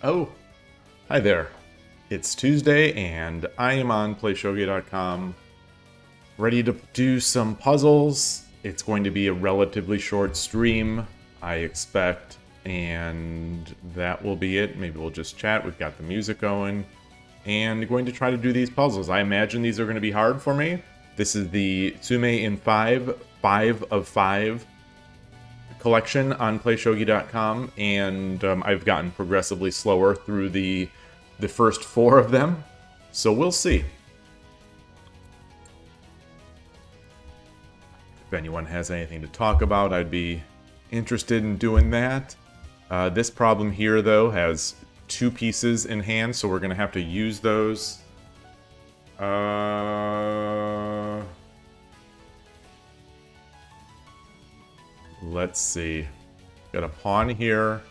Oh, hi there. It's Tuesday and I am on PlayShogi.com ready to do some puzzles. It's going to be a relatively short stream, I expect, and that will be it. Maybe we'll just chat. We've got the music going and going to try to do these puzzles. I imagine these are going to be hard for me. This is the Tsume in 5 of 5 collection on PlayShogi.com, and I've gotten progressively slower through the first 4 of them, so we'll see. If anyone has anything to talk about, I'd be interested in doing that. This problem here, though, has 2 pieces in hand, so we're going to have to use those. Let's see. Got a pawn here.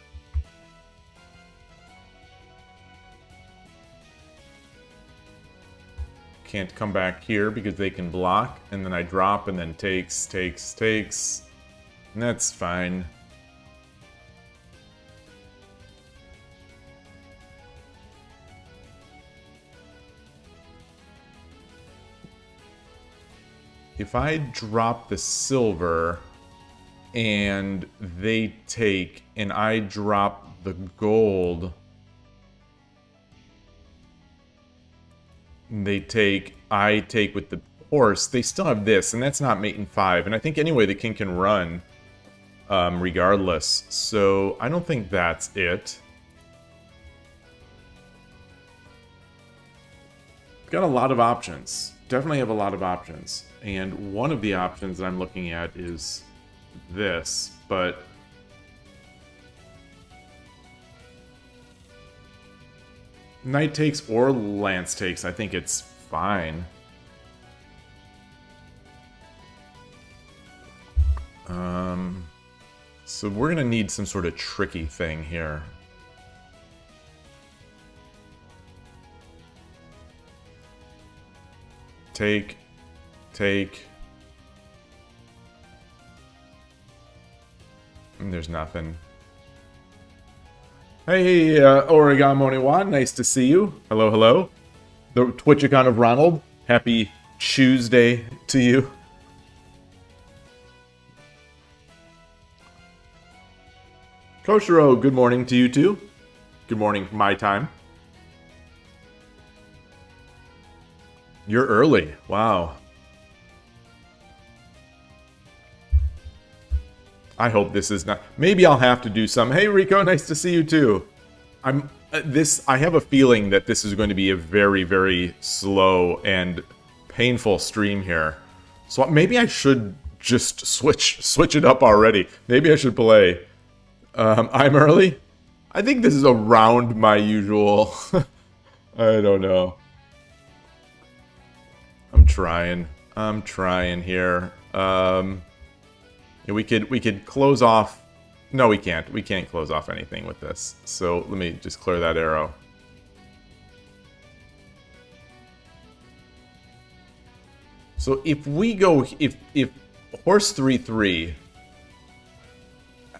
Can't come back here because they can block, and then I drop and then takes. And that's fine. If I drop the silver and they take, and I drop the gold, they take, I take with the horse, they still have this, and that's not mate in 5. And I think anyway the king can run regardless, so I don't think that's it. Got a lot of options. Definitely have a lot of options. And one of the options that I'm looking at is this, but knight takes or lance takes, I think it's fine. So we're gonna need some sort of tricky thing here. Take. And there's nothing. Hey, Oregamo1, nice to see you. Hello, hello. The Twitch account of Ronald. Happy Tuesday to you. Koshiro, good morning to you too. Good morning, my time. You're early. Wow. I hope this is not... Maybe I'll have to do some... Hey, Rico, nice to see you, too. I have a feeling that this is going to be a very, very slow and painful stream here. So maybe I should just switch it up already. Maybe I should play. I'm early? I think this is around my usual... I don't know. I'm trying here. We could close off... No, we can't. We can't close off anything with this. So let me just clear that arrow. So if we go... If horse 3-3...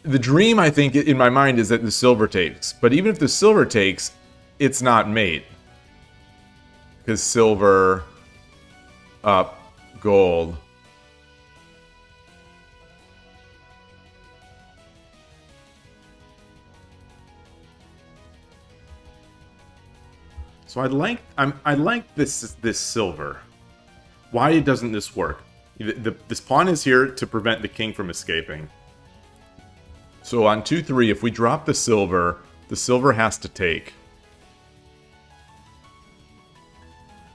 The dream, I think, in my mind is that the silver takes. But even if the silver takes, it's not mate. Because silver... up, gold... So I like this silver. Why doesn't this work? This pawn is here to prevent the king from escaping. So on 2-3, if we drop the silver has to take.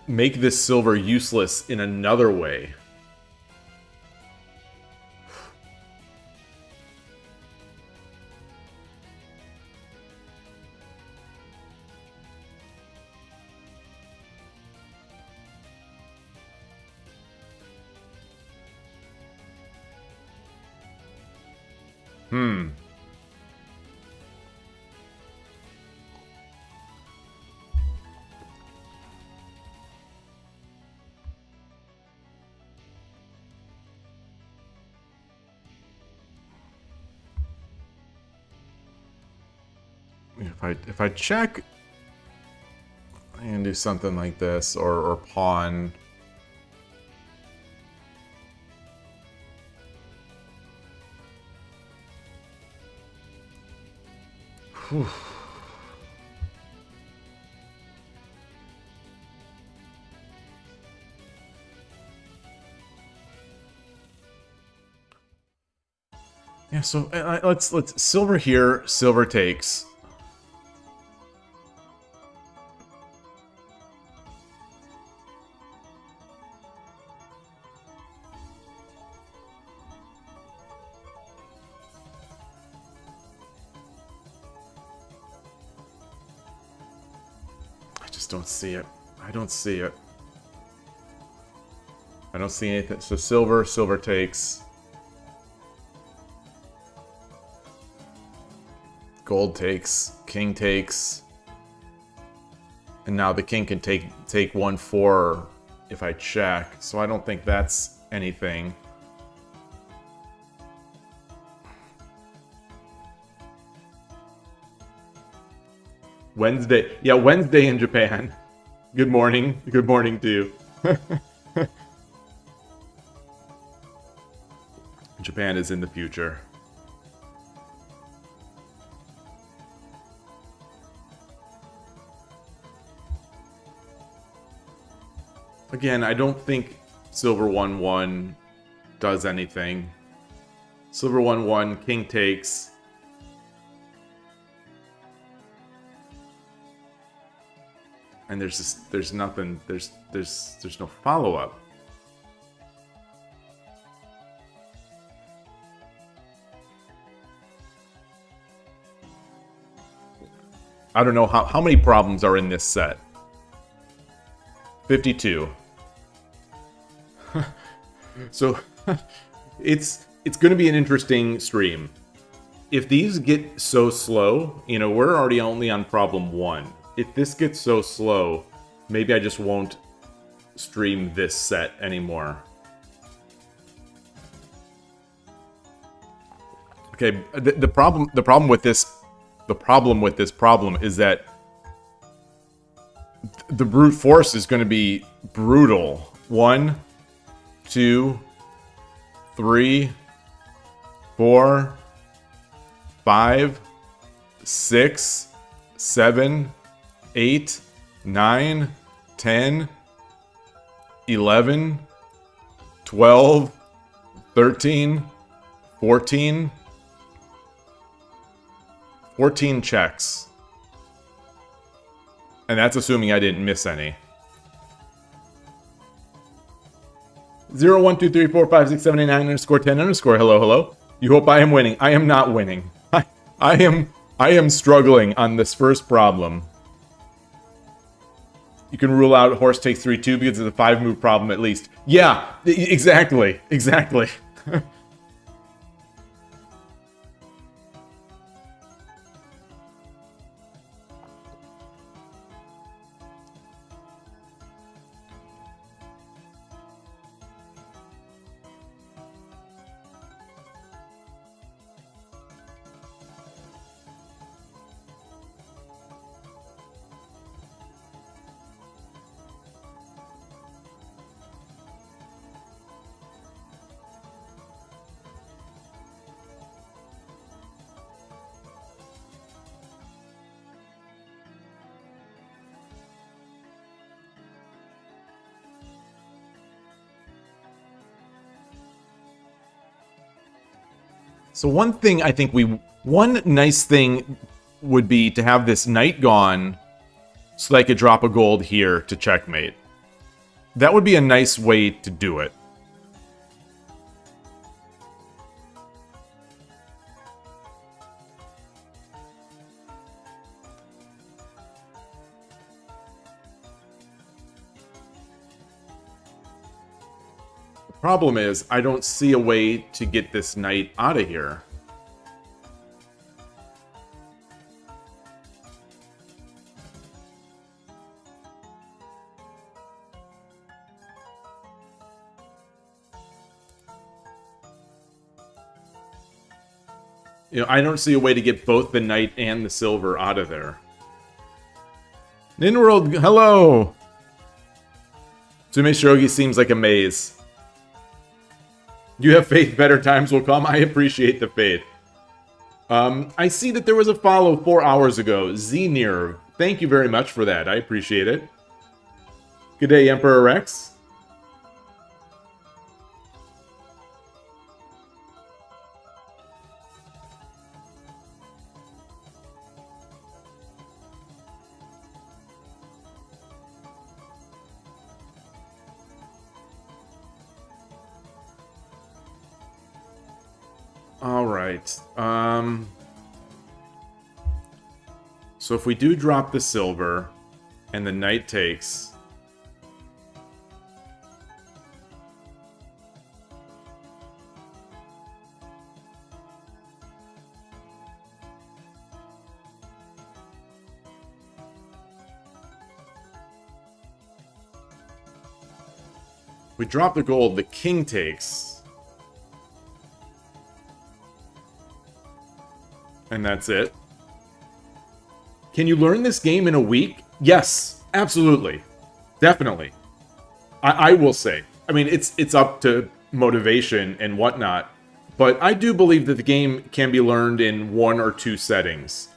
Make this silver useless in another way. If I check, I can do something like this, or pawn. Whew. Yeah, so let's silver here, silver takes. I just don't see it. I don't see it. I don't see anything. So silver takes. Gold takes, king takes, and now the king can take 1-4 if I check. So I don't think that's anything. Wednesday, yeah, Wednesday in Japan. Good morning to you. Japan is in the future. Again, I don't think silver 1-1 does anything. Silver 1-1, king takes. And there's nothing, there's no follow-up. I don't know how many problems are in this set. 52. So it's going to be an interesting stream. If these get so slow, you know, we're already only on problem 1. If this gets so slow, maybe I just won't stream this set anymore. Okay, the problem with this problem is that the brute force is going to be brutal. 1, 2, 3, 4, 5, 6, 7, 8, 9, 10, 11, 12, 13, 14, 14 checks. And that's assuming I didn't miss any. 0, 1, 2, 3, 4, 5, 6, 7, 8, 9, underscore 10, underscore hello, hello. You hope I am winning. I am not winning. I am struggling on this first problem. You can rule out horse takes 3-2 because it's a 5-move problem at least. Yeah, exactly. Exactly. So one nice thing would be to have this knight gone so that I could drop a gold here to checkmate. That would be a nice way to do it. Problem is, I don't see a way to get this knight out of here. You know, I don't see a way to get both the knight and the silver out of there. NinWorld, hello! Tsumeshogi seems like a maze. You have faith better times will come. I appreciate the faith. I see that there was a follow 4 hours ago. Znir, thank you very much for that. I appreciate it. Good day, Emperor Rex. All right. So if we do drop the silver and the knight takes, we drop the gold, the king takes. And that's it. Can you learn this game in a week? Yes, absolutely. Definitely. I will say. I mean, it's up to motivation and whatnot, but I do believe that the game can be learned in 1 or 2 settings.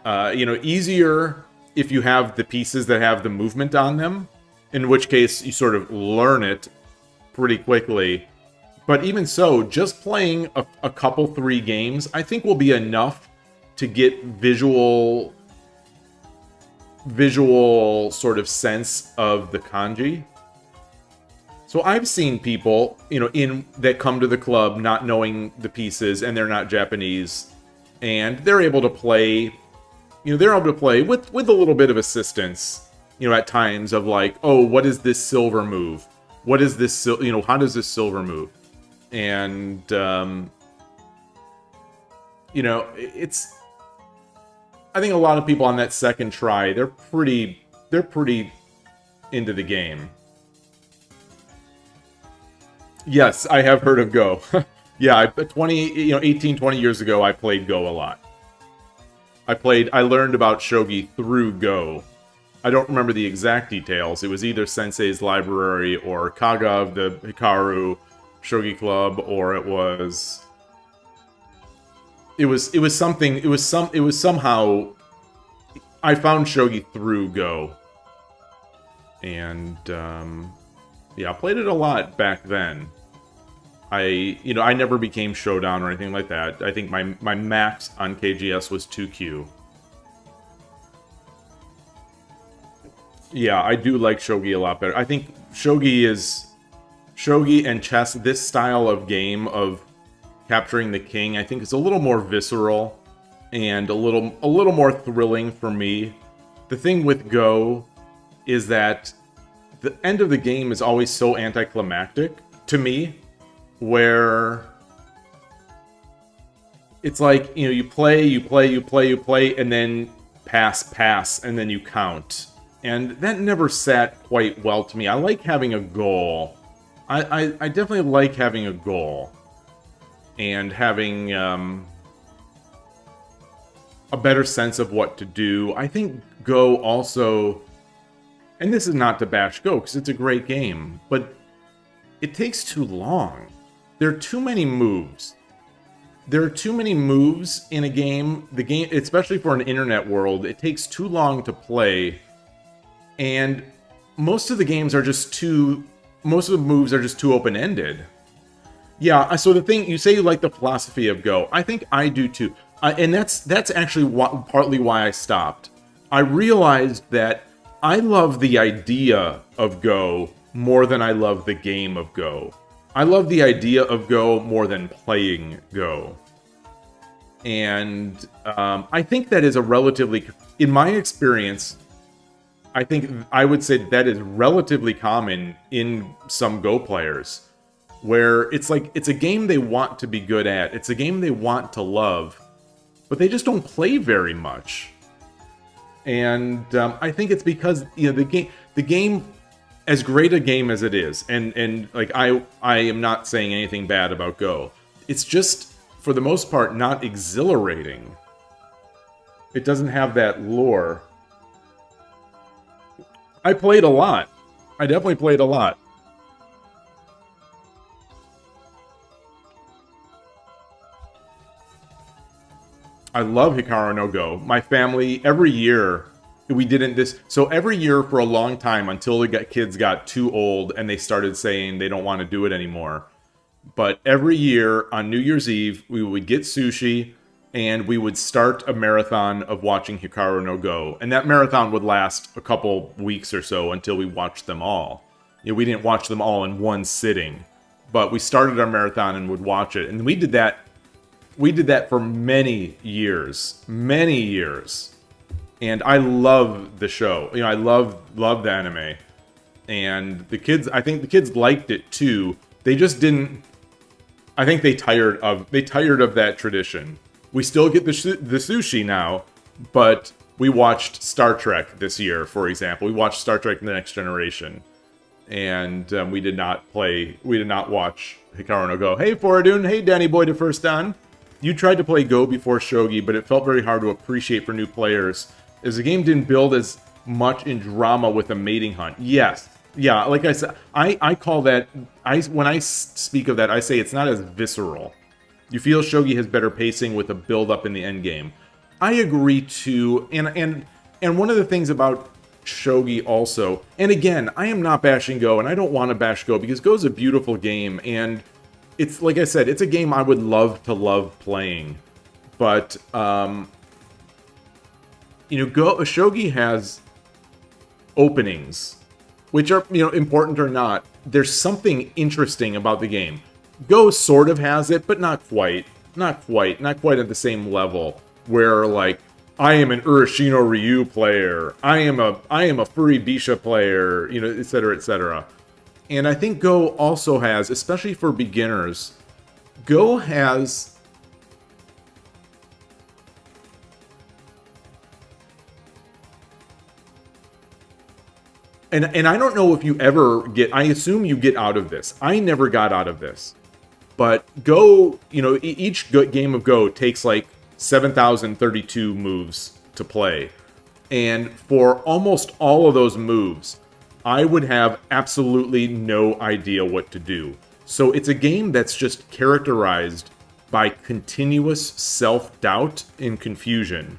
You know, easier if you have the pieces that have the movement on them, in which case you sort of learn it pretty quickly. But even so, just playing a couple 3 games, I think will be enough to get visual sort of sense of the kanji. So I've seen people, you know, that come to the club not knowing the pieces and they're not Japanese, and they're able to play, you know, they're able to play with a little bit of assistance, you know, at times of like, oh, what is this silver move? What is this, you know, how does this silver move? And, you know, I think a lot of people on that second try, they're pretty into the game. Yes, I have heard of Go. Yeah, 18, 20 years ago, I played Go a lot. I learned about Shogi through Go. I don't remember the exact details. It was either Sensei's Library or Kaga of the Hikaru Shogi Club, or it was somehow I found Shogi through Go. And yeah, I played it a lot back then. I never became Showdown or anything like that. I think my max on KGS was 2Q. Yeah, I do like Shogi a lot better. I think Shogi and chess, this style of game of capturing the king, I think is a little more visceral and a little more thrilling for me. The thing with Go is that the end of the game is always so anticlimactic to me, where it's like, you know, you play, and then pass, and then you count. And that never sat quite well to me. I like having a goal. I definitely like having a goal. And having a better sense of what to do. I think Go also, and this is not to bash Go, because it's a great game, but it takes too long. There are too many moves. There are too many moves in a game. The game, especially for an internet world, it takes too long to play. And most of the games are just most of the moves are just too open-ended. Yeah, so the thing, you say you like the philosophy of Go. I think I do too. And that's actually partly why I stopped. I realized that I love the idea of Go more than I love the game of Go. I love the idea of Go more than playing Go. And I think that is a relatively, in my experience, I think I would say that is relatively common in some Go players, where it's like, it's a game they want to be good at, it's a game they want to love, but they just don't play very much. And I think it's because, you know, the game, as great a game as it is, and like I am not saying anything bad about Go. It's just, for the most part, not exhilarating. It doesn't have that lore. I played a lot. I definitely played a lot. I love Hikaru no Go. My family, every year, we didn't this... So every year for a long time, until the kids got too old and they started saying they don't want to do it anymore. But every year on New Year's Eve, we would get sushi and we would start a marathon of watching Hikaru no Go. And that marathon would last a couple weeks or so until we watched them all. You know, we didn't watch them all in one sitting. But we started our marathon and would watch it. And we did that for many years. Many years. And I love the show. You know, I love the anime. And the kids, I think the kids liked it too. They just didn't... I think they tired of that tradition. We still get the sushi now, but we watched Star Trek this year, for example. We watched Star Trek: The Next Generation, and we did not watch Hikaru no Go. Hey, Foradun. Hey, Danny Boy to First On. You tried to play Go before Shogi, but it felt very hard to appreciate for new players, as the game didn't build as much in drama with a mating hunt. Yes. Yeah, like I said, I call that... when I speak of that, I say it's not as visceral. You feel Shogi has better pacing with a build-up in the endgame. I agree too, and one of the things about Shogi also... And again, I am not bashing Go, and I don't want to bash Go, because Go's a beautiful game, and it's, like I said, it's a game I would love playing. But, you know, Shogi has openings, which are, you know, important or not. There's something interesting about the game. Go sort of has it, but not quite. Not quite at the same level. Where, like, I am an Urashino Ryu player. I am a Furry Bisha player, you know, etc., etc. And I think Go also has, especially for beginners, Go has... And I don't know if you ever get... I assume you get out of this. I never got out of this. But Go, you know, each game of Go takes like 7,032 moves to play. And for almost all of those moves, I would have absolutely no idea what to do. So it's a game that's just characterized by continuous self-doubt and confusion.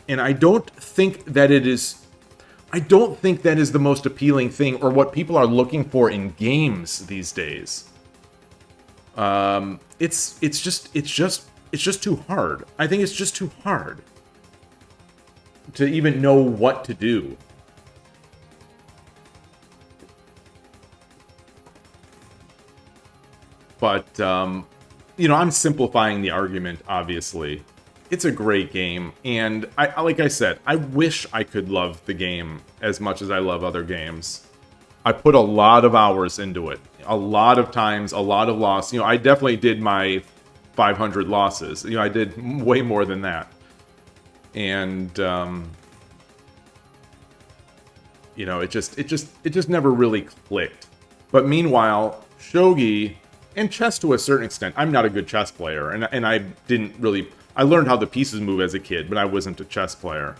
And I don't think that it is... I don't think that is the most appealing thing or what people are looking for in games these days. It's just too hard. I think it's just too hard to even know what to do. But, you know, I'm simplifying the argument, obviously. It's a great game, and like I said, I wish I could love the game as much as I love other games. I put a lot of hours into it. A lot of times, a lot of loss. You know, I definitely did my 500 losses. You know, I did way more than that. And, you know, it just never really clicked. But meanwhile, Shogi, and chess to a certain extent, I'm not a good chess player, and I didn't really... I learned how the pieces move as a kid, but I wasn't a chess player.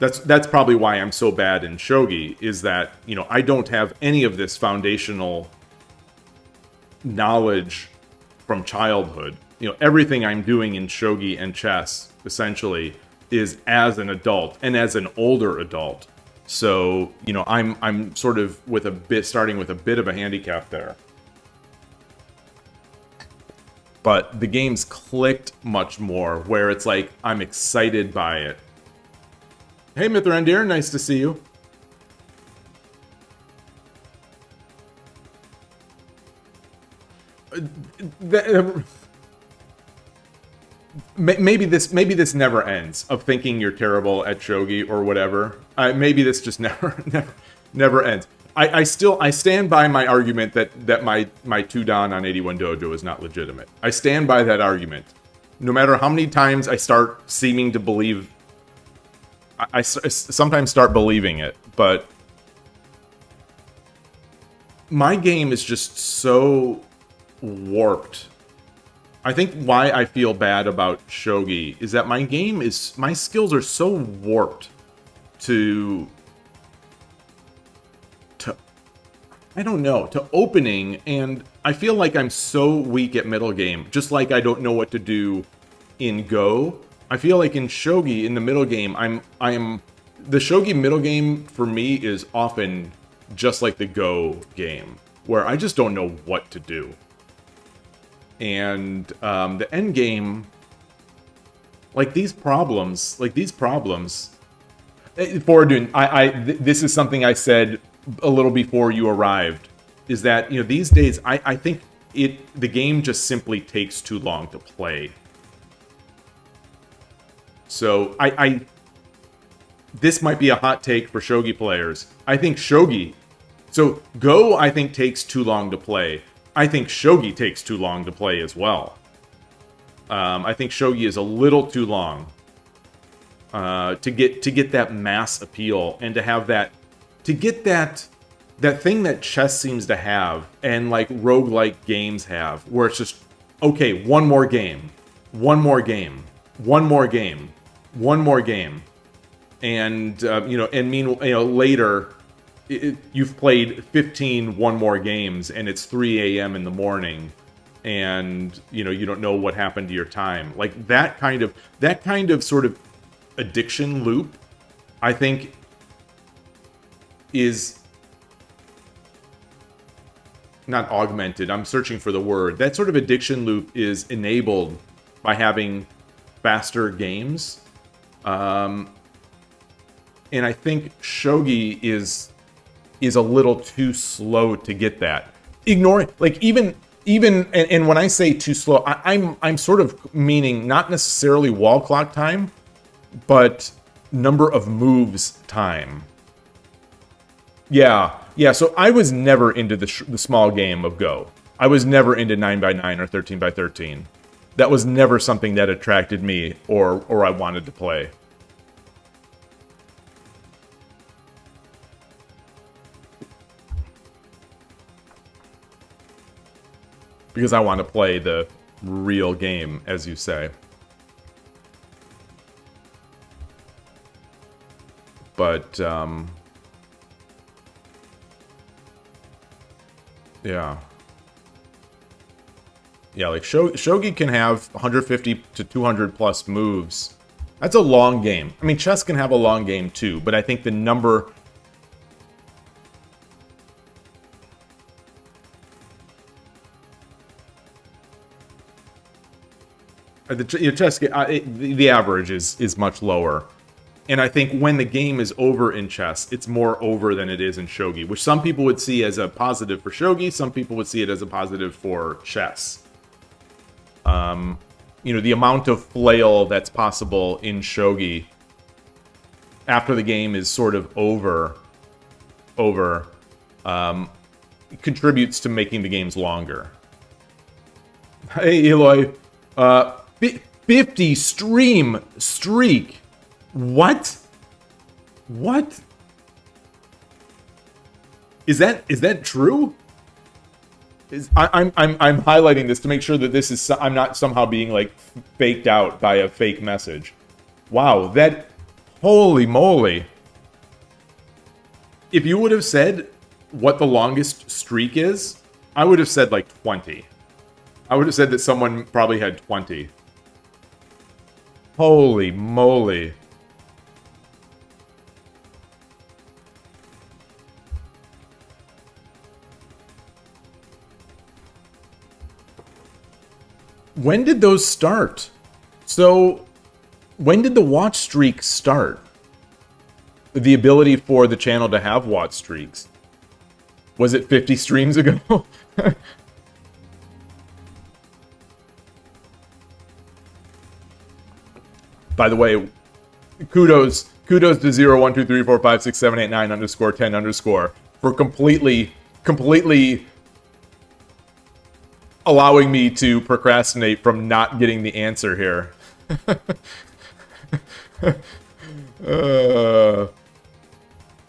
That's probably why I'm so bad in Shogi, is that, you know, I don't have any of this foundational knowledge from childhood. You know, everything I'm doing in Shogi and chess, essentially, is as an adult, and as an older adult. So, you know, I'm sort of starting with a bit of a handicap there. But the game's clicked much more, where it's like, I'm excited by it. Hey, Mithrandir, nice to see you. Maybe this never ends, of thinking you're terrible at Shogi or whatever. Maybe this just never ends. I stand by my argument that my 2 Dan on 81 Dojo is not legitimate. I stand by that argument. No matter how many times I start seeming to believe... I sometimes start believing it, but... My game is just so warped. I think why I feel bad about Shogi is that my skills are so warped to I don't know, to opening, and I feel like I'm so weak at middle game, just like I don't know what to do in Go. I feel like in Shogi, in the middle game, the Shogi middle game for me is often just like the Go game, where I just don't know what to do. And the end game, these problems, Fordoon, this is something I said a little before you arrived, is that, these days, I think the game just simply takes too long to play. So, this might be a hot take for Shogi players. I think Go, I think, takes too long to play. I think Shogi takes too long to play as well. I think Shogi is a little too long to get that mass appeal and to have that, to get that thing that chess seems to have and like roguelike games have, where it's just, okay, one more game, and later you've played 15 one more games and it's 3 a.m. in the morning, and you don't know what happened to your time. Like that kind of sort of addiction loop, I think, is not augmented. I'm searching for the word. That sort of addiction loop is enabled by having faster games. And I think Shogi is a little too slow to get that. Ignoring, like, even and when I say too slow, I'm sort of meaning not necessarily wall clock time, but number of moves time. Yeah. So I was never into the small game of Go. I was never into 9x9 or 13x13. That was never something that attracted me or I wanted to play. Because I want to play the real game, as you say. But, yeah. Yeah, like, Shogi can have 150 to 200 plus moves. That's a long game. I mean, chess can have a long game, too, but I think the number... The average is much lower. And I think when the game is over in chess, it's more over than it is in Shogi, which some people would see as a positive for Shogi, some people would see it as a positive for chess. The amount of flail that's possible in Shogi after the game is sort of over, contributes to making the games longer. Hey, Yloigh, 50 stream streak. What? Is that true? I'm highlighting this to make sure that this is, I'm not somehow being like faked out by a fake message. Wow, that, holy moly. If you would have said what the longest streak is, I would have said like 20. I would have said that someone probably had 20. Holy moly. When did those start? So, when did the watch streak start? The ability for the channel to have watch streaks. Was it 50 streams ago? By the way, kudos to 01234567891_10_ for completely allowing me to procrastinate from not getting the answer here.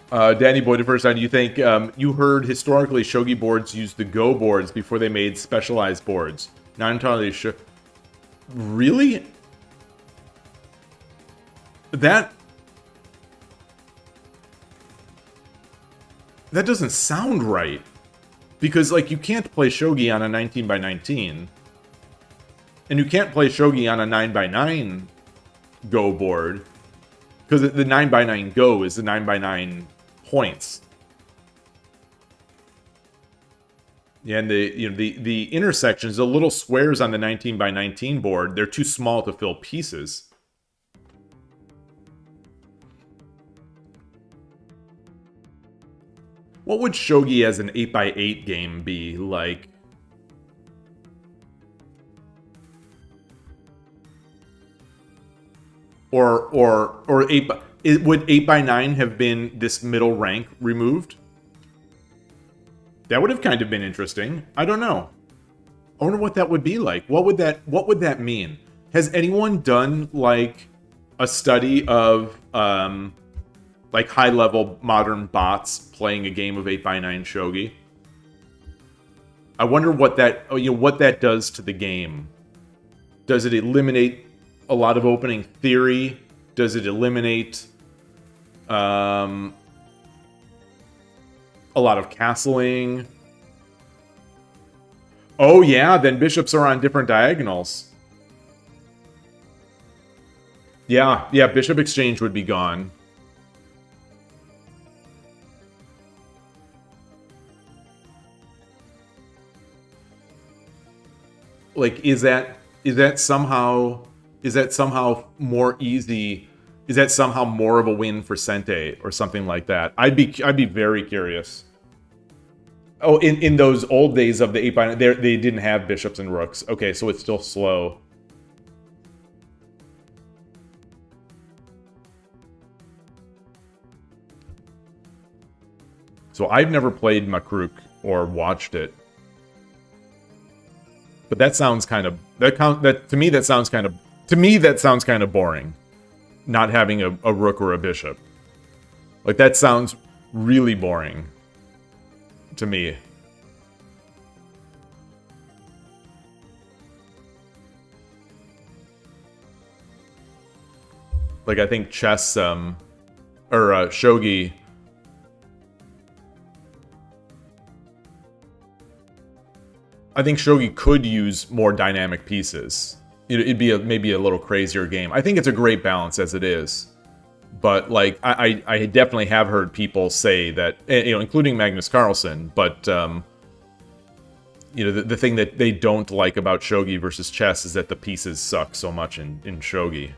Danny Boyd, the first time, you think you heard historically Shogi boards used the Go boards before they made specialized boards? Not entirely sure. Really? That doesn't sound right. Because, like, you can't play Shogi on a 19x19. And you can't play Shogi on a 9x9 Go board. Because the 9x9 Go is the 9x9 points. Yeah, and the intersections, the little squares on the 19x19 board, they're too small to fill pieces. What would Shogi as an 8x8 game be like? Or 8 would 8x9 have been this middle rank removed? That would have kind of been interesting. I don't know. I wonder what that would be like. What would that mean? Has anyone done like a study of like high-level modern bots playing a game of 8x9 Shogi? I wonder what that does to the game. Does it eliminate a lot of opening theory? Does it eliminate a lot of castling? Oh yeah, then bishops are on different diagonals. Yeah, bishop exchange would be gone. Like, is that somehow more easy? Is that somehow more of a win for Sente or something like that? I'd be very curious. Oh, in those old days of the 8x9, they didn't have bishops and rooks. Okay, so it's still slow. So I've never played Makruk or watched it. But that sounds kind of to me that sounds kind of boring. Not having a rook or a bishop. Like, that sounds really boring to me. Like, I think chess or shogi, I think shogi could use more dynamic pieces. It'd be maybe a little crazier game. I think it's a great balance as it is. But, like, I definitely have heard people say that, including Magnus Carlsen, but, the thing that they don't like about shogi versus chess is that the pieces suck so much in shogi.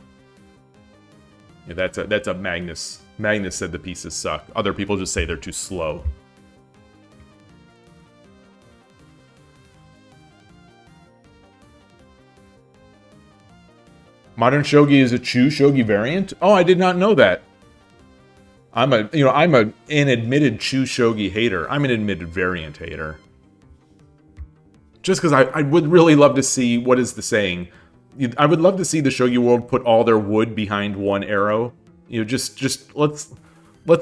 Yeah, that's a Magnus. Magnus said the pieces suck. Other people just say they're too slow. Modern Shogi is a Tsumeshogi variant? Oh, I did not know that. I'm an admitted Tsumeshogi hater. I'm an admitted variant hater. Just because I would really love to see, what is the saying? I would love to see the Shogi world put all their wood behind one arrow. Just let's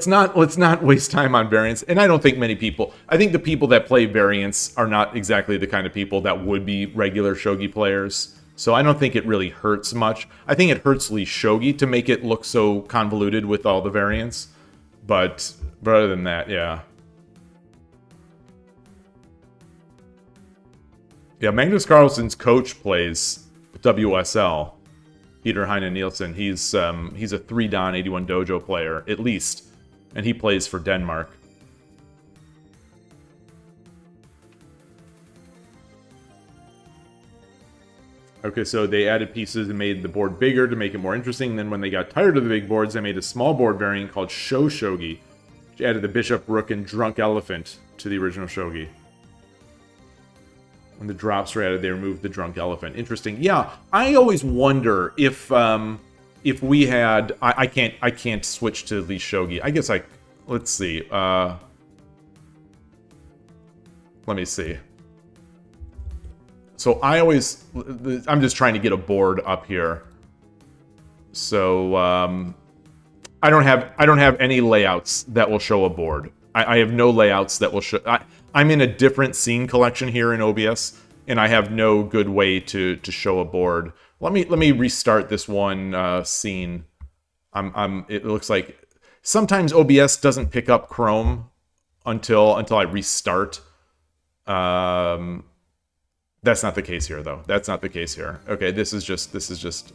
not waste time on variants. And I don't think many people. I think the people that play variants are not exactly the kind of people that would be regular Shogi players. So I don't think it really hurts much. I think it hurts Lee Shogi to make it look so convoluted with all the variants. But other than that, yeah. Yeah, Magnus Carlsen's coach plays WSL. Peter Heine Nielsen. He's a 3 Dan 81 Dojo player, at least. And he plays for Denmark. Okay, so they added pieces and made the board bigger to make it more interesting. Then when they got tired of the big boards, they made a small board variant called Shogi, which added the bishop, rook, and drunk elephant to the original Shogi. When the drops were added, they removed the drunk elephant. Interesting. Yeah, I always wonder if we had... I can't switch to Lee Shogi. I guess let's see. Let me see. So I'm just trying to get a board up here. So I don't have any layouts that will show a board. I have no layouts that will show. I'm in a different scene collection here in OBS, and I have no good way to show a board. Let me restart this one scene. It looks like sometimes OBS doesn't pick up Chrome until I restart. That's not the case here, though. That's not the case here. Okay, this is just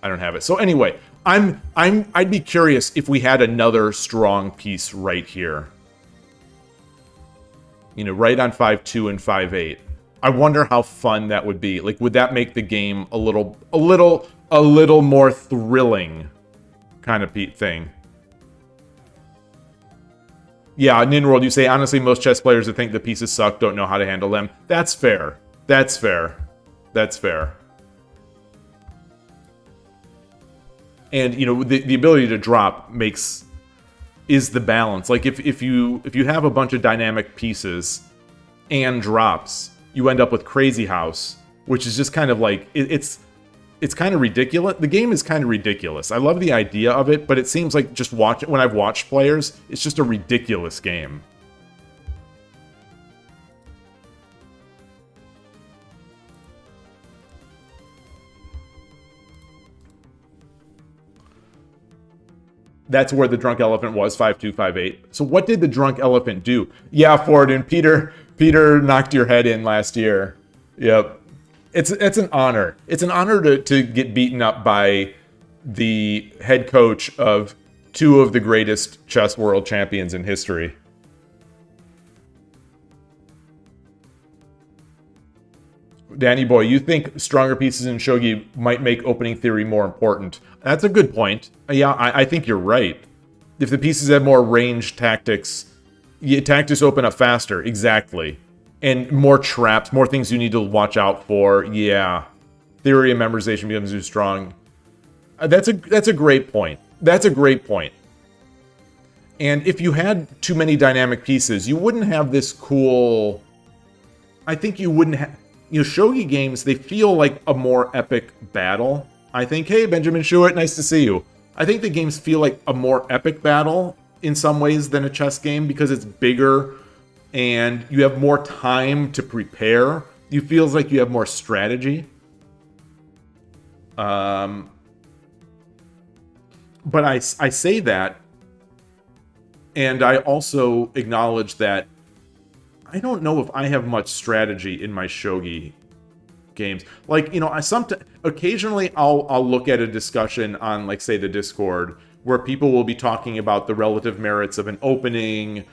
I don't have it. So anyway, I'd be curious if we had another strong piece right here. You know, right on 5-2 and 5-8. I wonder how fun that would be. Like, would that make the game a little more thrilling kind of thing? Yeah, NinWorld, you say, honestly, most chess players that think the pieces suck don't know how to handle them. That's fair. That's fair. That's fair. And, you know, the ability to drop is the balance. Like, if you have a bunch of dynamic pieces and drops, you end up with Crazy House, which is just kind of like, it's kind of ridiculous. The game is kind of ridiculous. I love the idea of it, but it seems like just when I've watched players, it's just a ridiculous game. That's where the Drunk Elephant was, 5-2, 5-8. So what did the Drunk Elephant do? Yeah, Ford and Peter knocked your head in last year. Yep. It's an honor. It's an honor to get beaten up by the head coach of two of the greatest chess world champions in history. Danny boy, you think stronger pieces in Shogi might make opening theory more important? That's a good point. Yeah, I think you're right. If the pieces have more ranged tactics, tactics open up faster. Exactly. And more traps, more things you need to watch out for. Yeah. Theory and memorization becomes too strong. That's a great point. That's a great point. And if you had too many dynamic pieces, you wouldn't have this cool... I think you wouldn't have... You know, Shogi games, they feel like a more epic battle. I think, hey, Benjamin Schuett, nice to see you. I think the games feel like a more epic battle in some ways than a chess game because it's bigger and you have more time to prepare. It feels like you have more strategy. But I say that, and I also acknowledge that I don't know if I have much strategy in my Shogi games. Like, you know, occasionally I'll look at a discussion on, like, say, the Discord, where people will be talking about the relative merits of an opening,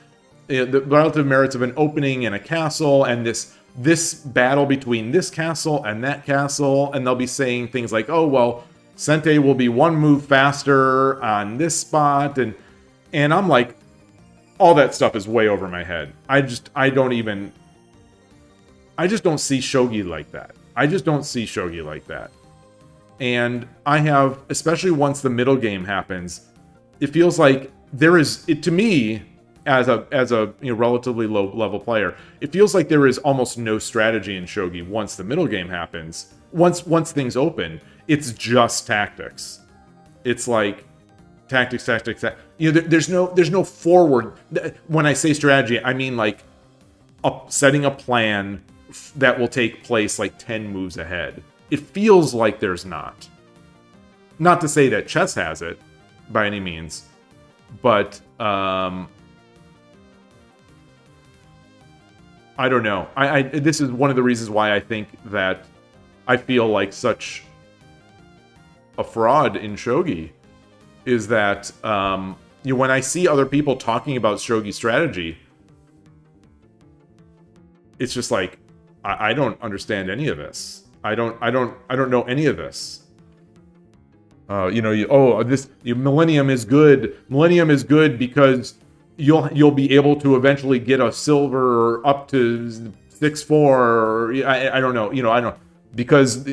the relative merits of an opening in a castle, and this battle between this castle and that castle, and they'll be saying things like, oh, well, Sente will be one move faster on this spot, and I'm like, all that stuff is way over my head. I just don't see Shogi like that. I just don't see Shogi like that. And I have, especially once the middle game happens, it feels like to me, as a you know, relatively low level player, it feels like there is almost no strategy in Shogi once the middle game happens. Once things open, it's just tactics. It's like tactics. You know, there's no forward. When I say strategy, I mean like setting a plan that will take place like 10 moves ahead. It feels like there's not. Not to say that chess has it by any means, but I don't know. This is one of the reasons why I think that I feel like such a fraud in Shogi. Is that you know, when I see other people talking about Shogi strategy, it's just like I don't understand any of this. I don't know any of this. You know, Millennium is good. Millennium is good because you'll be able to eventually get a silver up to 6-4. I don't know. You know, I don't, because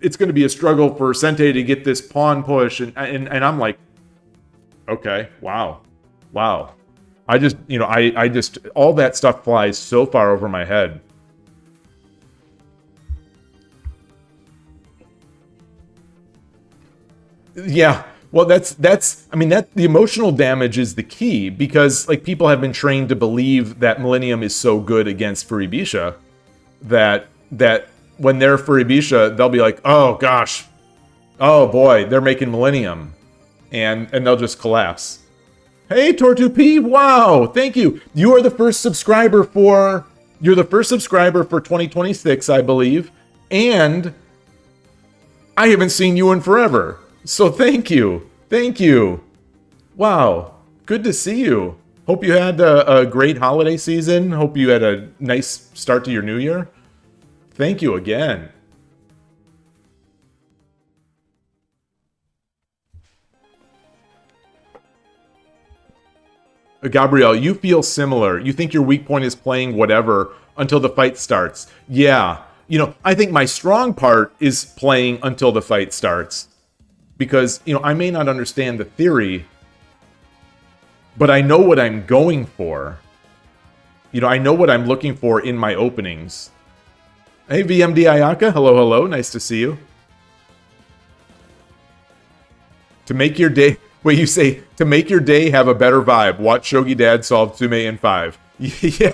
it's going to be a struggle for Sente to get this pawn push, and I'm like, okay, wow. I just, you know, I just, all that stuff flies so far over my head. Yeah, well, that's I mean, that the emotional damage is the key, because like people have been trained to believe that Millennium is so good against Furibisha that when they're Furibisha, they'll be like, oh gosh, oh boy, they're making Millennium. And they'll just collapse. Hey, Tortu-P, wow, thank you. You are the first subscriber for, you're the first subscriber for 2026, I believe. And I haven't seen you in forever. So thank you. Thank you. Wow, good to see you. Hope you had a great holiday season. Hope you had a nice start to your new year. Thank you again. Gabrielle, you feel similar. You think your weak point is playing whatever until the fight starts. Yeah. You know, I think my strong part is playing until the fight starts. Because, you know, I may not understand the theory, but I know what I'm going for. You know, I know what I'm looking for in my openings. Hey, VMD Ayaka. Hello, hello. Nice to see you. To make your day... Wait, you say, to make your day have a better vibe, watch Shogi Dad solve Tsume in 5. Yeah.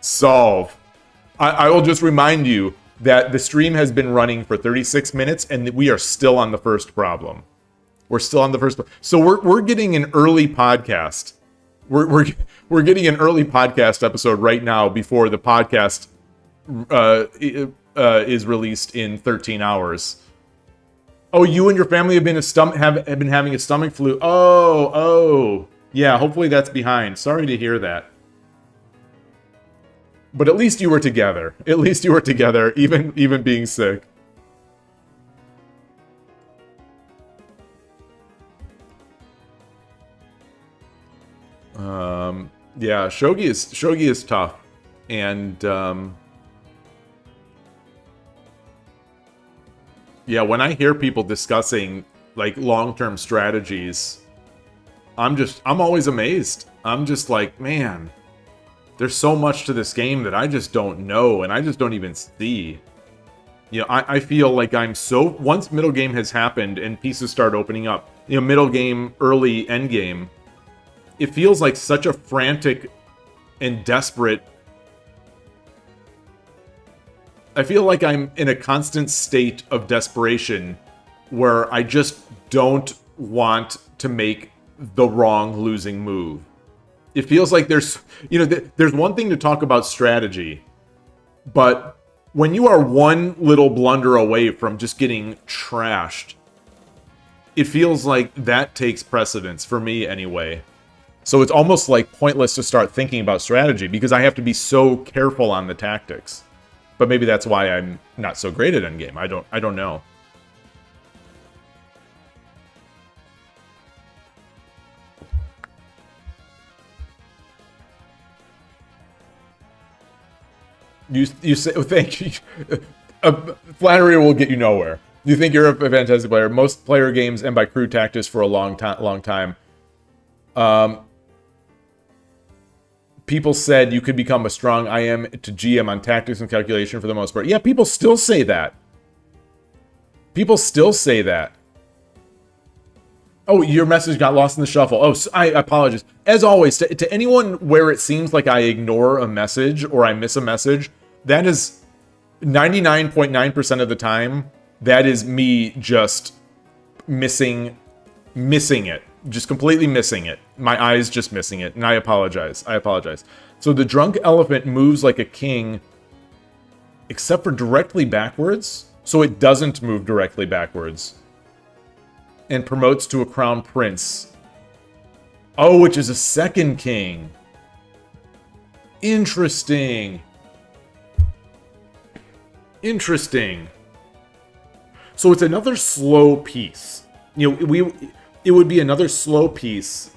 Solve. I will just remind you that the stream has been running for 36 minutes, and we are still on the first problem. We're still on the first... So we're getting an early podcast. We're getting an early podcast episode right now before the podcast is released in 13 hours. Oh, you and your family have been have been having a stomach flu. Oh, yeah. Hopefully that's behind. Sorry to hear that. But at least you were together. At least you were together, even being sick. Yeah, Shogi is tough, and yeah, when I hear people discussing like long-term strategies, I'm always amazed. I'm just like, man, there's so much to this game that I just don't know, and I just don't even see. You know, I feel like I'm so... Once middle game has happened and pieces start opening up, you know, middle game, early end game, it feels like such a frantic and desperate... I feel like I'm in a constant state of desperation where I just don't want to make the wrong losing move. It feels like there's, you know, there's one thing to talk about strategy, but when you are one little blunder away from just getting trashed, it feels like that takes precedence, for me anyway. So it's almost like pointless to start thinking about strategy because I have to be so careful on the tactics. But maybe that's why I'm not so great at endgame. I don't know. You say, oh, thank you. Flattery will get you nowhere. You think you're a fantastic player. Most player games end by crew tactics for a long time. People said you could become a strong IM to GM on tactics and calculation for the most part. Yeah, people still say that. People still say that. Oh, your message got lost in the shuffle. Oh, so I apologize. As always, to anyone where it seems like I ignore a message or I miss a message, that is 99.9% of the time, that is me just missing it. Just completely missing it. My eyes just missing it. And I apologize. So the drunk elephant moves like a king, except for directly backwards. So it doesn't move directly backwards. And promotes to a crown prince. Oh, which is a second king. Interesting. So it's another slow piece. You know, it would be another slow piece,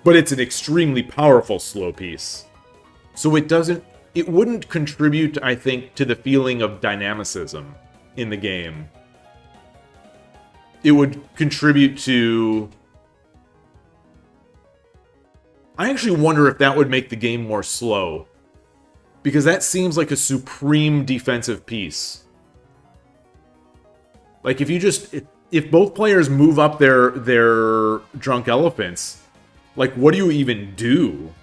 but it's an extremely powerful slow piece. So it wouldn't contribute, I think, to the feeling of dynamicism in the game. It would contribute to... I actually wonder if that would make the game more slow. Because that seems like a supreme defensive piece. Like, if both players move up their drunk elephants, like, what do you even do?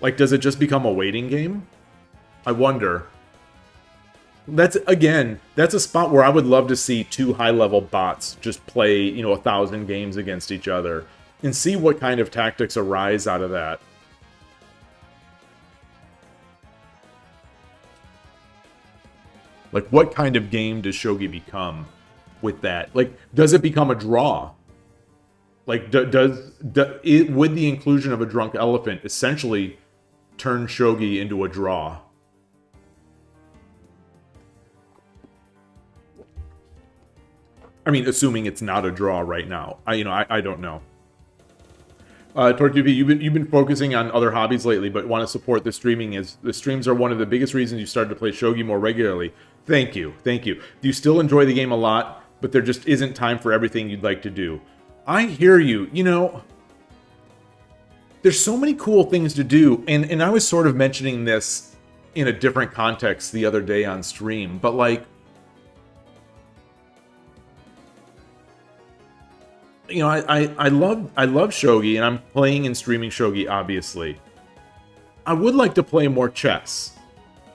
Like, does it just become a waiting game? I wonder. That's a spot where I would love to see two high-level bots just play, 1,000 games against each other and see what kind of tactics arise out of that. Like, what kind of game does Shogi become with that? Like, does it become a draw? Like, would the inclusion of a drunk elephant essentially turn Shogi into a draw? I mean, assuming it's not a draw right now. I don't know. TorqueTV, you've been focusing on other hobbies lately, but want to support the streaming. As the streams are one of the biggest reasons you started to play Shogi more regularly. Thank you. Do you still enjoy the game a lot, but there just isn't time for everything you'd like to do? I hear you. There's so many cool things to do, and I was sort of mentioning this in a different context the other day on stream, but like, I love Shogi, and I'm playing and streaming Shogi, obviously. I would like to play more chess.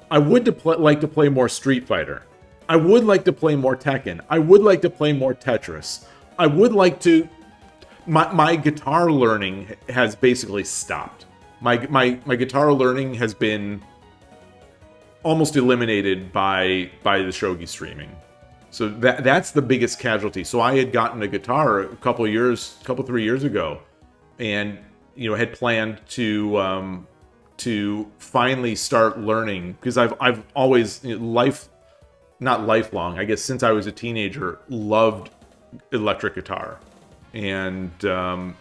I would like to play more Street Fighter. I would like to play more Tekken. I would like to play more Tetris. I would like to... My guitar learning has basically stopped. My guitar learning has been almost eliminated by the Shogi streaming. So that's the biggest casualty. So I had gotten a guitar a couple 3 years ago, and had planned to finally start learning, because I've always not lifelong, I guess since I was a teenager, loved electric guitar, and Yngwie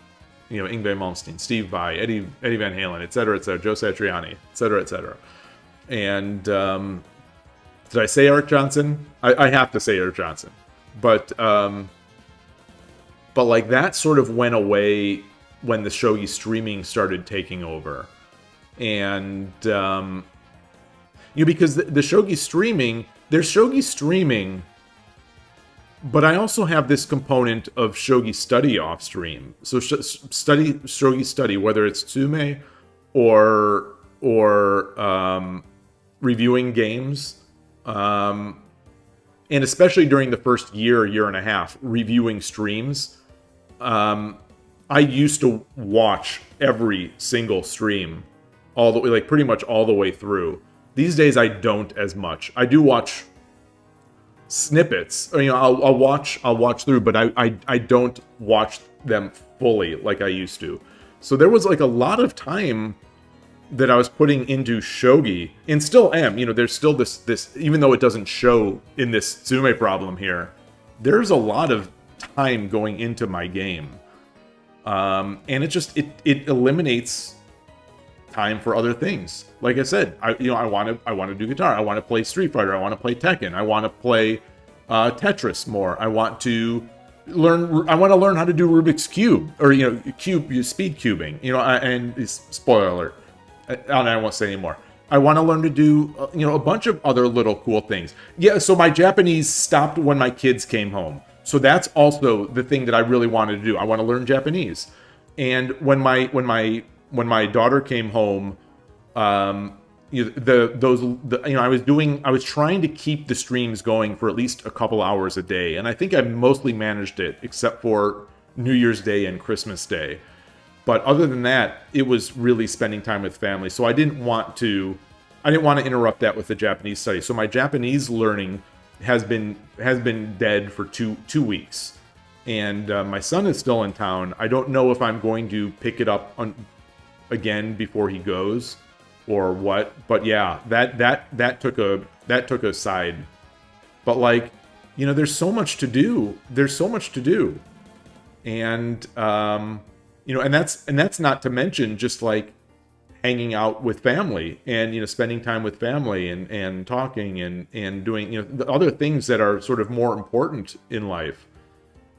Malmsteen, Steve Vai, Eddie Van Halen, etc., Joe Satriani, etc. And did I say Eric Johnson? I have to say Eric Johnson, but like that sort of went away when the Shogi streaming started taking over. And because the Shogi streaming, there's Shogi streaming, but I also have this component of Shogi study off stream. So Shogi study, whether it's Tsume or reviewing games, and especially during the first year and a half, reviewing streams. I used to watch every single stream all the way, like pretty much all the way through. These days I don't as much. I do watch snippets. I'll watch through, but I don't watch them fully like I used to. So there was like a lot of time that I was putting into Shogi, and still am. There's still this even though it doesn't show in this Tsume problem here, there's a lot of time going into my game. And it eliminates time for other things. Like I said, I want to do guitar. I want to play Street Fighter. I want to play Tekken. I want to play Tetris more. I want to learn how to do Rubik's Cube, or speed cubing. And spoiler alert, I won't say anymore. I want to learn to do a bunch of other little cool things. Yeah, so my Japanese stopped when my kids came home. So that's also the thing that I really wanted to do. I want to learn Japanese. And when my daughter came home, I was trying to keep the streams going for at least a couple hours a day, and I think I mostly managed it, except for New Year's Day and Christmas Day. But other than that, it was really spending time with family. So I didn't want to interrupt that with the Japanese study. So my Japanese learning has been dead for two weeks, and my son is still in town. I don't know if I'm going to pick it up again before he goes, or what. But yeah, that took a side. But like, there's so much to do. And and that's not to mention just like hanging out with family, and spending time with family, and talking, and doing the other things that are sort of more important in life.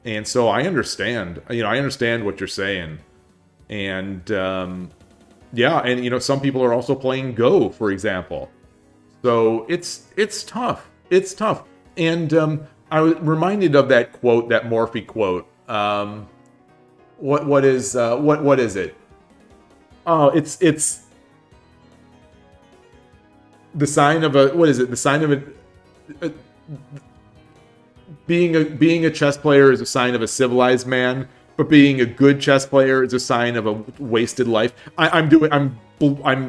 And so I understand what you're saying. And yeah, and some people are also playing Go, for example. So it's tough. And I was reminded of that quote, that Morphe quote. What is it? Oh, it's the sign of a, what is it? The sign of a, being a chess player is a sign of a civilized man, but being a good chess player is a sign of a wasted life. I'm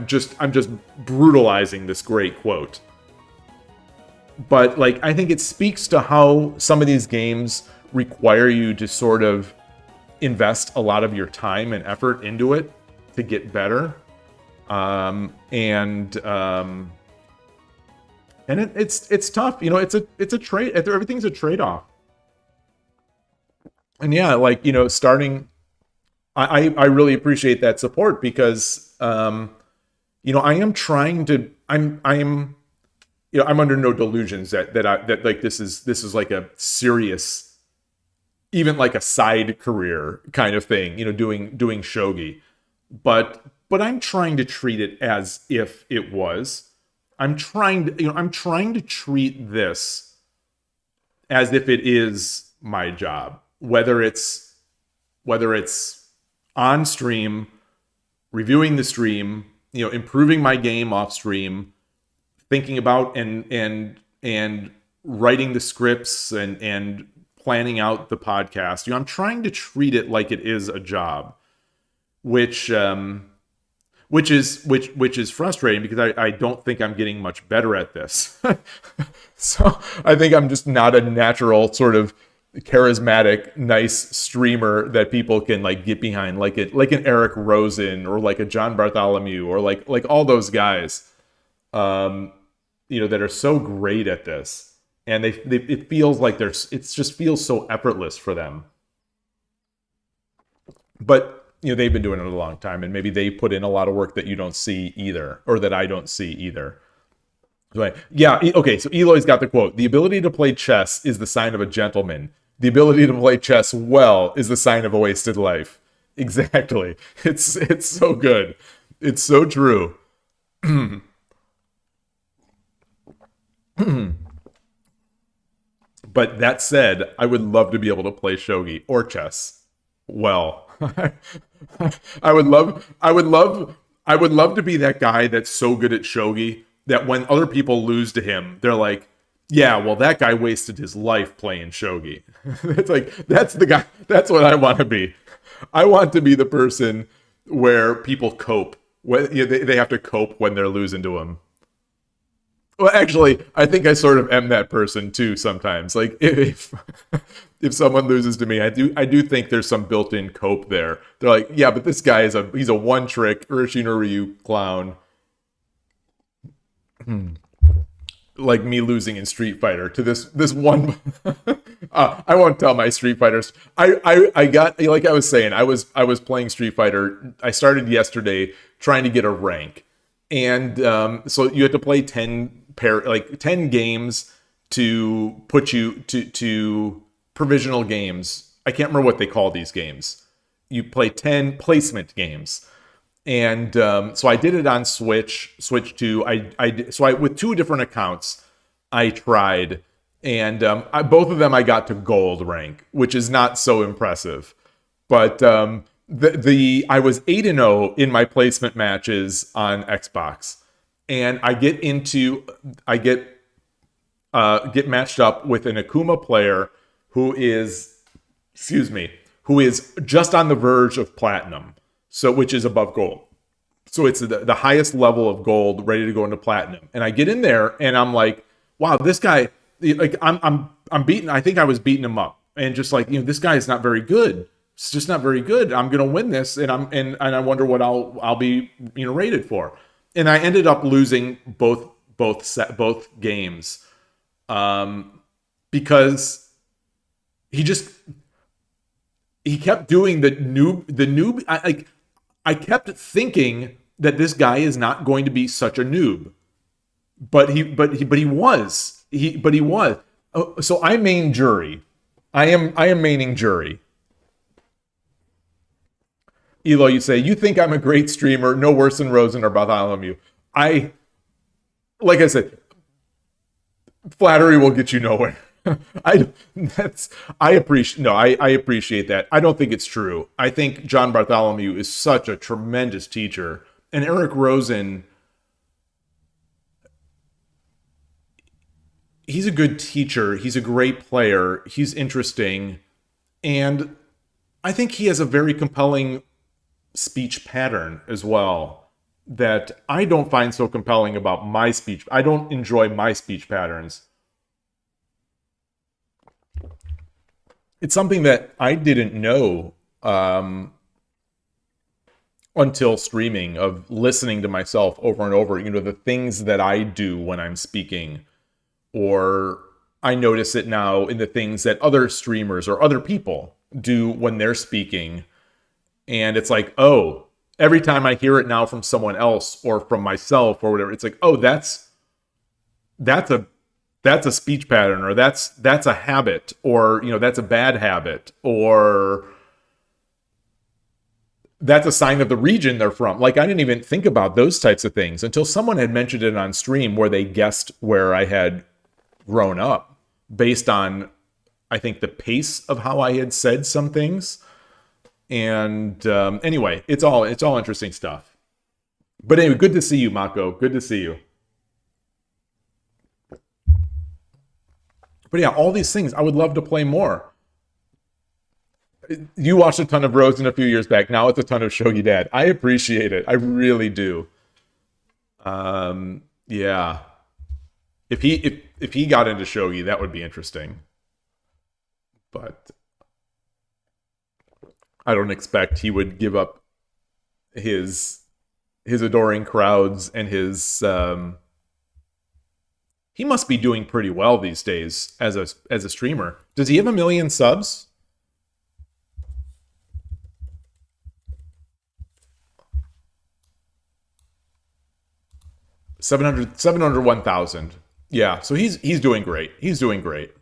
just brutalizing this great quote. But like, I think it speaks to how some of these games require you to sort of invest a lot of your time and effort into it to get better. It's tough, you know. It's a trade. Everything's a trade-off. And yeah, like, you know, starting, I really appreciate that support because, you know, I'm under no delusions that like this is like a serious, even like a side career kind of thing, you know, doing shogi, but I'm trying to treat it as if it was. I'm trying to treat this as if it is my job, whether it's on stream, reviewing the stream, you know, improving my game off stream, thinking about and writing the scripts and planning out the podcast. You know, I'm trying to treat it like it is a job, which is frustrating because I don't think I'm getting much better at this. So I think I'm just not a natural sort of charismatic, nice streamer that people can like get behind, like an Eric Rosen or like a John Bartholomew or like all those guys, you know, that are so great at this, and it feels like it just feels so effortless for them. But you know, they've been doing it a long time, and maybe they put in a lot of work that you don't see either, or that I don't see either. Right. Yeah, okay, so Yloigh's got the quote. The ability to play chess is the sign of a gentleman. The ability to play chess well is the sign of a wasted life. Exactly. It's so good. It's so true. But that said, I would love to be able to play shogi or chess well. I would love to be that guy that's so good at shogi that when other people lose to him, they're like, yeah, well, that guy wasted his life playing shogi. It's like, that's the guy. That's what I want to be. I want to be the person where people cope. They have to cope when they're losing to him. Well, actually, I think I sort of am that person too sometimes. Like if someone loses to me, I do think there's some built-in cope there. They're like, yeah, but this guy he's a one-trick Urshin Ryu clown. Like me losing in Street Fighter to this one. I won't tell my Street Fighters. I got, like I was saying, I was playing Street Fighter. I started yesterday trying to get a rank, and so you had to play 10 games to put you to provisional games. I can't remember what they call these games. You play 10 placement games. And so I did it on Switch 2. I with 2 different accounts I tried, and both of them I got to gold rank, which is not so impressive. But I was 8-0 in my placement matches on Xbox, and I get matched up with an Akuma player who is just on the verge of platinum. So, which is above gold. So it's the highest level of gold, ready to go into platinum. And I get in there, and I'm like, wow, this guy, like, I'm beating. I think I was beating him up, and just like, you know, this guy is not very good. It's just not very good. I'm gonna win this, and I wonder what I'll be, you know, rated for. And I ended up losing both games, because he kept doing the noob. I kept thinking that this guy is not going to be such a noob, but he was. So I main jury. I am maining jury. Yloigh, you say, you think I'm a great streamer, no worse than Rosen or Bartholomew. Like I said, flattery will get you nowhere. I appreciate that. I don't think it's true. I think John Bartholomew is such a tremendous teacher, and Eric Rosen, he's a good teacher. He's a great player. He's interesting. And I think he has a very compelling speech pattern as well that I don't find so compelling about my speech. I don't enjoy my speech patterns. It's something that I didn't know until streaming, of listening to myself over and over, the things that I do when I'm speaking, or I notice it now in the things that other streamers or other people do when they're speaking. And it's like, oh, every time I hear it now from someone else or from myself or whatever, it's like, oh, that's a speech pattern, or that's a habit, or, that's a bad habit, or that's a sign of the region they're from. Like, I didn't even think about those types of things until someone had mentioned it on stream, where they guessed where I had grown up based on, I think, the pace of how I had said some things. And anyway, it's all interesting stuff. But anyway, good to see you, Mako. Good to see you. But yeah, all these things, I would love to play more. You watched a ton of Rosen a few years back. Now it's a ton of Shogi Dad. I appreciate it. I really do. Yeah. If he got into Shogi, that would be interesting. But I don't expect he would give up his adoring crowds and his he must be doing pretty well these days as a streamer. Does he have 1 million subs? 701,000. Yeah, so he's doing great. He's doing great.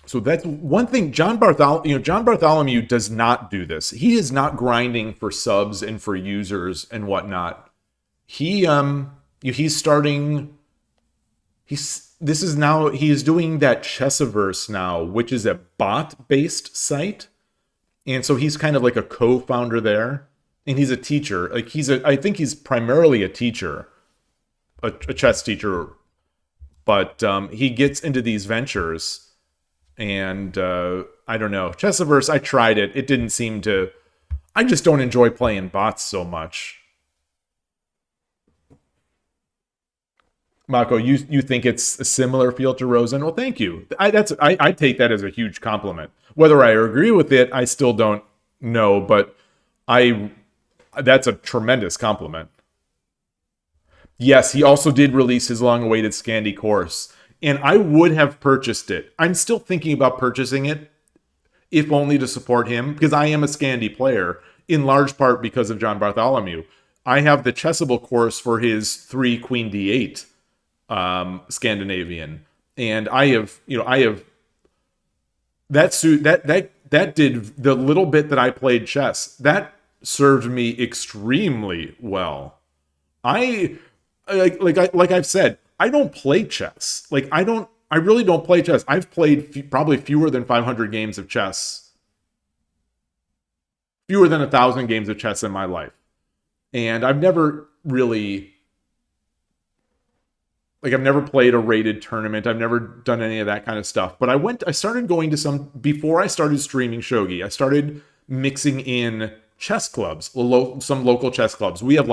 So that's one thing. John Bartholomew does not do this. He is not grinding for subs and for users and whatnot. He's doing that Chessiverse now, which is a bot-based site. And so he's kind of like a co-founder there. And he's a teacher. Like I think he's primarily a teacher, a chess teacher. But he gets into these ventures. And I don't know. Chessiverse, I tried it. It didn't seem to... I just don't enjoy playing bots so much. Mako, you think it's a similar feel to Rosen? Well, thank you. I take that as a huge compliment. Whether I agree with it, I still don't know, but that's a tremendous compliment. Yes, he also did release his long-awaited Scandi course, and I would have purchased it. I'm still thinking about purchasing it, if only to support him, because I am a Scandi player, in large part because of John Bartholomew. I have the Chessable course for his 3 Queen D8 Scandinavian, and I have that did the little bit that I played chess. That served me extremely well. Like I've said, I don't play chess. I really don't play chess. I've played probably fewer than 500 games of chess. Fewer than 1,000 games of chess in my life. And I've never really... I've never played a rated tournament. I've never done any of that kind of stuff. But I started going to some... Before I started streaming Shogi, I started mixing in chess clubs. Some local chess clubs. We have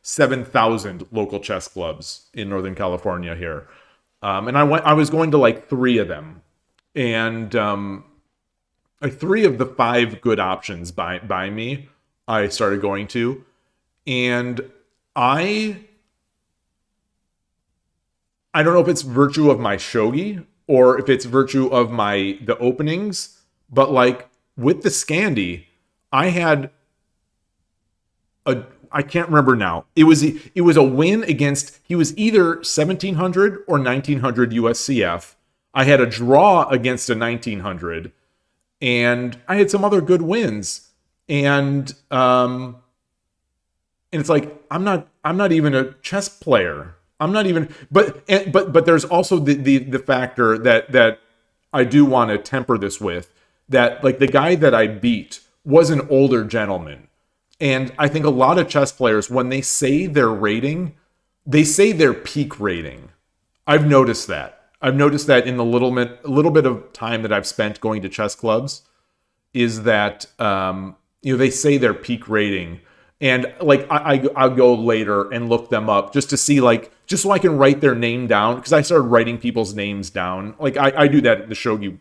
7,000 local chess clubs in Northern California here. And I was going to 3 of them. And 3 of the 5 good options by me, I started going to. And I don't know if it's virtue of my shogi or if it's virtue of the openings, but with the Scandi, I had I can't remember now. It was a win against, he was either 1700 or 1900 USCF. I had a draw against a 1900, and I had some other good wins. And it's I'm not even a chess player. I'm not even, but there's also the factor that I do want to temper this with, that the guy that I beat was an older gentleman. And I think a lot of chess players, when they say their rating, they say their peak rating. I've noticed that. I've noticed that in the little bit of time that I've spent going to chess clubs, is that they say their peak rating. And like I'll go later and look them up just to see, like, just so I can write their name down, because I started writing people's names down. Like I do that in the shogi,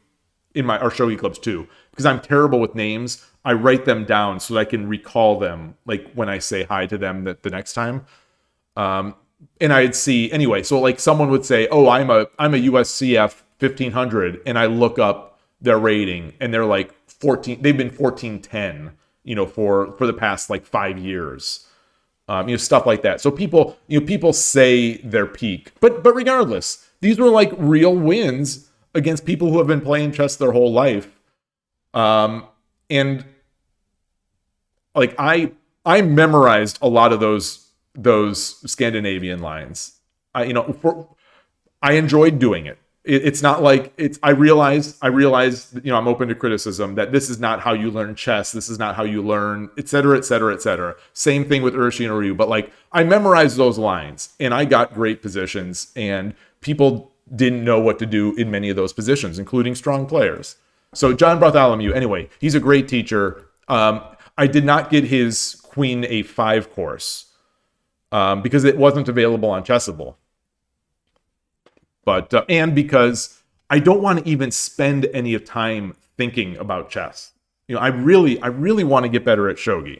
our shogi clubs too, because I'm terrible with names. I write them down so that I can recall them, like when I say hi to them the next time. And I'd see anyway. So like someone would say, "Oh, I'm a USCF 1500," and I look up their rating, and they're like 14. They've been 1410. For the past like 5 years, stuff like that. So people say their peak, but regardless, these were like real wins against people who have been playing chess their whole life. And like I memorized a lot of those Scandinavian lines. I enjoyed doing it. It's not like I realize, I'm open to criticism that this is not how you learn chess. This is not how you learn, et cetera, et cetera, et cetera. Same thing with Urashi and Ryu, but like I memorized those lines and I got great positions, and people didn't know what to do in many of those positions, including strong players. So John Bartholomew, anyway, he's a great teacher. I did not get his Queen A5 course because it wasn't available on Chessable. But and because I don't want to even spend any time thinking about chess. I really want to get better at shogi,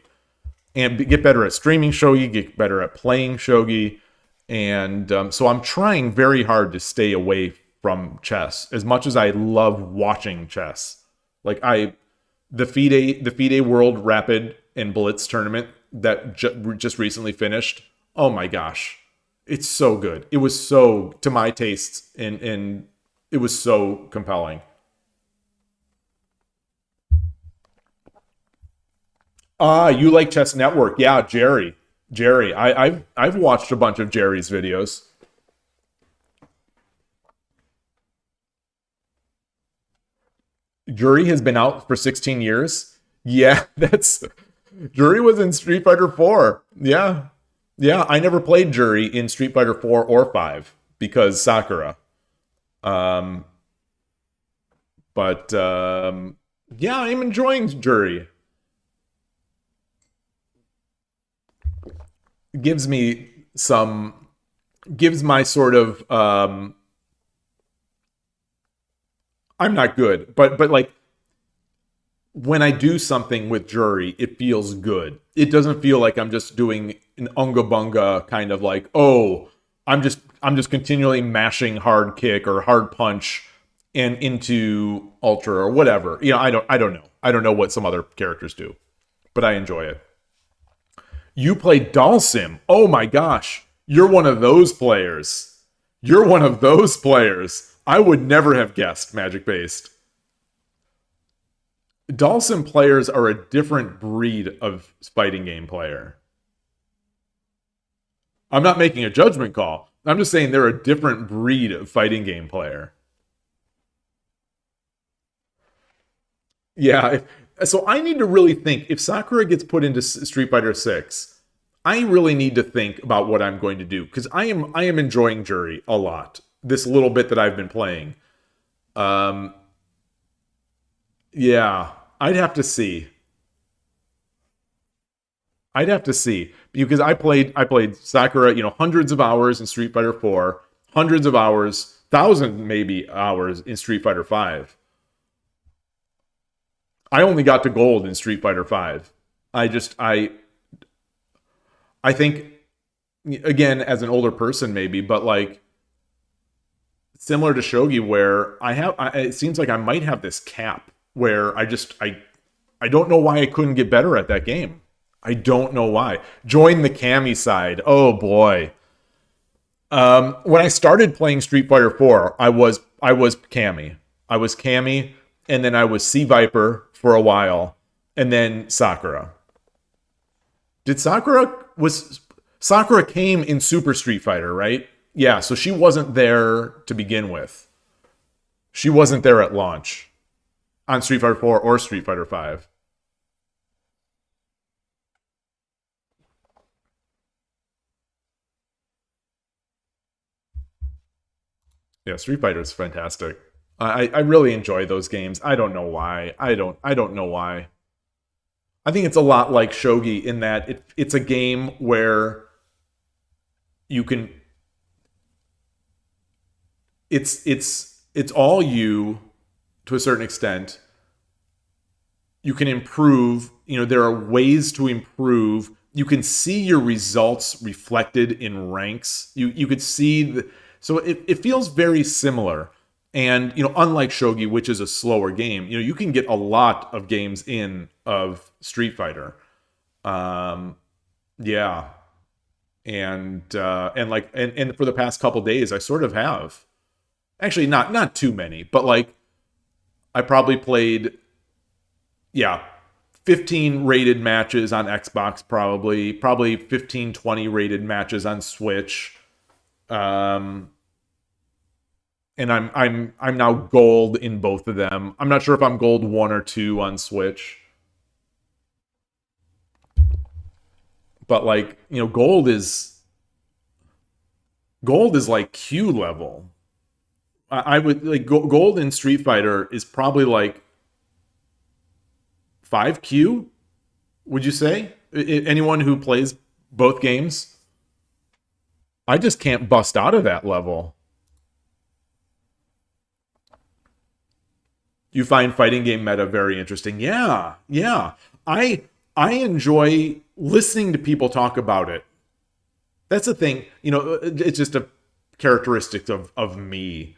and get better at streaming shogi, get better at playing shogi, and so I'm trying very hard to stay away from chess as much as I love watching chess. Like the FIDE World Rapid and Blitz tournament that just recently finished. Oh my gosh. It's so good. It was so, to my tastes, and it was so compelling. You like Chess Network? Yeah, Jerry. I've watched a bunch of Jerry's videos. Jury has been out for 16 years. Yeah, Jury was in Street Fighter 4. Yeah. Yeah, I never played Jury in Street Fighter 4 or 5 because Sakura. But yeah, I'm enjoying Jury. Gives my sort of I'm not good, but like when I do something with Jury, it feels good. It doesn't feel like I'm just doing an unga bunga kind of like, oh, I'm just continually mashing hard kick or hard punch and into ultra or whatever. I don't know. I don't know what some other characters do, but I enjoy it. You play Dalsim. Oh my gosh. You're one of those players. I would never have guessed Magic Based. Dalsim players are a different breed of fighting game player. I'm not making a judgment call. I'm just saying they're a different breed of fighting game player. Yeah, so I need to really think. If Sakura gets put into Street Fighter 6, I really need to think about what I'm going to do, because I am enjoying Jury a lot. This little bit that I've been playing. Yeah, I'd have to see. Because I played Sakura, hundreds of hours in Street Fighter 4, hundreds of hours, thousand maybe hours in Street Fighter 5. I only got to gold in Street Fighter 5. I think, again, as an older person maybe, but like similar to Shogi, where it seems like I might have this cap where I don't know why I couldn't get better at that game. I don't know why. Join the Cammy side. Oh boy. When I started playing Street Fighter 4, I was Cammy. I was Cammy, and then I was Sea Viper for a while, and then Sakura. Sakura came in Super Street Fighter, right? Yeah, so she wasn't there to begin with. She wasn't there at launch on Street Fighter 4 or Street Fighter 5. Yeah, Street Fighter is fantastic. I really enjoy those games. I don't know why. I don't know why. I think it's a lot like Shogi in that it's a game where you can it's all you to a certain extent. You can improve, there are ways to improve. You can see your results reflected in ranks. You could see so it feels very similar. And unlike Shogi, which is a slower game, you can get a lot of games in of Street Fighter. Yeah. And for the past couple days I sort of have. Actually not too many, but like I probably played 15 rated matches on Xbox, probably 15, 20 rated matches on Switch. And I'm now gold in both of them. I'm not sure if I'm gold 1 or 2 on Switch. But like, gold is like Q level. I would like gold in Street Fighter is probably like 5Q, would you say? Anyone who plays both games? I just can't bust out of that level. You find fighting game meta very interesting. Yeah. I enjoy listening to people talk about it. That's the thing. It's just a characteristic of me.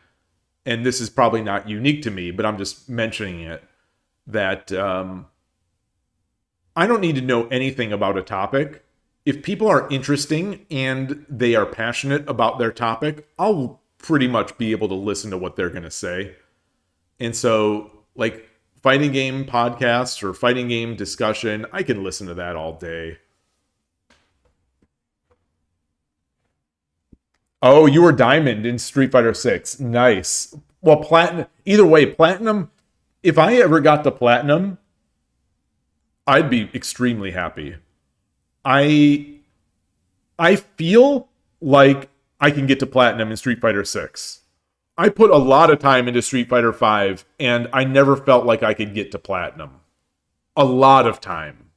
And this is probably not unique to me, but I'm just mentioning it. That I don't need to know anything about a topic. If people are interesting and they are passionate about their topic, I'll pretty much be able to listen to what they're going to say. And so, like, fighting game podcasts or fighting game discussion, I can listen to that all day. Oh, you were Diamond in Street Fighter 6. Nice. Well, Platinum... Either way, Platinum... If I ever got to Platinum, I'd be extremely happy. I feel like I can get to Platinum in Street Fighter 6. I put a lot of time into Street Fighter 5, and I never felt like I could get to Platinum. A lot of time.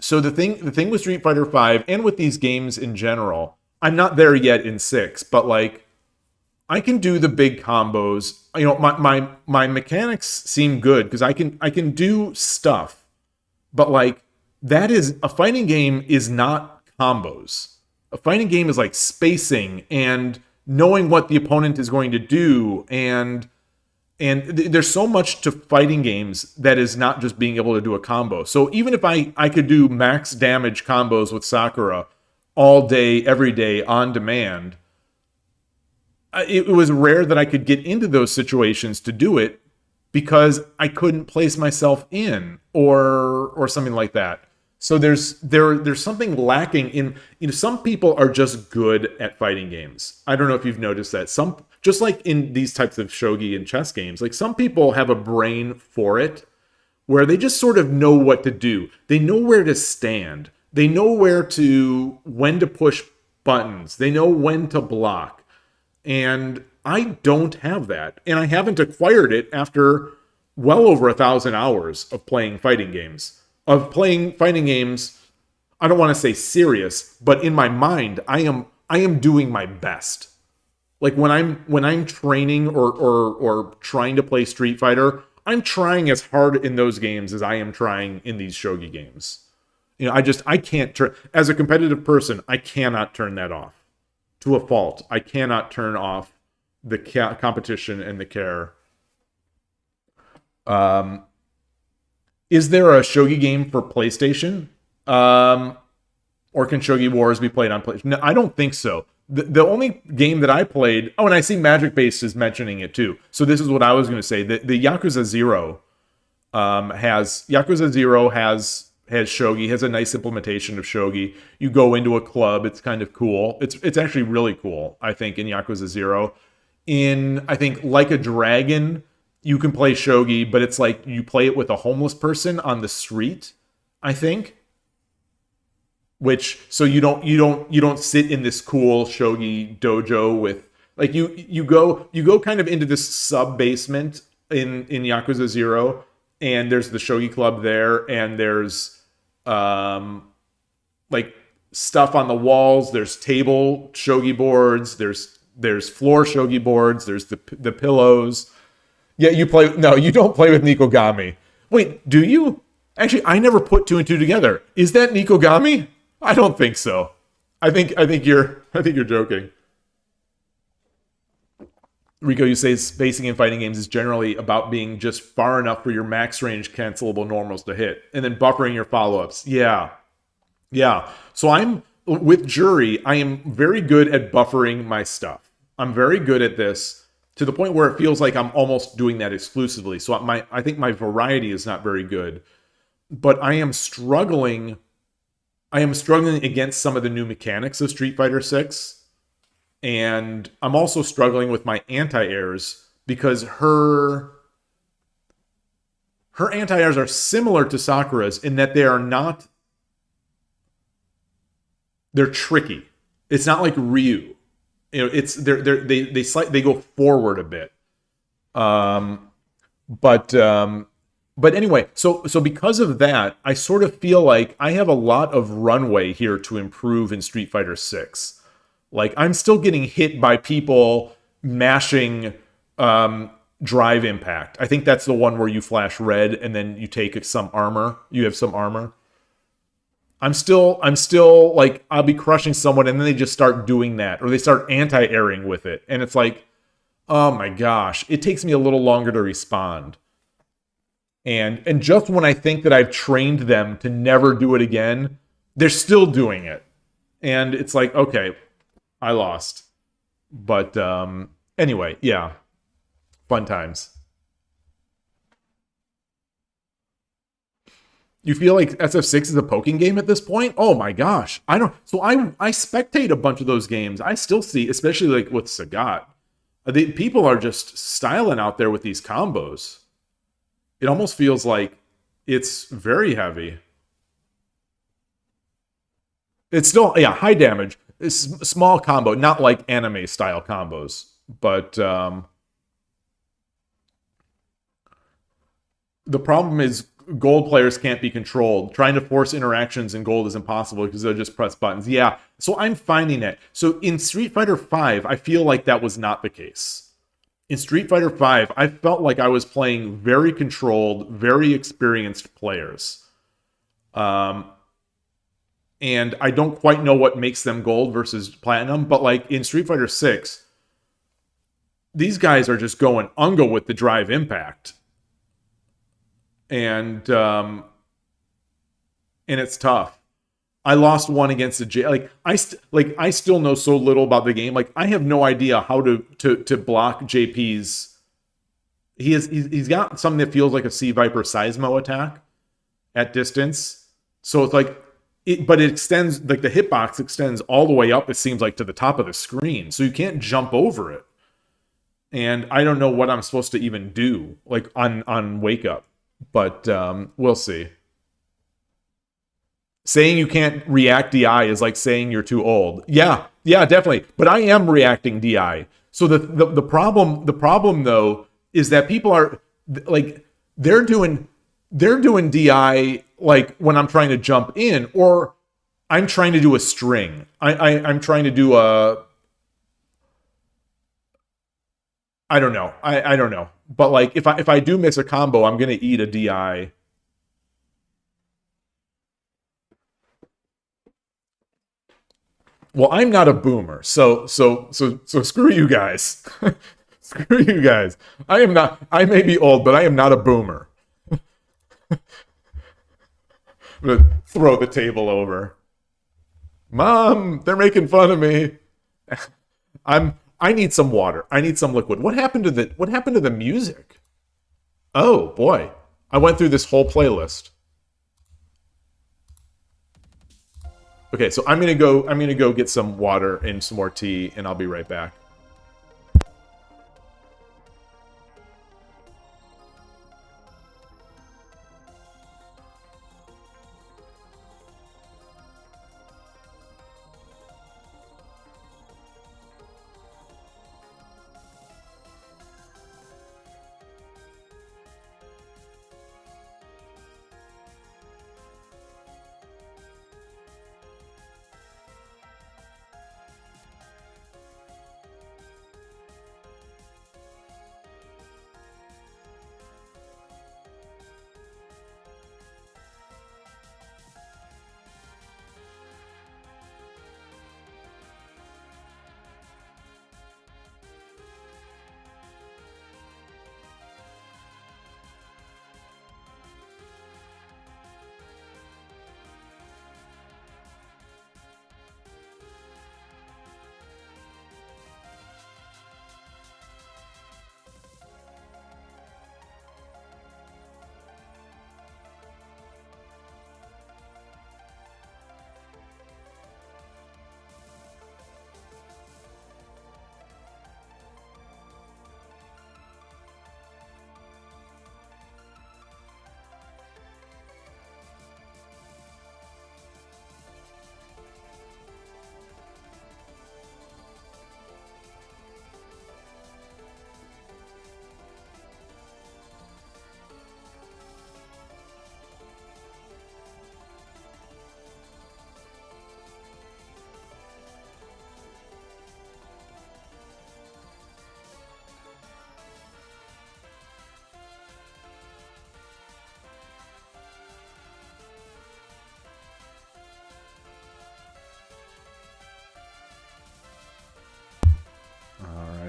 So the thing with Street Fighter 5, and with these games in general, I'm not there yet in 6, but like, I can do the big combos. My mechanics seem good, because I can do stuff. But like, a fighting game is not combos. A fighting game is like spacing and knowing what the opponent is going to do, and there's so much to fighting games that is not just being able to do a combo. So even if I could do max damage combos with Sakura all day, every day, on demand, it was rare that I could get into those situations to do it because I couldn't place myself in or something like that. So there's something lacking in, some people are just good at fighting games. I don't know if you've noticed that. Just like in these types of shogi and chess games, like some people have a brain for it where they just sort of know what to do. They know where to stand. They know when to push buttons. They know when to block. And I don't have that. And I haven't acquired it after well over 1,000 hours of playing fighting games. Of playing fighting games, I don't want to say serious, but in my mind, I am doing my best. Like when I'm training or trying to play Street Fighter, I'm trying as hard in those games as I am trying in these shogi games. I can't turn, as a competitive person, I cannot turn that off. To a fault. I cannot turn off the competition and the care. Is there a shogi game for PlayStation? Or can Shogi Wars be played on PlayStation? No, I don't think so. The only game that I played... Oh, and I see Magic Base is mentioning it too. So this is what I was going to say. The Yakuza 0 has Shogi, has a nice implementation of Shogi. You go into a club. It's kind of cool. It's actually really cool, I think, in Yakuza 0. In, I think, Like a Dragon... You can play Shogi, but it's like you play it with a homeless person on the street, I think. which so you don't sit in this cool shogi dojo with like you go kind of into this sub basement in Yakuza 0, and there's the shogi club there, and there's like stuff on the walls, there's table shogi boards, there's floor shogi boards, there's the pillows. Yeah, you don't play with Nikogami. Wait, do you? Actually, I never put two and two together. Is that Nikogami? I don't think so. I think you're joking. Rico, you say spacing in fighting games is generally about being just far enough for your max range cancelable normals to hit, and then buffering your follow-ups. Yeah. So I'm with Jury, I am very good at buffering my stuff. I'm very good at this to the point where it feels like I'm almost doing that exclusively. So I think my variety is not very good, but I am struggling against some of the new mechanics of Street Fighter 6. And I'm also struggling with my anti-airs because her anti-airs are similar to Sakura's in that they're tricky. It's not like Ryu. They go forward a bit. But anyway, so because of that, I sort of feel like I have a lot of runway here to improve in Street Fighter 6. Like, I'm still getting hit by people mashing drive impact. I think that's the one where you flash red and then you take some armor. You have some armor. I'm still like, I'll be crushing someone and then they just start doing that. Or they start anti-airing with it. And it's like, oh my gosh, it takes me a little longer to respond. And just when I think that I've trained them to never do it again, they're still doing it. And it's like, okay, I lost. But anyway, yeah. Fun times. You feel like SF6 is a poking game at this point? Oh my gosh. I spectate a bunch of those games. I still see, especially like with Sagat, people are just styling out there with these combos. It almost feels like it's very heavy. It's still, yeah, high damage. It's small combo, not like anime style combos. But the problem is gold players can't be controlled. Trying to force interactions in gold is impossible because they'll just press buttons. Yeah, so I'm finding that. So in Street Fighter V, I feel like that was not the case. In Street Fighter V, I felt like I was playing very controlled, very experienced players. And I don't quite know what makes them gold versus platinum, but like in Street Fighter 6, these guys are just going ungo with the drive impact. And it's tough. I lost one against a J. I still know so little about the game. Like, I have no idea how to block JP's. He's got something that feels like a Sea Viper Seismo attack at distance. So it's like but it extends, like the hitbox extends all the way up, it seems like, to the top of the screen. So you can't jump over it. And I don't know what I'm supposed to even do, like on Wake Up. But we'll see. Saying you can't react DI is like saying you're too old. Yeah, definitely. But I am reacting DI. So the problem though is that people are like they're doing DI like when I'm trying to jump in, or I'm trying to do a string. I'm trying to do a I don't know. I don't know. But like if I do miss a combo, I'm gonna eat a DI. Well, I'm not a boomer, so screw you guys. Screw you guys. I am not. I may be old, but I am not a boomer. I'm gonna throw the table over. Mom, they're making fun of me. I need some water. I need some liquid. What happened to the music? Oh boy. I went through this whole playlist. Okay, so I'm gonna go get some water and some more tea, and I'll be right back.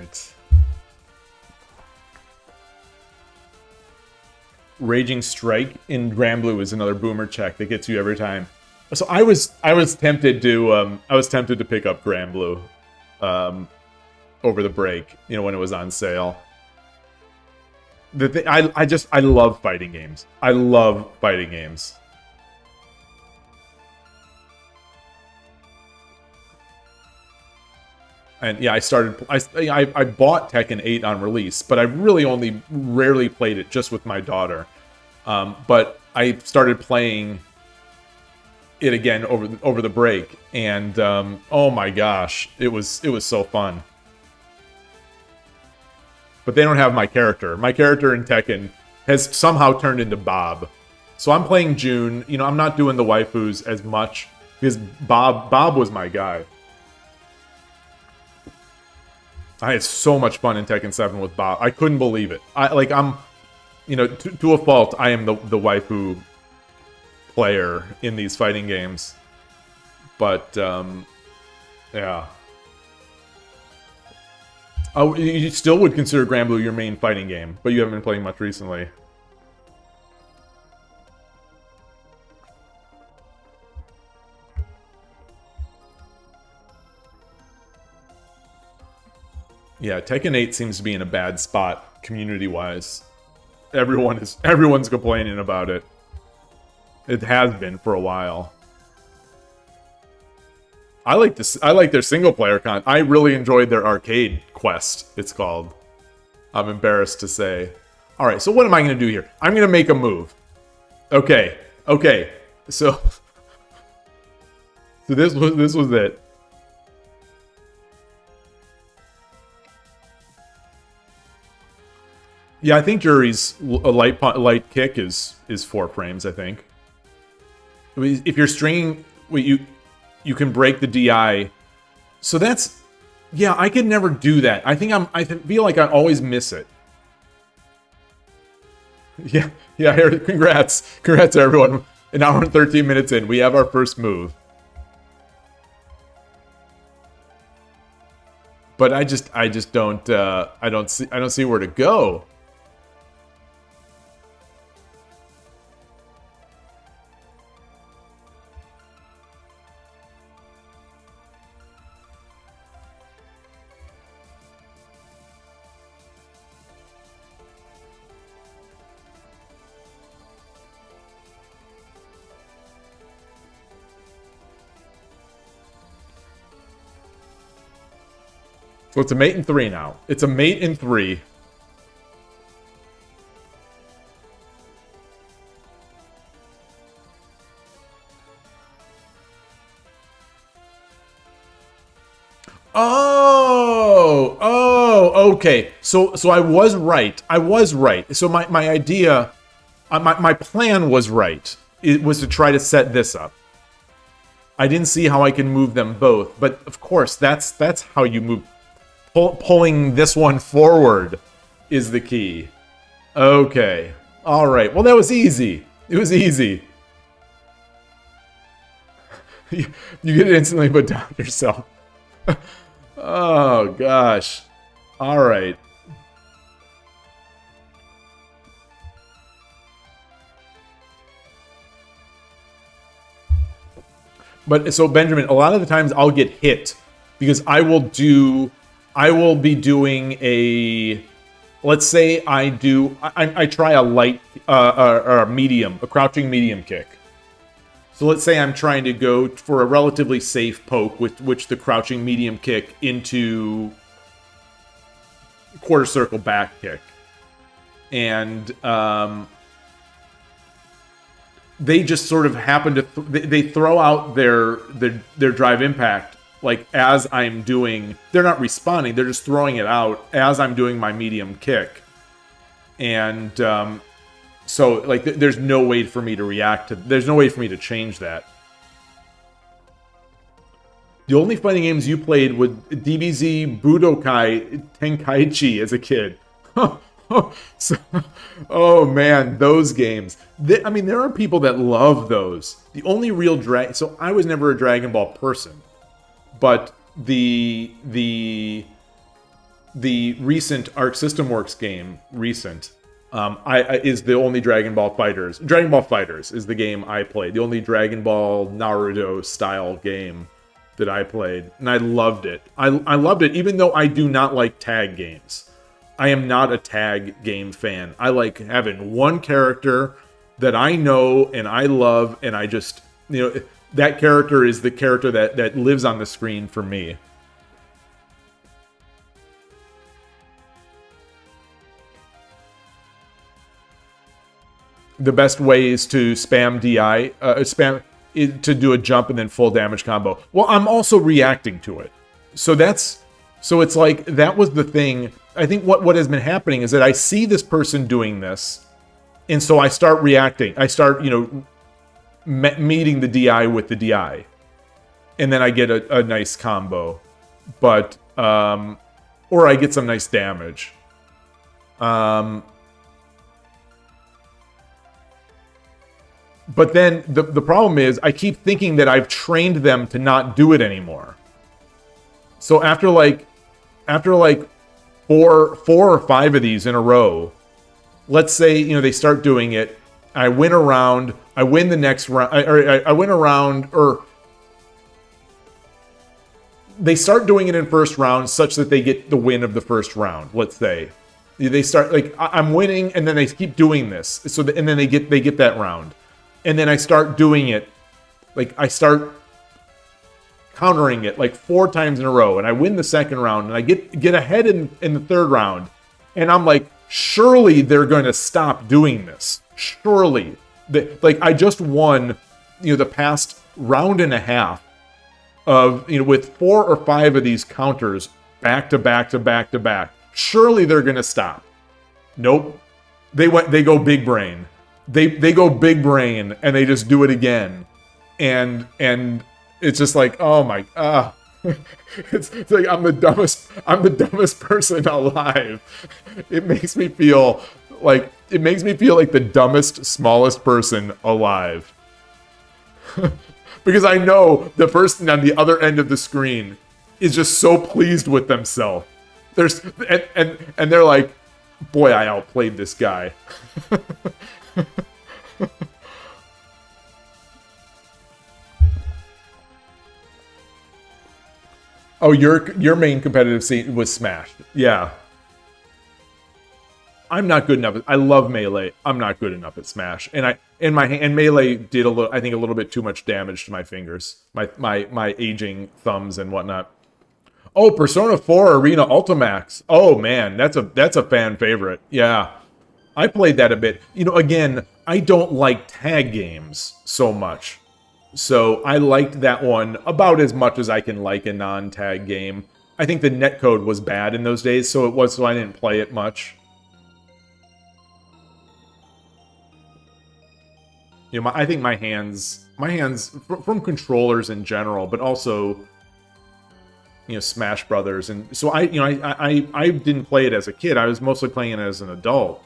right. Raging Strike in Granblue is another boomer check that gets you every time. So I was tempted to pick up Granblue over the break, you know, when it was on sale. I love fighting games. I love fighting games. And yeah, I bought Tekken 8 on release, but I really only rarely played it just with my daughter. But I started playing it again over the break, and oh my gosh, it was so fun. But they don't have my character. My character in Tekken has somehow turned into Bob. So I'm playing June. You know, I'm not doing the waifus as much because Bob was my guy. I had so much fun in Tekken 7 with Bob. I couldn't believe it. I'm, you know, to a fault, I am the waifu player in these fighting games. But, yeah. Oh, you still would consider Granblue your main fighting game, but you haven't been playing much recently. Yeah, Tekken 8 seems to be in a bad spot, community-wise. Everyone's complaining about it. It has been for a while. I like their single-player content. I really enjoyed their arcade quest, it's called. I'm embarrassed to say. Alright, so what am I going to do here? I'm going to make a move. Okay, so... So this was it. Yeah, I think Jury's light kick is 4 frames, I think. I mean, if you're stringing... You can break the DI. So that's... Yeah, I could never do that. I feel like I always miss it. Yeah, congrats. Congrats, everyone. An hour and 13 minutes in, we have our first move. But I just don't... I don't see where to go. So it's a mate in 3 now. It's a mate in 3. Oh, okay. So I was right. So my idea, my plan was right. It was to try to set this up. I didn't see how I can move them both, but of course that's how you move. Pulling this one forward is the key. Okay. All right. Well, that was easy. It was easy. You get it instantly put down yourself. Oh, gosh. All right. But so, Benjamin, a lot of the times I'll get hit because I will be doing a, let's say I try a light, or a medium, a crouching medium kick. So let's say I'm trying to go for a relatively safe poke with which the crouching medium kick into quarter circle back kick. And they just sort of happen to, they throw out their drive impact. Like, as I'm doing... They're not responding, they're just throwing it out as I'm doing my medium kick. And, so, like, there's no way for me to react to... There's no way for me to change that. The only fighting games you played with DBZ Budokai Tenkaichi as a kid. So, oh, man, those games. I mean, there are people that love those. The only real So, I was never a Dragon Ball person. But the the recent Arc System Works game, is the only Dragon Ball Fighters. Dragon Ball Fighters is the game I played. The only Dragon Ball Naruto style game that I played. And I loved it. I loved it even though I do not like tag games. I am not a tag game fan. I like having one character that I know and I love, and I just, that character is the character that lives on the screen for me. The best way is to spam DI, to do a jump and then full damage combo. Well, I'm also reacting to it. So it's like, that was the thing. I think what has been happening is that I see this person doing this, and so I start reacting. I start, meeting the DI with the DI. And then I get a nice combo. But, or I get some nice damage. But then the problem is I keep thinking that I've trained them to not do it anymore. So after like 4 or 5 of these in a row, let's say, they start doing it, I win a round, I win the next round, I win a round, or they start doing it in first round such that they get the win of the first round, let's say. They start, like, I'm winning, and then they keep doing this, and then they get that round. And then I start doing it, like, I start countering it like 4 times in a row, and I win the second round, and I get ahead in the third round, and I'm like, surely they're going to stop doing this. Surely. Like, I just won, the past round and a half of, with 4 or 5 of these counters back to back to back to back. Surely they're going to stop. Nope. They go big brain. They go big brain, and they just do it again. And it's just like, oh my, it's like I'm the dumbest person alive. It makes me feel like the dumbest, smallest person alive. Because I know the person on the other end of the screen is just so pleased with themselves. And they're like, boy, I outplayed this guy. Oh, your main competitive scene was Smash. Yeah. I'm not good enough. I love Melee. I'm not good enough at Smash. And Melee did a little bit too much damage to my fingers. My aging thumbs and whatnot. Oh, Persona 4 Arena Ultimax. Oh man, that's a fan favorite. Yeah. I played that a bit. Again, I don't like tag games so much. So I liked that one about as much as I can like a non-tag game. I think the netcode was bad in those days, so I didn't play it much. I think my hands from controllers in general, but also Smash Brothers, and so I didn't play it as a kid. I was mostly playing it as an adult.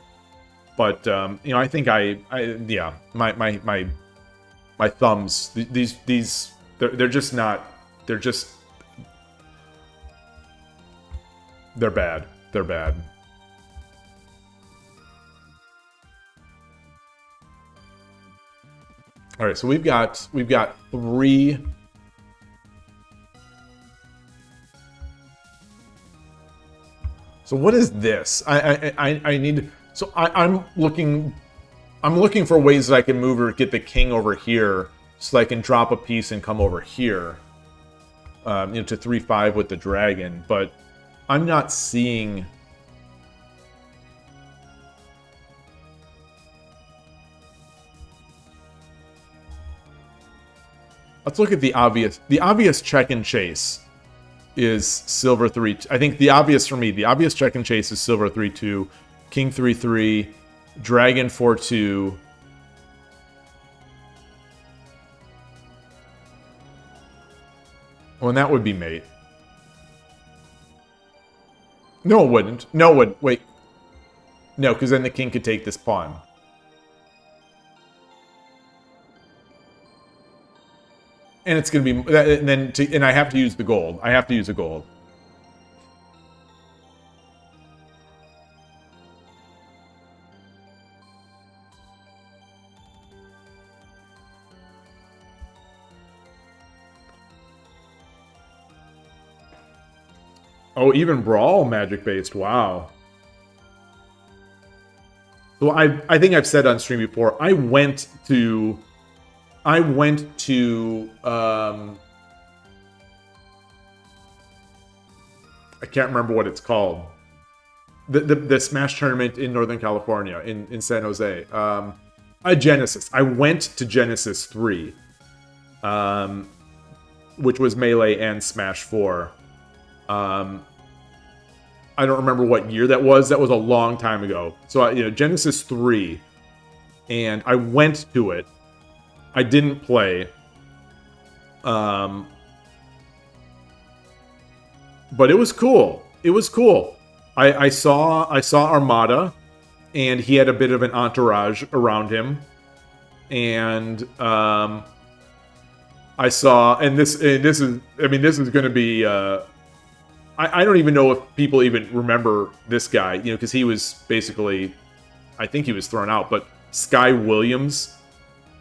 But I think my thumbs, they're just not, they're bad. They're bad. All right, so we've got 3. So what is this? I need. So I'm looking for ways that I can move or get the king over here, so that I can drop a piece and come over here, to 3-5 with the dragon. But I'm not seeing. Let's look at the obvious. The obvious check and chase is silver 3. I think the obvious for me, the obvious check and chase is silver 3-2, king 3-3, dragon 4-2. Well, and that would be mate. No, it wouldn't. No, it would. Wait. No, because then the king could take this pawn. And it's going to be, and I have to use the gold. I have to use a gold. Oh, even Brawl Magic based. Wow. So I think I've said on stream before, I went to I can't remember what it's called. The Smash tournament in Northern California, in San Jose. Genesis. I went to Genesis 3. Which was Melee and Smash 4. I don't remember what year that was. That was a long time ago. So, Genesis 3. And I went to it. I didn't play. But it was cool. It was cool. I saw Armada, and he had a bit of an entourage around him. And I saw, and this is going to be, I don't even know if people even remember this guy, because he was basically, I think he was thrown out, but Sky Williams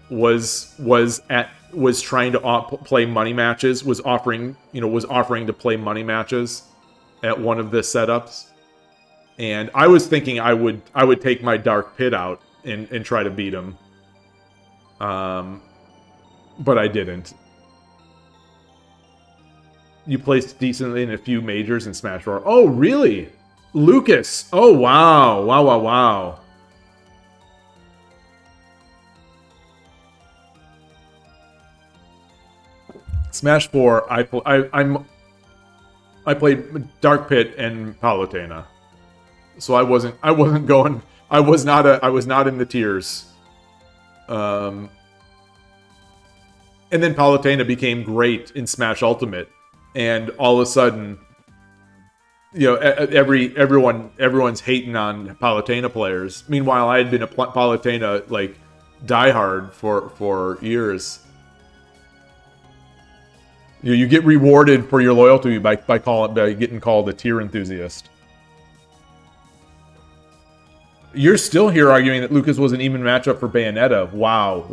was trying to play money matches, was offering to play money matches at one of the setups. And I was thinking I would take my Dark Pit out and try to beat him. But I didn't. You placed decently in a few majors in Smash 4. Oh, really? Lucas. Oh, wow. Wow. Smash 4, I played Dark Pit and Palutena. So I was not in the tiers. And then Palutena became great in Smash Ultimate. And all of a sudden, everyone's hating on Palutena players. Meanwhile, I had been a Palutena diehard for years. You get rewarded for your loyalty by getting called a tier enthusiast. You're still here arguing that Lucas was an even matchup for Bayonetta. Wow.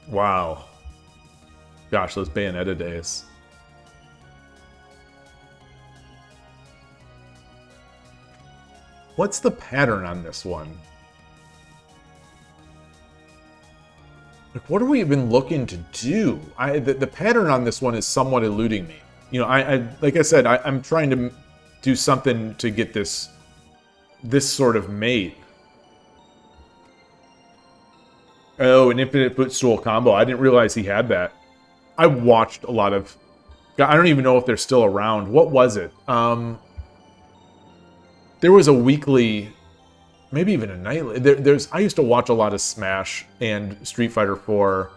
Wow. Gosh, those Bayonetta days. What's the pattern on this one? What are we even looking to do? The pattern on this one is somewhat eluding me. Like I said, I'm trying to do something to get this sort of mate. Oh, an infinite footstool combo. I didn't realize he had that. I watched a lot of... I don't even know if they're still around. What was it? There was a weekly... Maybe even a nightly... I used to watch a lot of Smash and Street Fighter 4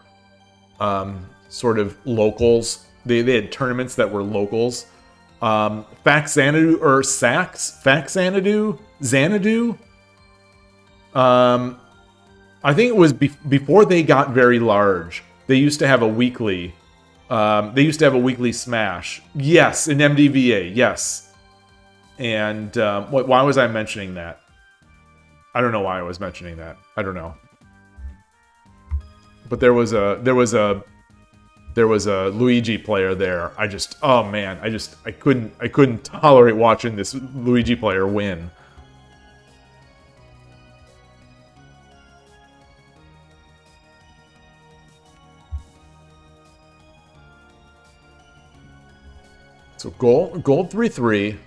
sort of locals. They had tournaments that were locals. Faxanadu or Sax? Faxanadu? Xanadu? I think it was before they got very large. They used to have a weekly. Smash. Yes, an MDVA. Yes. And why was I mentioning that? I don't know why I was mentioning that. I don't know. But there was a Luigi player there. I couldn't tolerate watching this Luigi player win. So gold 3-3.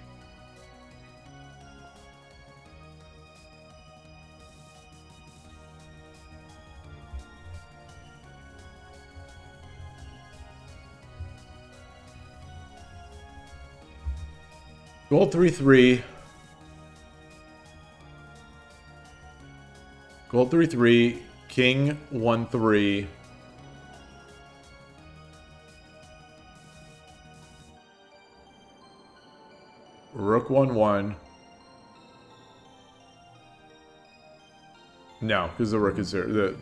Gold 3-3. Gold 3-3. King 1-3. Rook 1-1. No, because the rook is there.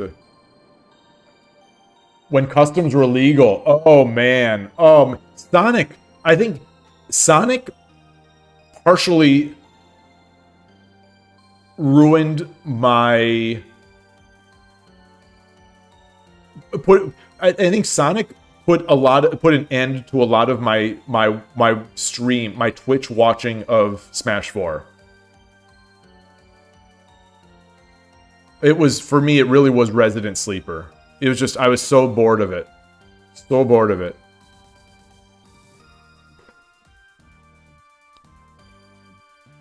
When customs were legal. Oh man. Sonic. I think Sonic partially ruined my... I think Sonic put an end to a lot of my stream, my Twitch watching of Smash 4. It was, for me, it really was Resident Sleeper. It was just, I was so bored of it. So bored of it.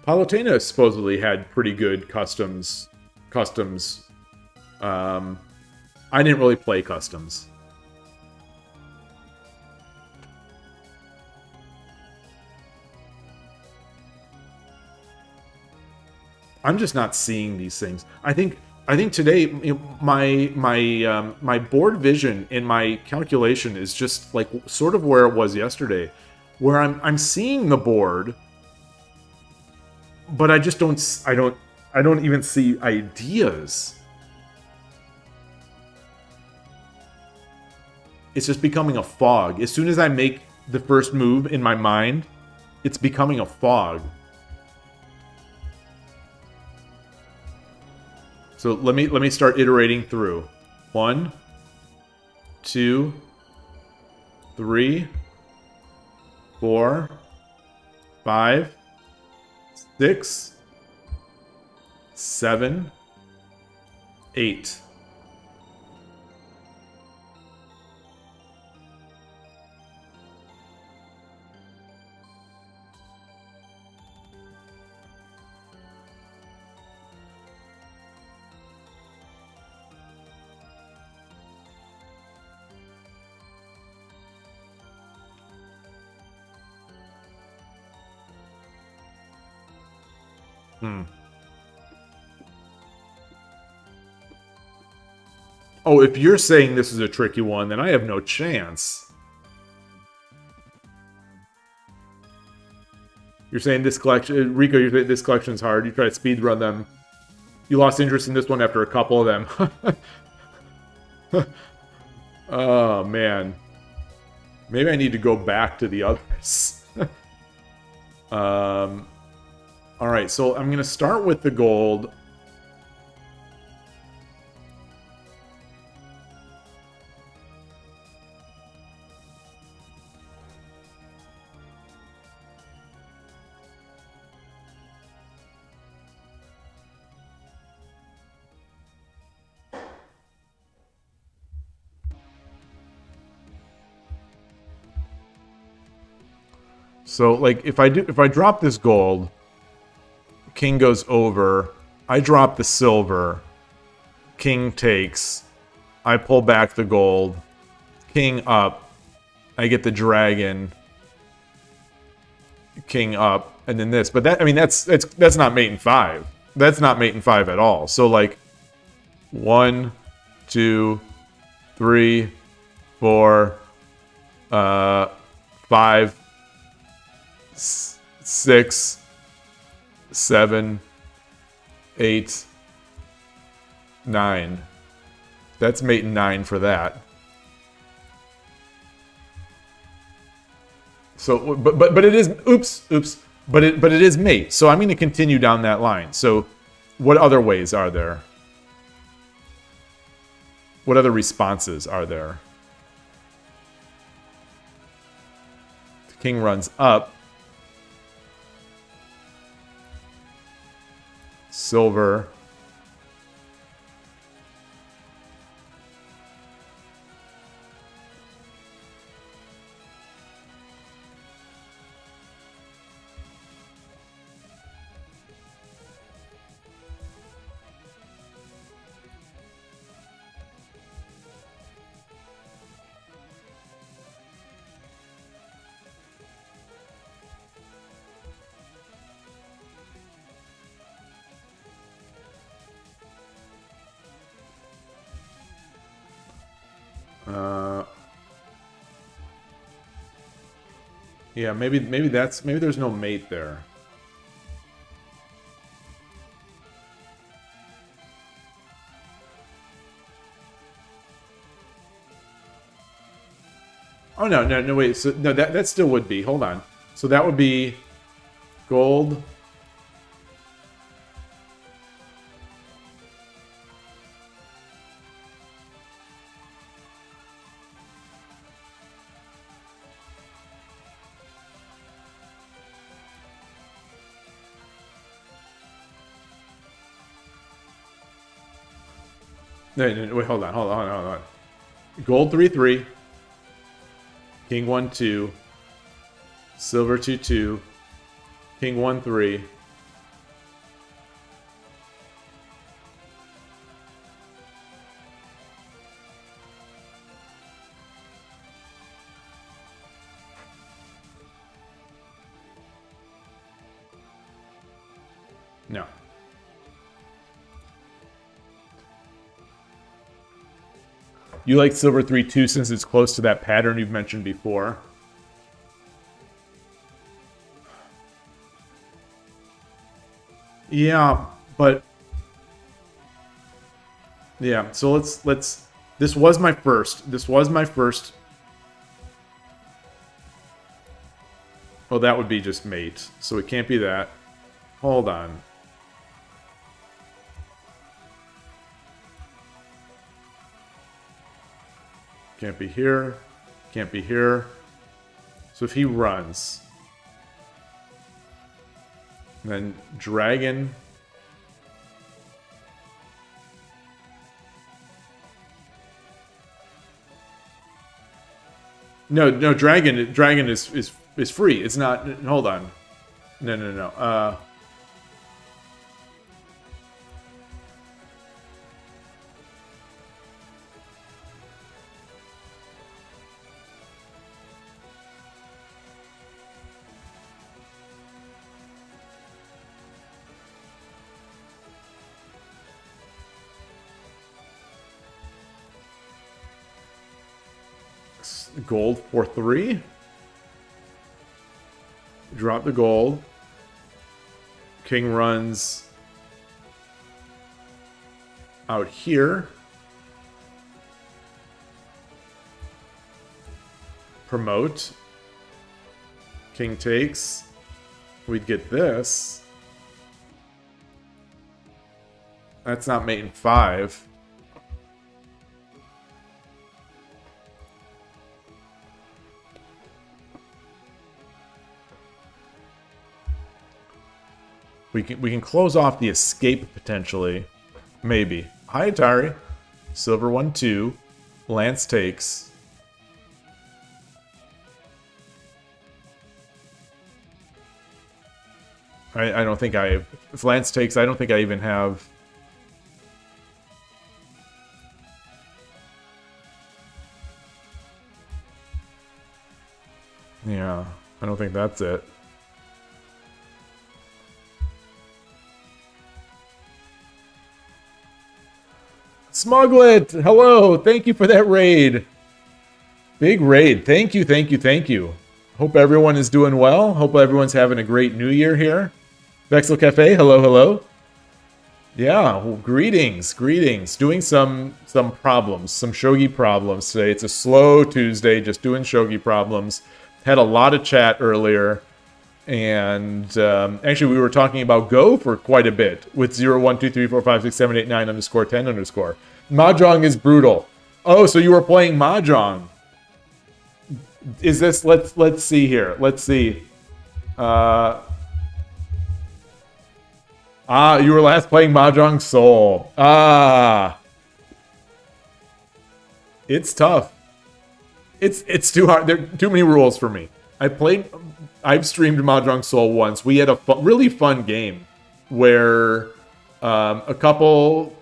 Palutena supposedly had pretty good customs. I didn't really play customs. I'm just not seeing these things. I think today my board vision in my calculation is just like sort of where it was yesterday, where I'm seeing the board, but I just I don't even see ideas. It's just becoming a fog. As soon as I make the first move in my mind, it's becoming a fog. So let me start iterating through. 1, 2, 3, 4, 5, 6, 7, 8. Oh, if you're saying this is a tricky one, then I have no chance. You're saying this collection... Rico, you're saying this collection's hard. You try to speedrun them. You lost interest in this one after a couple of them. Oh, man. Maybe I need to go back to the others. Alright, so I'm going to start with the gold. So, like, if I drop this gold, king goes over, I drop the silver, king takes, I pull back the gold, king up, I get the dragon, king up, and then this. But that, I mean, that's not mate in 5. That's not mate in 5 at all. So, like, 1, 2, 3, 4, 5, 6, 7, 8, 9. That's mate in 9 for that. So, but it is, oops. But it is mate. So I'm going to continue down that line. So, what other ways are there? What other responses are there? The king runs up. Silver. Yeah, maybe there's no mate there. Oh no, wait. So no, that still would be. Hold on. So that would be gold. No, wait, hold on. Gold 3-3. King 1-2. Silver 2-2. King 1-3. No. You like silver 3-2 since it's close to that pattern you've mentioned before. Yeah, but yeah, so let's this was my first. Oh, that would be just mate. So it can't be that. Hold on. Can't be here. Can't be here. So if he runs, then dragon. No, dragon is free. It's not. Hold on. No. Gold for 3. Drop the gold. King runs out here. Promote. King takes. We'd get this. That's not mate in 5. We can close off the escape potentially. Maybe. Hi, Atari. Silver 1-2. Lance takes. I don't think I... If Lance takes, I don't think I even have... Yeah, I don't think that's it. Smuglet! Hello! Thank you for that raid. Big raid. Thank you. Hope everyone is doing well. Hope everyone's having a great new year here. Vexel Cafe, hello. Yeah, well, greetings. Doing some problems, some shogi problems today. It's a slow Tuesday, just doing shogi problems. Had a lot of chat earlier. And actually, we were talking about Go for quite a bit with 0, 1, 2, 3, 4, 5, 6, 7, 8, 9 underscore 10 underscore. Mahjong is brutal. Oh, so you were playing Mahjong. Is this... Let's see here. Let's see. You were last playing Mahjong Soul. It's tough. It's too hard. There are too many rules for me. I've streamed Mahjong Soul once. We had a really fun game where a couple...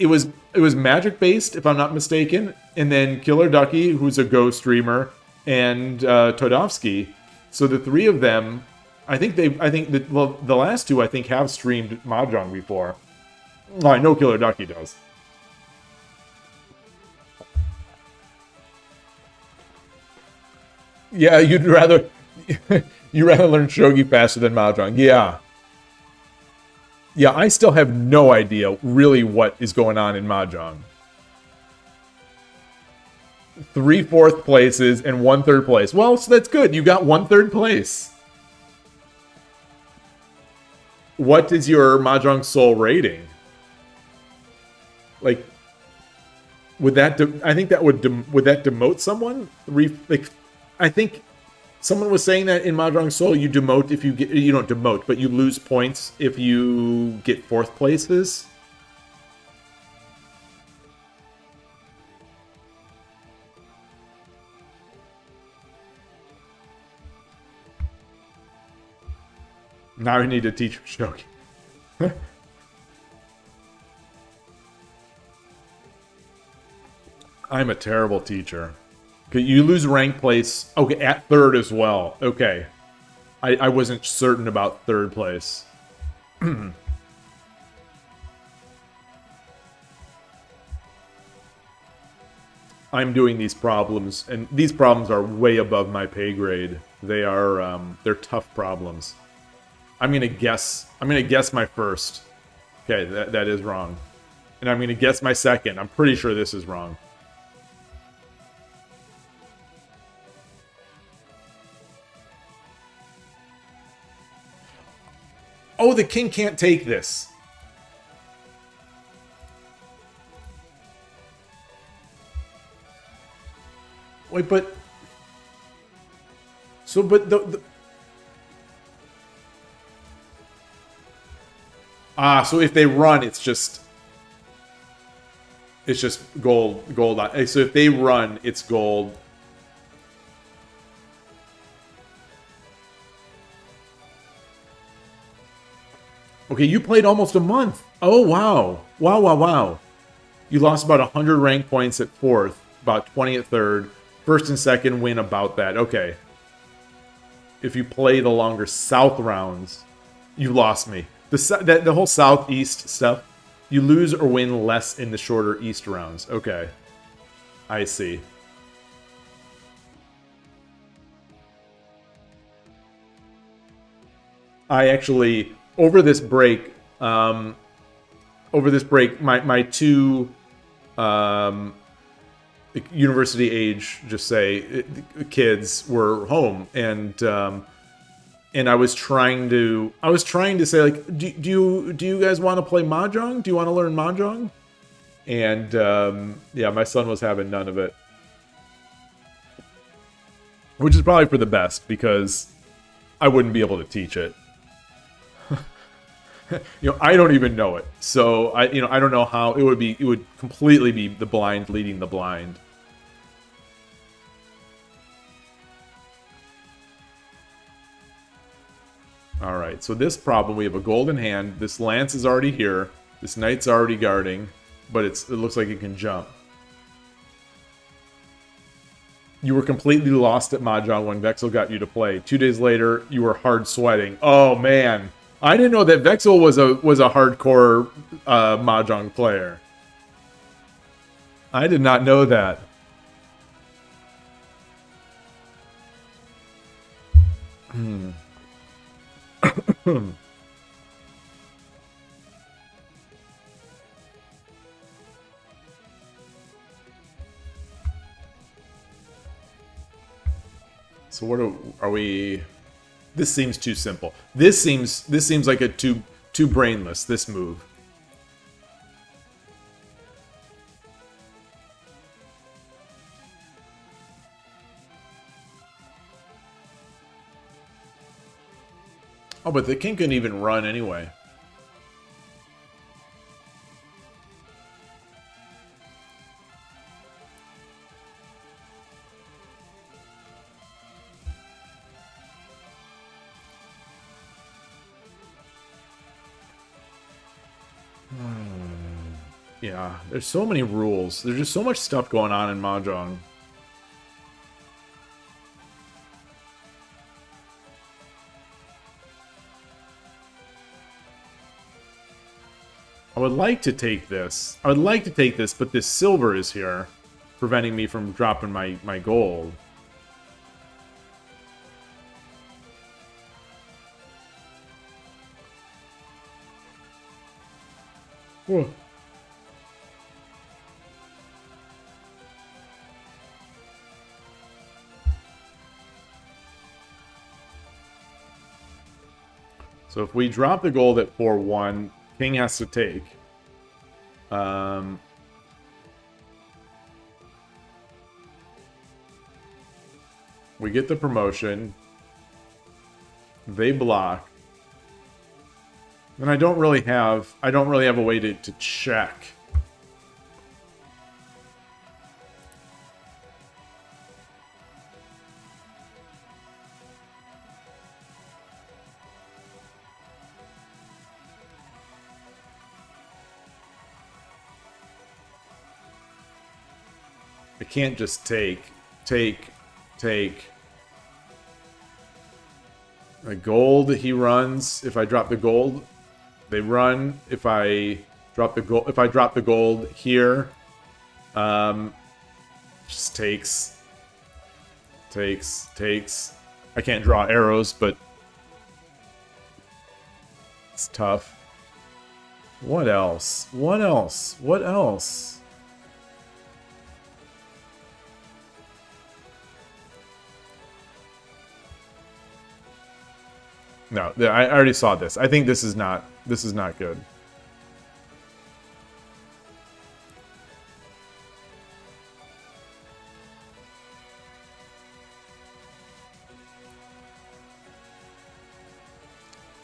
It was magic based, if I'm not mistaken, and then Killer Ducky, who's a Go streamer, and Todovsky. So the three of them, the last two I think have streamed Mahjong before. Oh, I know Killer Ducky does. Yeah, you'd rather learn shogi faster than Mahjong. Yeah, I still have no idea really what is going on in Mahjong. 3 4th places and 1 3rd place. Well, so that's good. You got 1 3rd place. What is your Mahjong Soul rating? Like, would that? I think that would that demote someone? I think someone was saying that in Mahjong Soul you demote if you don't demote, but you lose points if you get 4th places. Now I need to teach Shogi. I'm a terrible teacher. Okay, you lose rank place. Okay, at third as well. Okay. I wasn't certain about third place. I'm doing these problems, and these problems are way above my pay grade. They are, they're tough problems. I'm gonna guess my first. Okay, that is wrong. And I'm gonna guess my second. I'm pretty sure this is wrong. Oh, the king can't take this. Wait, but... So, but the... Ah, so if they run, it's just gold. So if they run, it's gold. Okay, you played almost a month. Oh, wow. Wow. You lost about 100 rank points at fourth, about 20 at third. First and second win about that. Okay. If you play the longer south rounds, you lost me. The whole southeast stuff, you lose or win less in the shorter east rounds. Okay. I see. I actually... Over this break, my two university age, just say, kids were home, and I was trying to say, like, do you guys want to play mahjong? Do you want to learn mahjong? And yeah, my son was having none of it, which is probably for the best because I wouldn't be able to teach it. I don't even know it. So I don't know how it would be. It would completely be the blind leading the blind. All right. So this problem, we have a golden hand. This lance is already here. This knight's already guarding, but it looks like it can jump. You were completely lost at mahjong when Vexel got you to play. 2 days later, you were hard sweating. Oh man. I didn't know that Vexel was a hardcore mahjong player. I did not know that. So what are we? This seems too simple. This seems like a too brainless, this move. Oh, but the king couldn't even run anyway. Yeah, there's so many rules. There's just so much stuff going on in mahjong. I would like to take this. But this silver is here, preventing me from dropping my gold. Whoa. So if we drop the gold at 4-1, king has to take. We get the promotion. They block. And I don't really have a way to check. I can't just take. The gold, he runs. If I drop the gold, they run. If I drop the gold here, just takes. I can't draw arrows, but it's tough. What else? What else? What else? No, I already saw this. I think this is not good.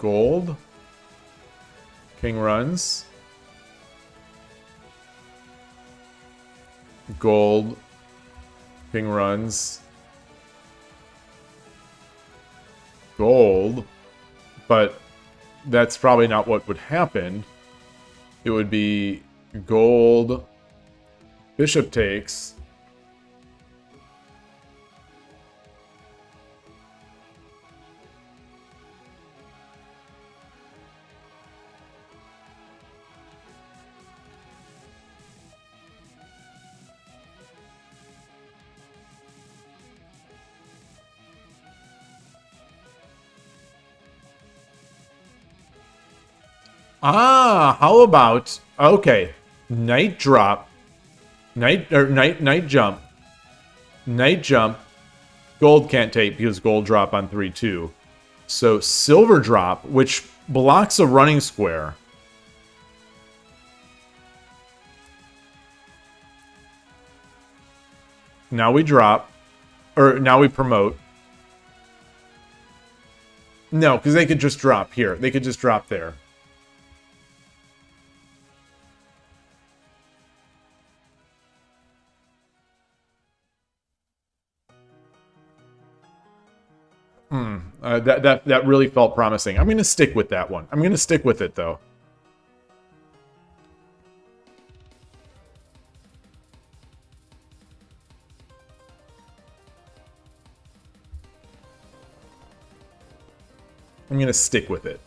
Gold. King runs. Gold. King runs. Gold. But that's probably not what would happen. It would be gold, bishop takes. Ah, how about, okay, knight drop, knight jump, gold can't take because gold drop on 3-2. So silver drop, which blocks a running square. Now we drop, or now we promote. No, because they could just drop here. They could just drop there. That really felt promising. I'm going to stick with that one. I'm going to stick with it, though. I'm going to stick with it.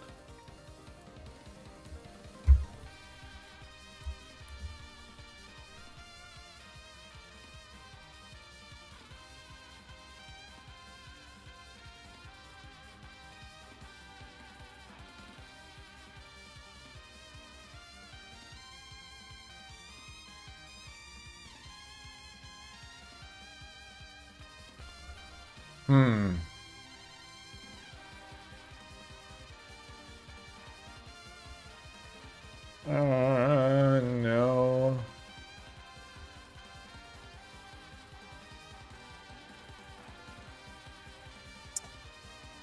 No.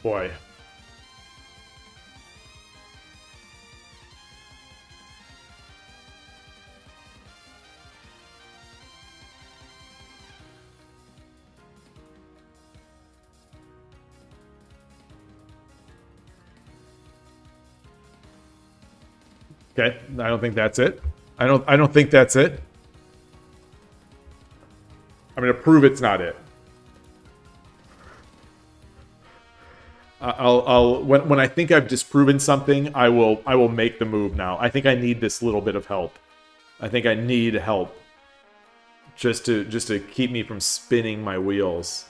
Boy. Okay, I don't think that's it. I don't think that's it. I'm gonna prove it's not it. When I think I've disproven something, I will make the move now. I think I need this little bit of help. I think I need help just to keep me from spinning my wheels.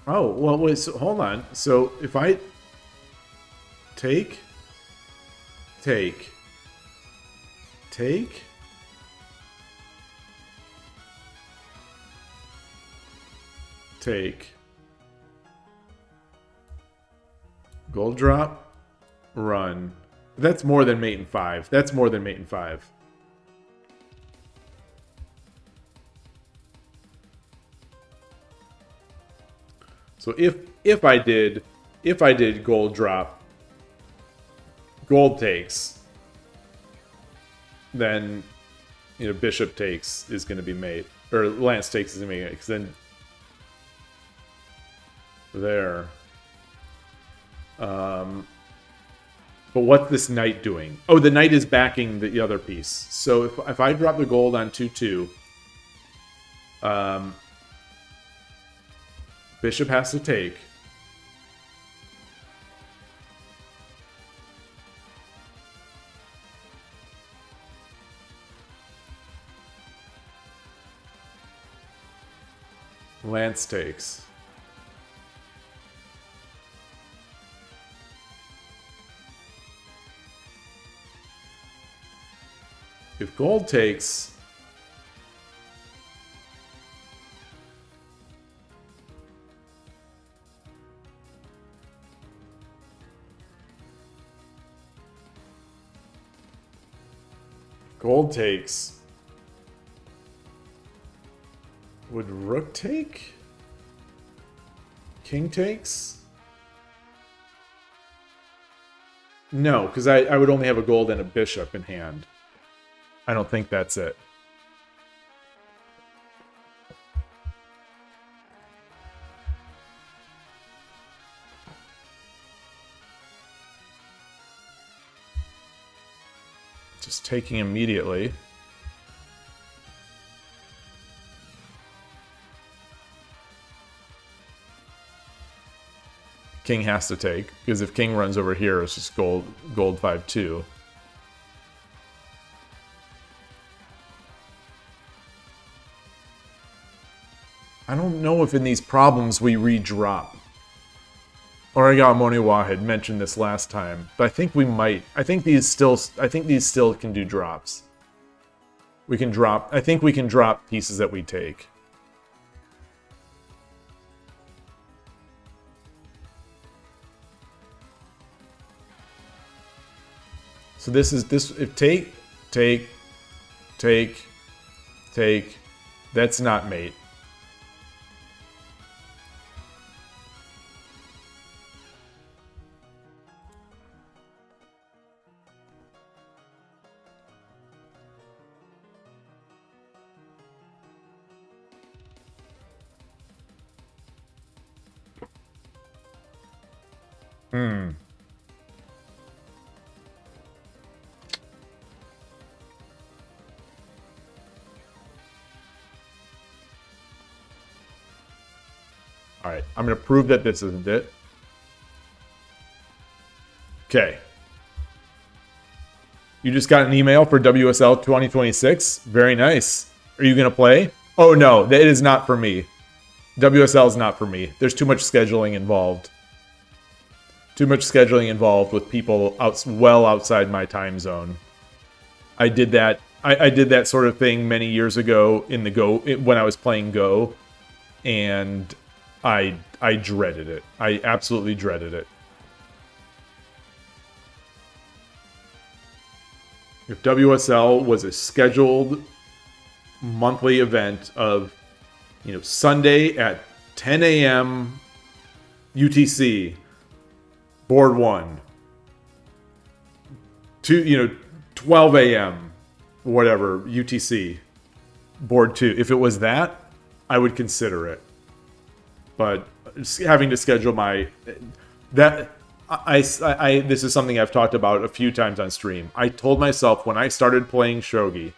Oh, well, wait, so hold on. So if I take, take. Gold drop, run. That's more than mate in 5. That's more than mate in 5. So if I did gold drop, gold takes, then bishop takes is going to be mate, or lance takes is going to be mate, because then there. But what's this knight doing? Oh, the knight is backing the other piece. So if I drop the gold on 2-2, bishop has to take. Lance takes. If gold takes, would rook take? King takes? No, because I would only have a gold and a bishop in hand. I don't think that's it. Just taking immediately. King has to take, because if king runs over here, it's just gold 5-2. I don't know if in these problems we redrop. Origamoni Wahid mentioned this last time, but I think we might. I think these still can do drops. We can drop. I think we can drop pieces that we take. So this is if take, that's not mate. All right, I'm going to prove that this isn't it. Okay. You just got an email for WSL 2026. Very nice. Are you going to play? Oh, no, that is not for me. WSL is not for me. There's too much scheduling involved. Too much scheduling involved with people well outside my time zone. I did that. I did that sort of thing many years ago in the Go when I was playing Go, and I dreaded it. I absolutely dreaded it. If WSL was a scheduled monthly event of, Sunday at 10 a.m. UTC, board 1, 12 a.m. whatever UTC, board 2. If it was that, I would consider it. But having to schedule this is something I've talked about a few times on stream. I told myself when I started playing Shogi,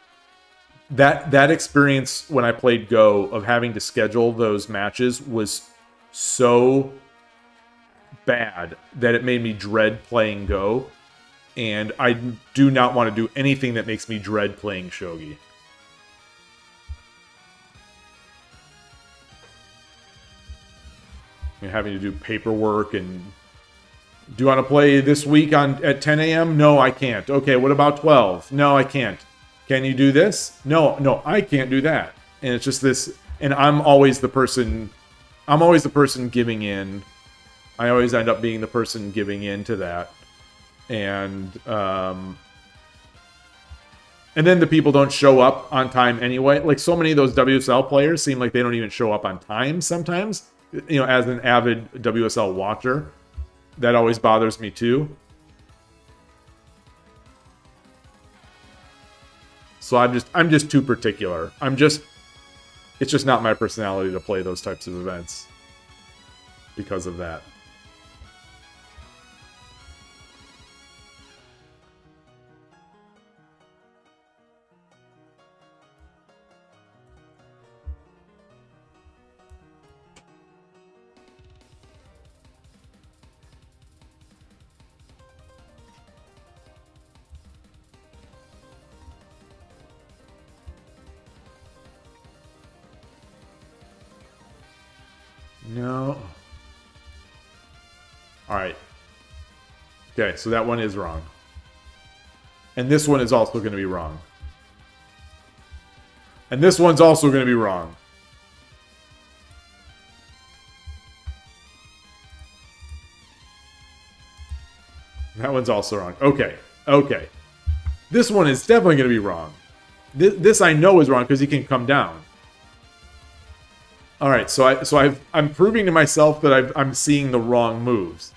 that experience when I played Go of having to schedule those matches was so bad that it made me dread playing Go, and I do not want to do anything that makes me dread playing Shogi. Having to do paperwork and do you want to play this week at 10 a.m.? No, I can't. Okay, what about 12? No, I can't. Can you do this? No, I can't do that. And it's just this, and I'm always the person I'm always the person giving in. I always end up being the person giving in to that. And then the people don't show up on time anyway. Like, so many of those WSL players seem like they don't even show up on time sometimes. You know, as an avid WSL watcher, that always bothers me too. So I'm just too particular. It's just not my personality to play those types of events because of that. No. Alright. Okay, so that one is wrong. And this one is also going to be wrong. And this one's also going to be wrong. That one's also wrong. Okay. Okay. This one is definitely going to be wrong. This I know is wrong because he can come down. All right, I'm proving to myself that I'm seeing the wrong moves.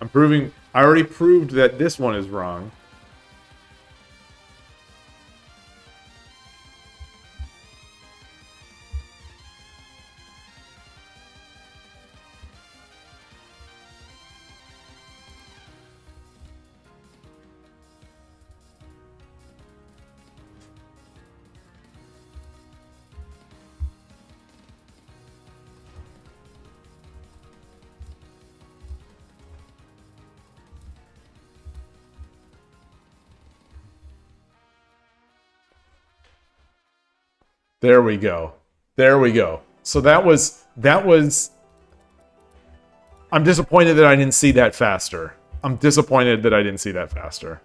I already proved that this one is wrong. There we go. There we go. So that was... I'm disappointed that I didn't see that faster. I'm disappointed that I didn't see that faster.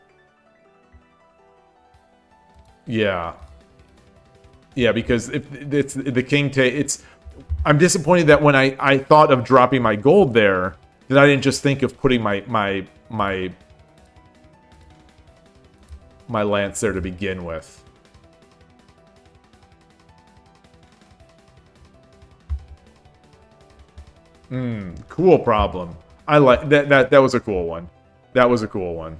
Yeah. Yeah, because if it's the king it's... I'm disappointed that when I thought of dropping my gold there, that I didn't just think of putting my lance there to begin with. Cool problem. I like that was a cool one. That was a cool one.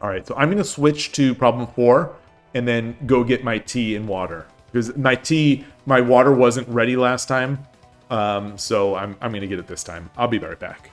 Alright, so I'm gonna switch to problem 4 and then go get my tea and water. Because my water wasn't ready last time. So I'm gonna get it this time. I'll be right back.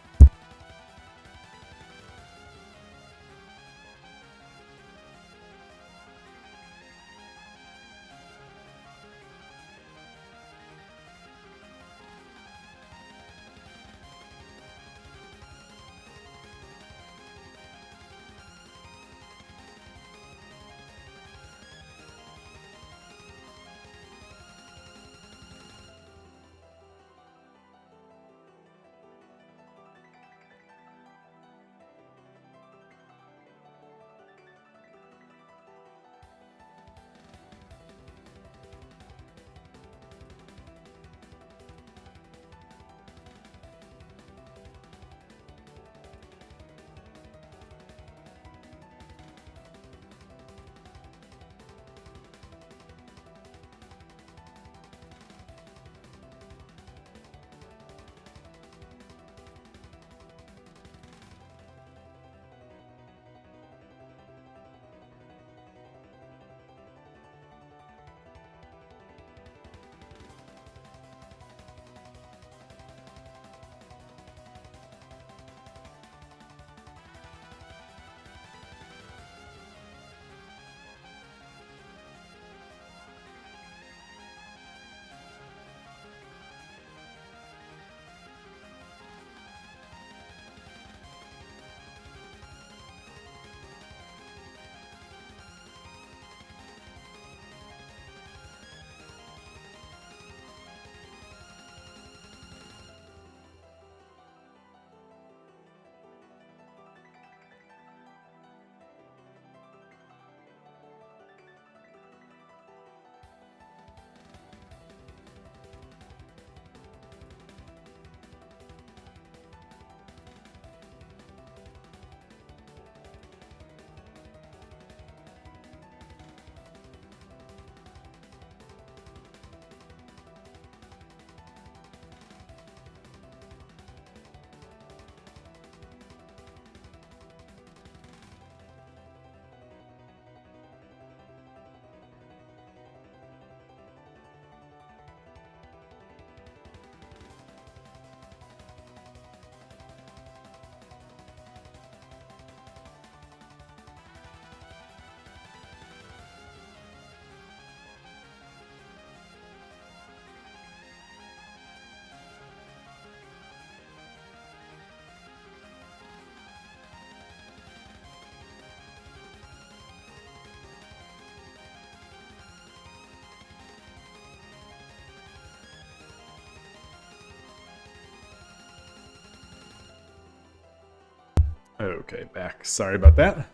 Okay, back. Sorry about that.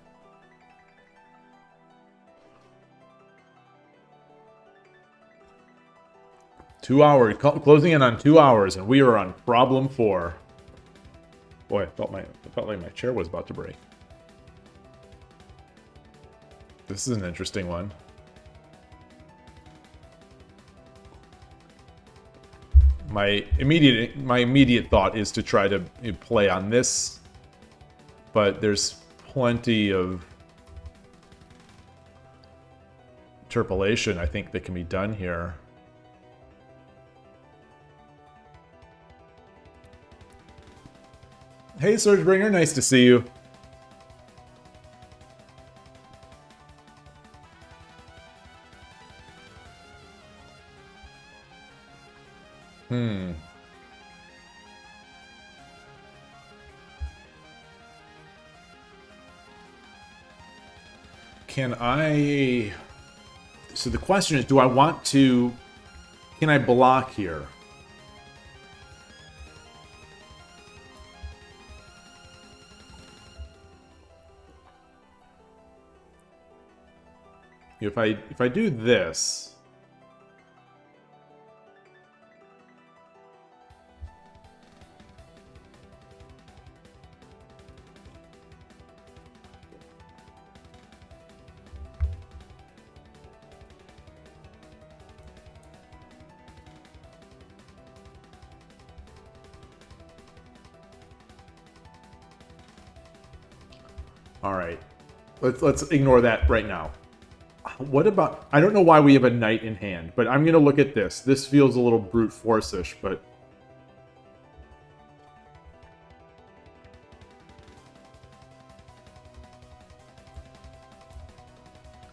Two hours, closing in on 2 hours, and we are on problem 4. Boy, I felt like my chair was about to break. This is an interesting one. My immediate thought is to try to play on this, but there's plenty of interpolation I think that can be done here. Hey, Surgebringer, nice to see you. Can I... So the question is, do I want to... Can I block here? If I do this... All right, let's ignore that right now. What about... I don't know why we have a knight in hand, but I'm going to look at this. This feels a little brute force-ish, but...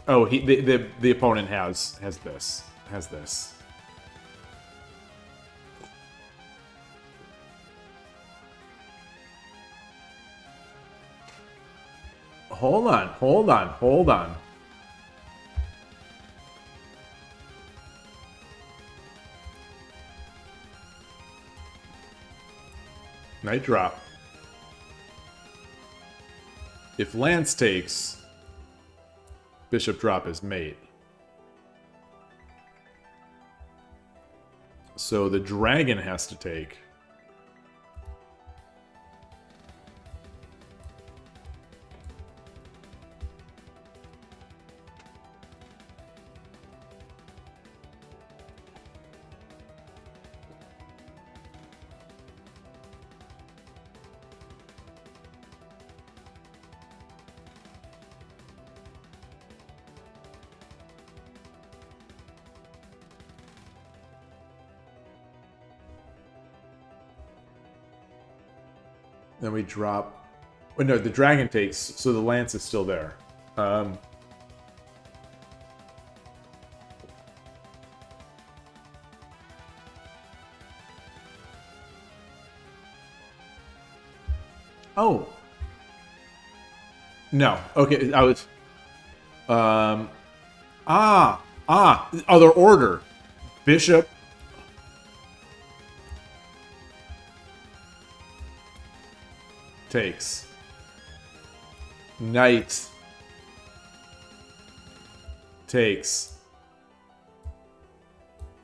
Oh, the opponent has this. Hold on. Knight drop. If Lance takes, bishop drop is mate. So the dragon has to take. Then we drop... Oh, no, the dragon takes, so the lance is still there. Oh. No. Okay, I was... Other order. Bishop... takes. Knight takes.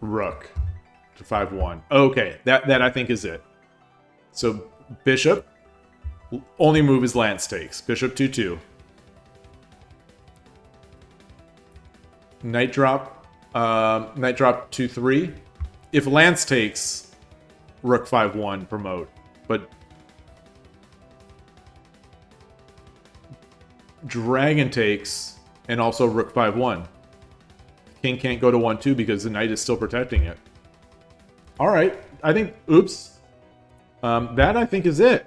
Rook to 5-1. Okay, that I think is it. So bishop, only move is lance takes. Bishop 2-2. Knight drop 2-3. If lance takes, rook 5-1 promote. But dragon takes, and also rook 5-1. King can't go to 1-2 because the knight is still protecting it. All right, I think... Oops. That, I think, is it.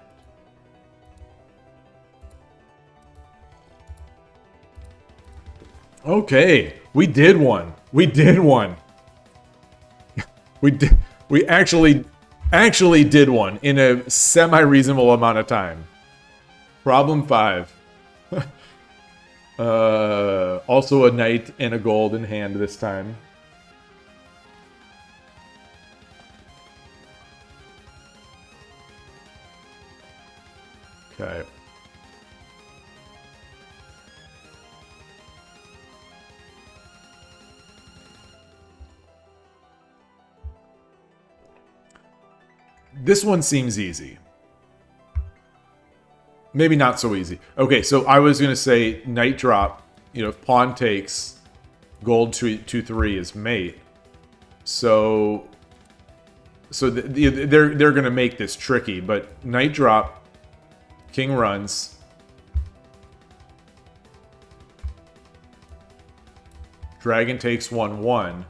Okay, we did one. We actually did one in a semi-reasonable amount of time. Problem 5. Also a knight and a gold in hand this time. Okay. This one seems easy. Maybe not so easy. Okay, so I was going to say knight drop. You know, if pawn takes, gold 2-3 is mate. So they're going to make this tricky. But knight drop, king runs. Dragon takes 1-1.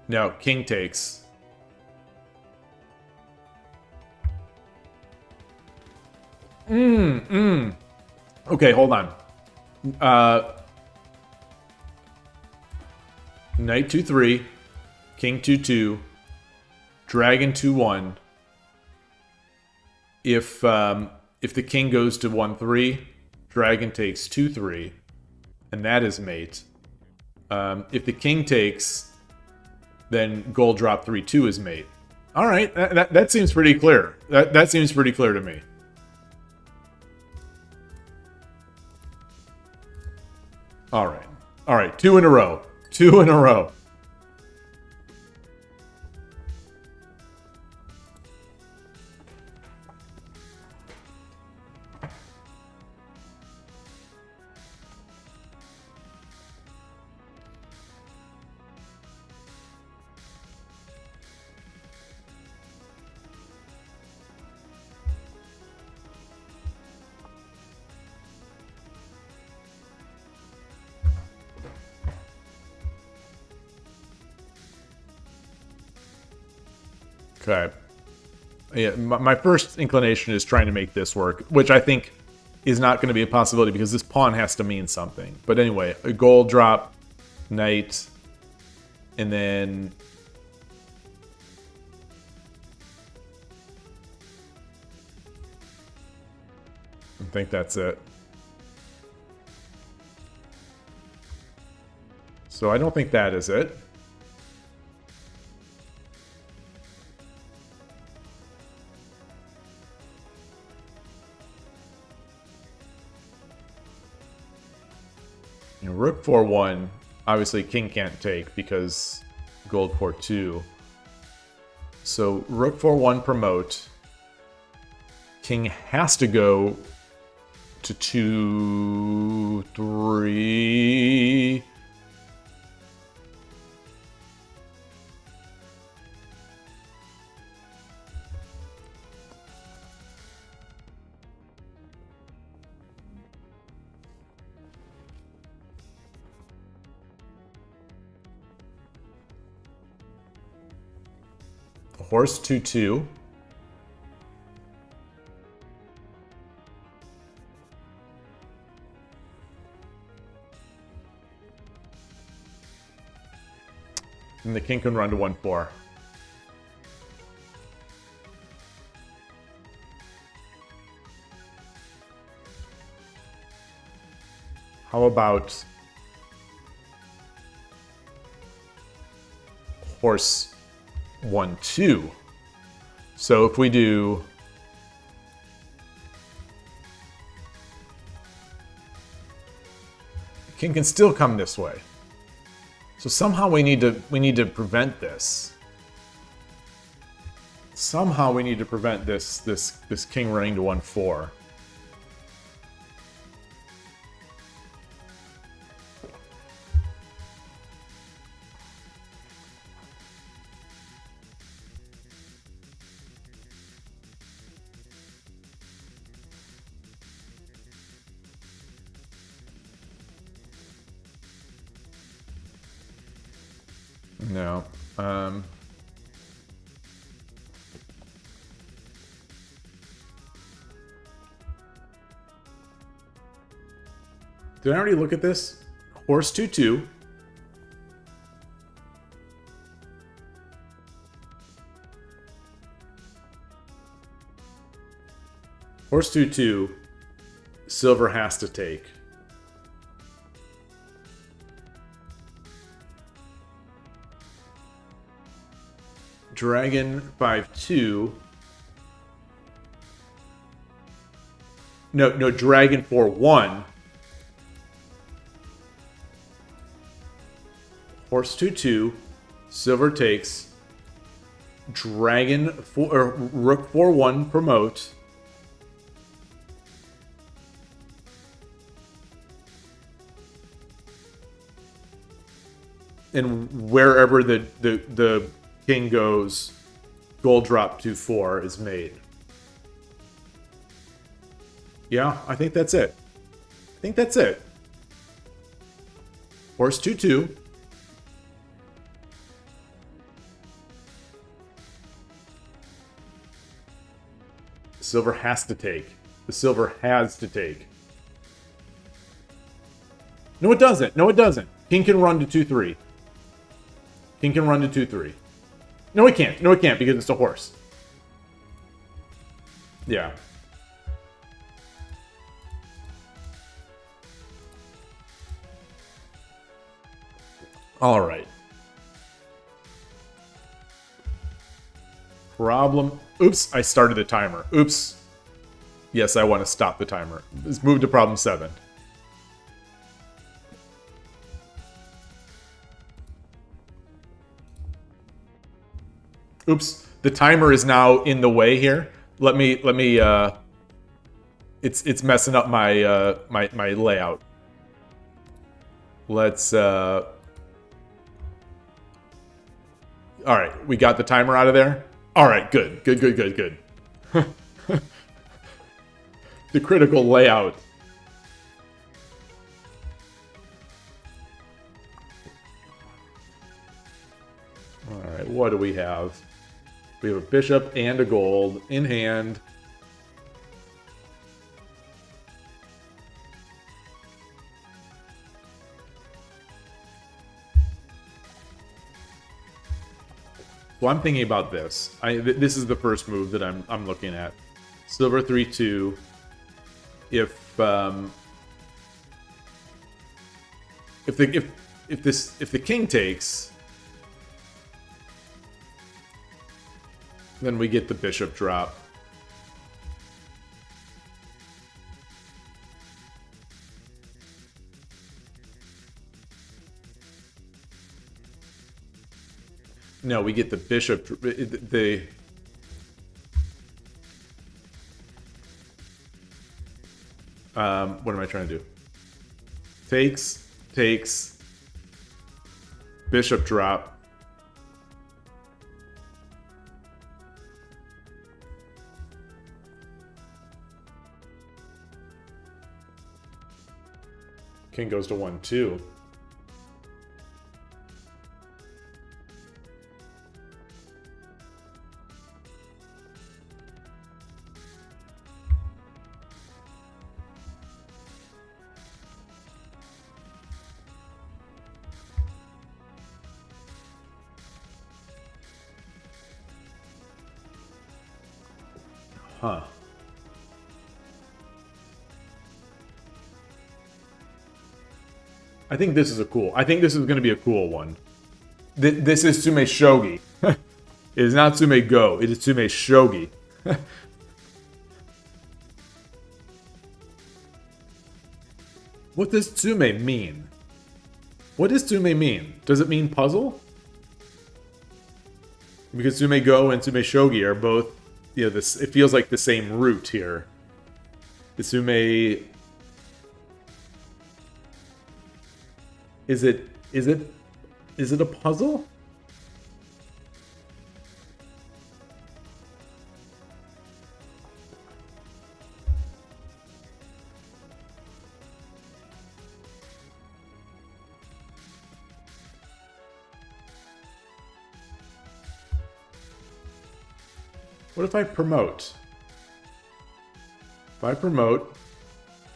No, king takes. Okay, hold on. Knight 2-3, king 2-2, dragon 2-1. If the king goes to 1-3, dragon takes 2-3, and that is mate. If the king takes, then gold drop 3-2 is mate. All right, that seems pretty clear. That seems pretty clear to me. All right, 2 in a row. 2 in a row. Okay. Yeah, my first inclination is trying to make this work, which I think is not going to be a possibility because this pawn has to mean something. But anyway, a gold drop, knight, and then... I think that's it. So I don't think that is it. Rook 4-1, obviously king can't take because gold 4-2. So rook 4-1 promote. King has to go to 2-3. Horse 2-2. And the king can run to 1-4. How about horse 1-2? So if we do the king can still come this way. So somehow we need to prevent this. Somehow we need to prevent this king running to 1-4. No. Did I already look at this? Horse 2-2. Horse 2-2. Silver has to take. Dragon 5-2. No, dragon 4-1. Horse 2-2. Silver takes. Dragon or Rook 4-1 promote. And wherever the king goes, gold drop to 4 is made. Yeah, I think that's it. I think that's it. Horse 2-2. Silver has to take. The silver has to take. No, it doesn't. No, it doesn't. King can run to 2-3. King can run to 2-3. No, it can't. No, it can't because it's a horse. Yeah. All right. Problem. Oops, I started the timer. Oops. Yes, I want to stop the timer. Let's move to problem 7. Oops, the timer is now in the way here. Let me it's messing up my my layout. Let's all right, we got the timer out of there. All right, good. The critical layout. All right, what do we have? We have a bishop and a gold in hand. So I'm thinking about this. This is the first move that I'm looking at. Silver 3-2. If the king takes, then we get the bishop drop. No, we get the bishop. What am I trying to do? Takes, bishop drop. King goes to 1-2. Huh. I think this is going to be a cool one. This is Tsumeshogi. It is not Tsume Go. It is Tsumeshogi. What does Tsume mean? What does Tsume mean? Does it mean puzzle? Because Tsume Go and Tsumeshogi are both, you know, this. It feels like the same root here. The Tsume. Is it a puzzle? What if I promote? If I promote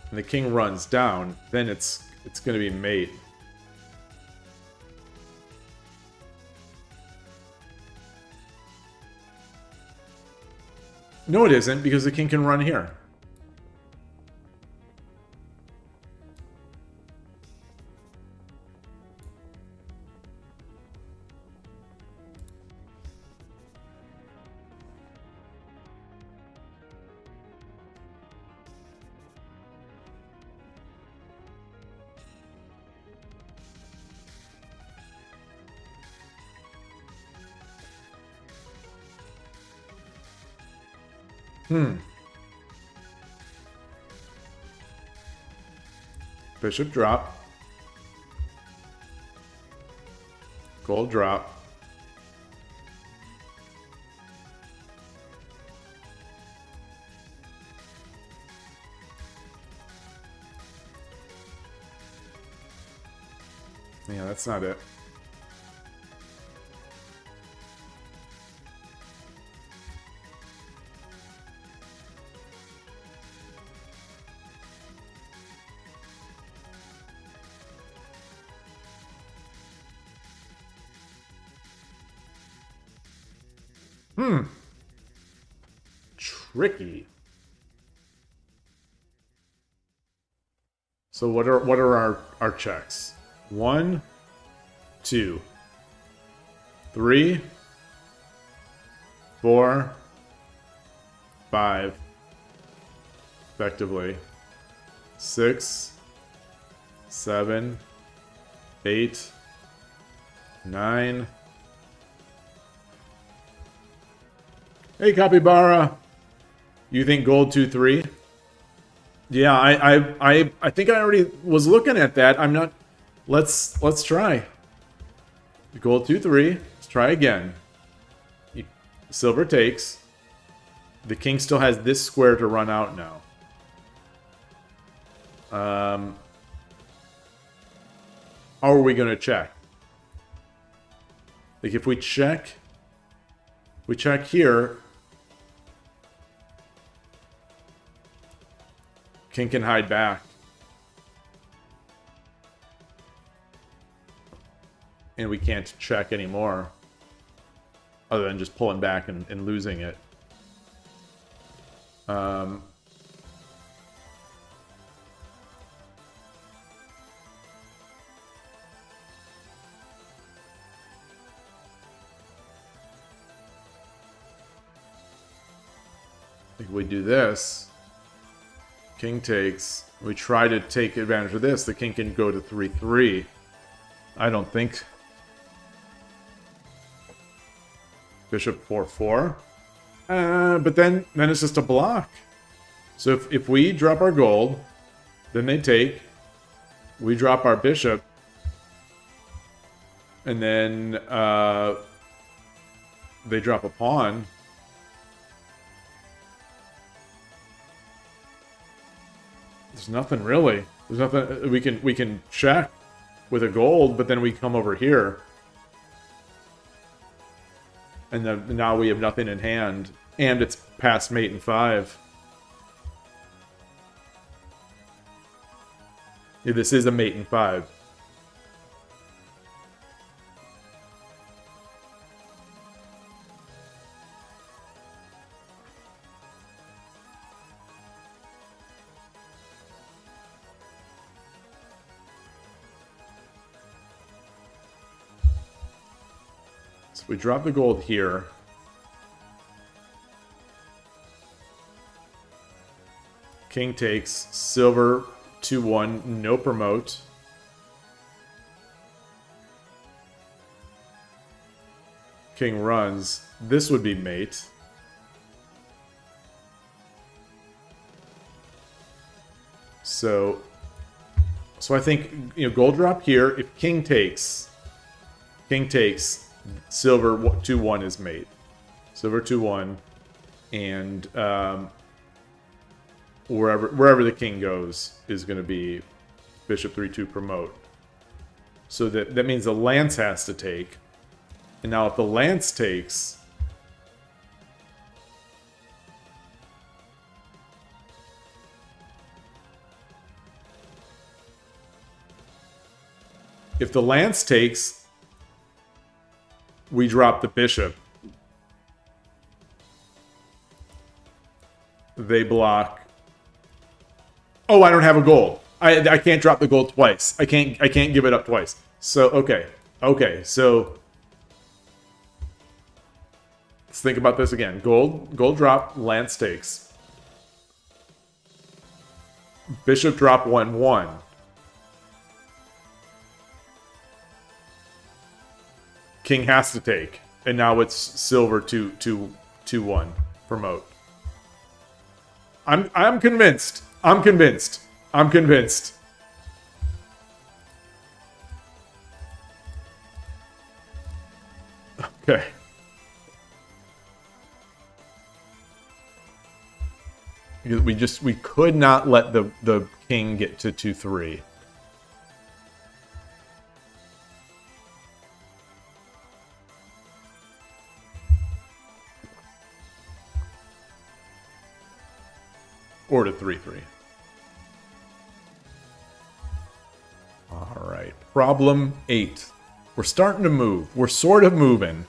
and the king runs down, then it's going to be mate. No, it isn't, because the king can run here. Bishop drop. Gold drop. Yeah, that's not it. Tricky. So what are our checks? 1, 2, 3, 4, 5, effectively 6, 7, 8, 9. Hey, Capybara. You think gold 2-3? Yeah, I think I already was looking at that. I'm not. Let's try. Gold 2-3. Let's try again. Silver takes. The king still has this square to run out now. How are we gonna check? Like if we check here. King can hide back. And we can't check anymore. Other than just pulling back and losing it. I think we do this. King takes. We try to take advantage of this. The king can go to 3-3. I don't think. Bishop 4-4. But then it's just a block. So if we drop our gold, then they take. We drop our bishop. And then they drop a pawn. There's nothing really. There's nothing we can check with a gold, but then we come over here. And then now we have nothing in hand. And it's past mate and 5. Yeah, this is a mate and 5. We drop the gold here. King takes. Silver 2-1. No promote. King runs. This would be mate. So I think, gold drop here. If king takes. Silver 2-1 is mate. Silver 2-1, and wherever the king goes is going to be bishop 3-2 promote. So that means the lance has to take, and now if the lance takes, we drop the bishop. They block. Oh, I don't have a gold. I can't drop the gold twice. I can't give it up twice. So okay. So let's think about this again. Gold drop, lance takes. Bishop drop 1-1. King has to take, and now it's silver 2-1 promote. I'm convinced. I'm convinced. I'm convinced. Okay. We could not let the king get to 2-3. Or to 3-3. All right. Problem 8. We're starting to move. We're sort of moving.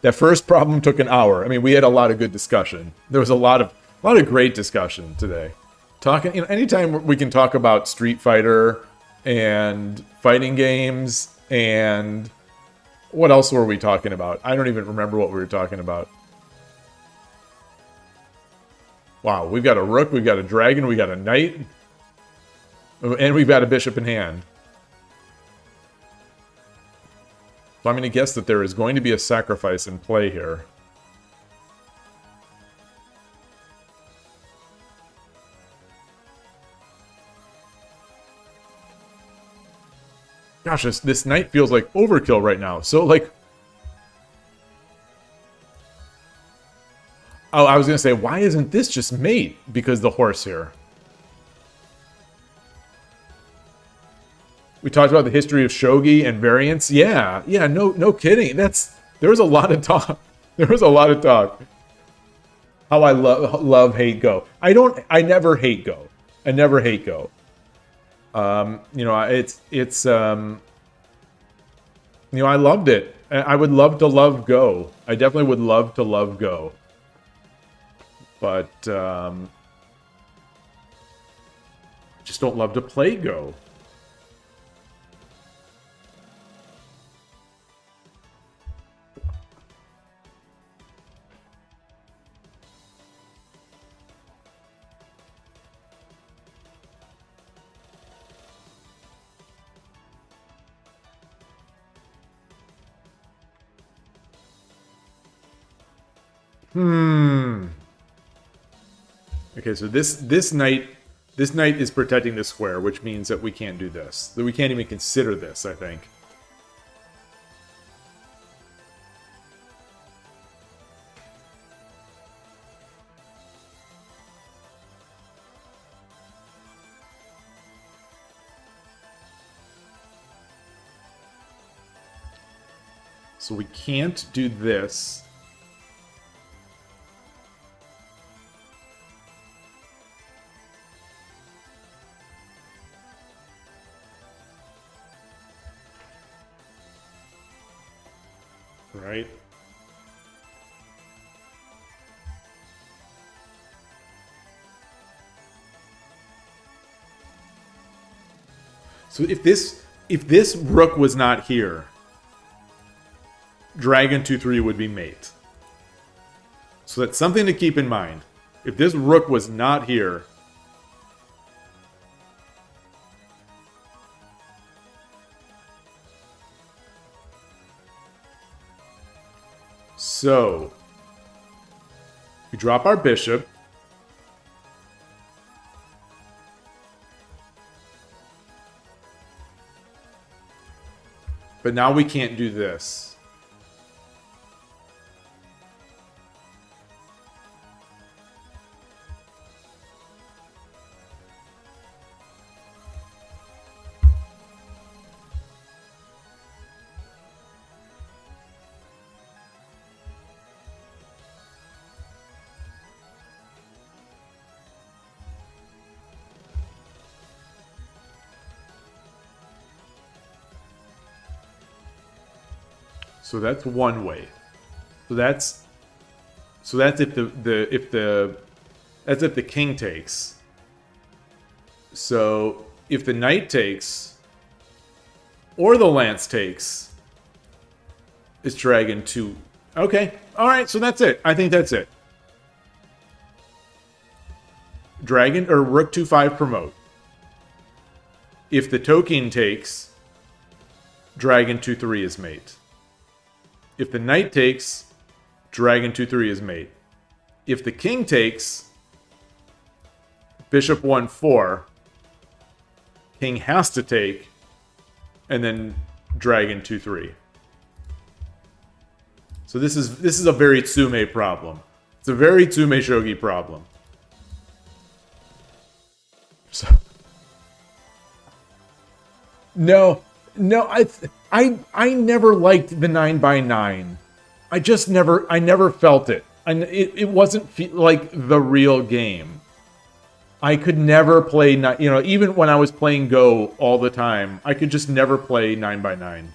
That first problem took an hour. I mean, we had a lot of good discussion. There was a lot of great discussion today. Talking, anytime we can talk about Street Fighter and fighting games and what else were we talking about? I don't even remember what we were talking about. Wow, we've got a rook, we've got a dragon, we got a knight, and we've got a bishop in hand. So I'm going to guess that there is going to be a sacrifice in play here. Gosh, this knight feels like overkill right now. So, like... Oh, I was going to say, why isn't this just mate? Because the horse here. We talked about the history of shogi and variants. Yeah, no kidding. There was a lot of talk. There was a lot of talk. How I love hate Go. I never hate Go. I never hate Go. It's I loved it. I would love to love Go. I definitely would love to love Go. But just don't love to play Go. Okay, so this knight is protecting the square, which means that we can't do this. That we can't even consider this, I think. So we can't do this. Right? So if this rook was not here, dragon 2-3 would be mate. So that's something to keep in mind. If this rook was not here, so we drop our bishop. But now we can't do this. So that's one way. So that's if the king takes. So if the knight takes or the lance takes, it's dragon 2. Okay. All right, so that's it. I think that's it. Dragon or rook 2-5 promote. If the token takes, dragon 2-3 is mate. If the knight takes, dragon 2-3 is mate. If the king takes, bishop 1-4, king has to take, and then dragon 2-3. So this is a very Tsume problem. It's a very Tsumeshogi problem. So no, I never liked the 9x9. I never felt it. And it wasn't like the real game. I could never play, even when I was playing Go all the time, I could just never play 9x9.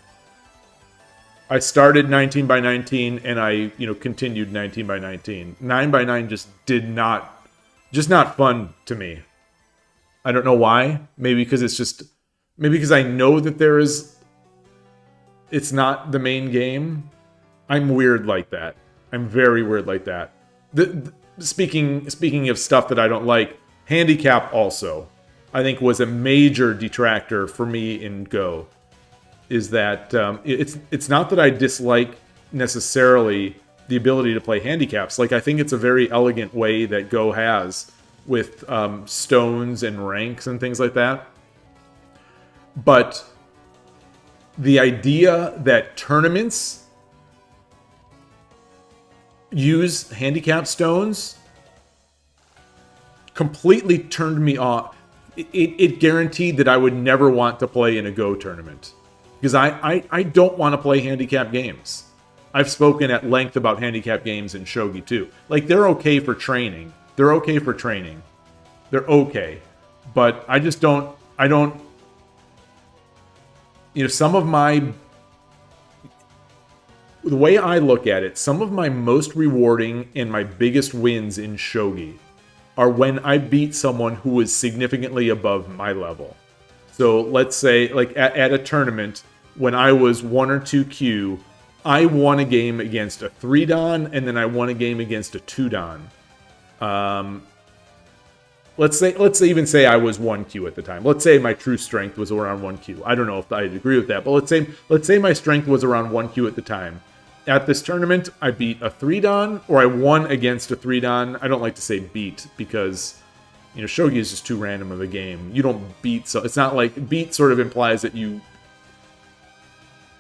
I started 19x19 and I, continued 19x19. 9x9 just not fun to me. I don't know why. Maybe because I know that it's not the main game. I'm weird like that. I'm very weird like that. Speaking of stuff that I don't like, handicap also, I think, was a major detractor for me in Go. Is that it's not that I dislike necessarily the ability to play handicaps. Like, I think it's a very elegant way that Go has with stones and ranks and things like that. But the idea that tournaments use handicap stones completely turned me off. It guaranteed that I would never want to play in a Go tournament. Because I don't want to play handicap games. I've spoken at length about handicap games in Shogi too. Like, they're okay for training. They're okay. But I don't, some of the way I look at it, some of my most rewarding and my biggest wins in Shogi are when I beat someone who is significantly above my level. So let's say, like, at a tournament, when I was 1 or 2 Q, I won a game against a 3-dan, and then I won a game against a 2-dan. Let's even say I was 1 Q at the time. Let's say my true strength was around 1 Q. I don't know if I'd agree with that, but let's say my strength was around 1 Q at the time. At this tournament, I beat a 3-dan, or I won against a 3-dan. I don't like to say beat, because Shogi is just too random of a game. You don't beat, so it's not like beat sort of implies that you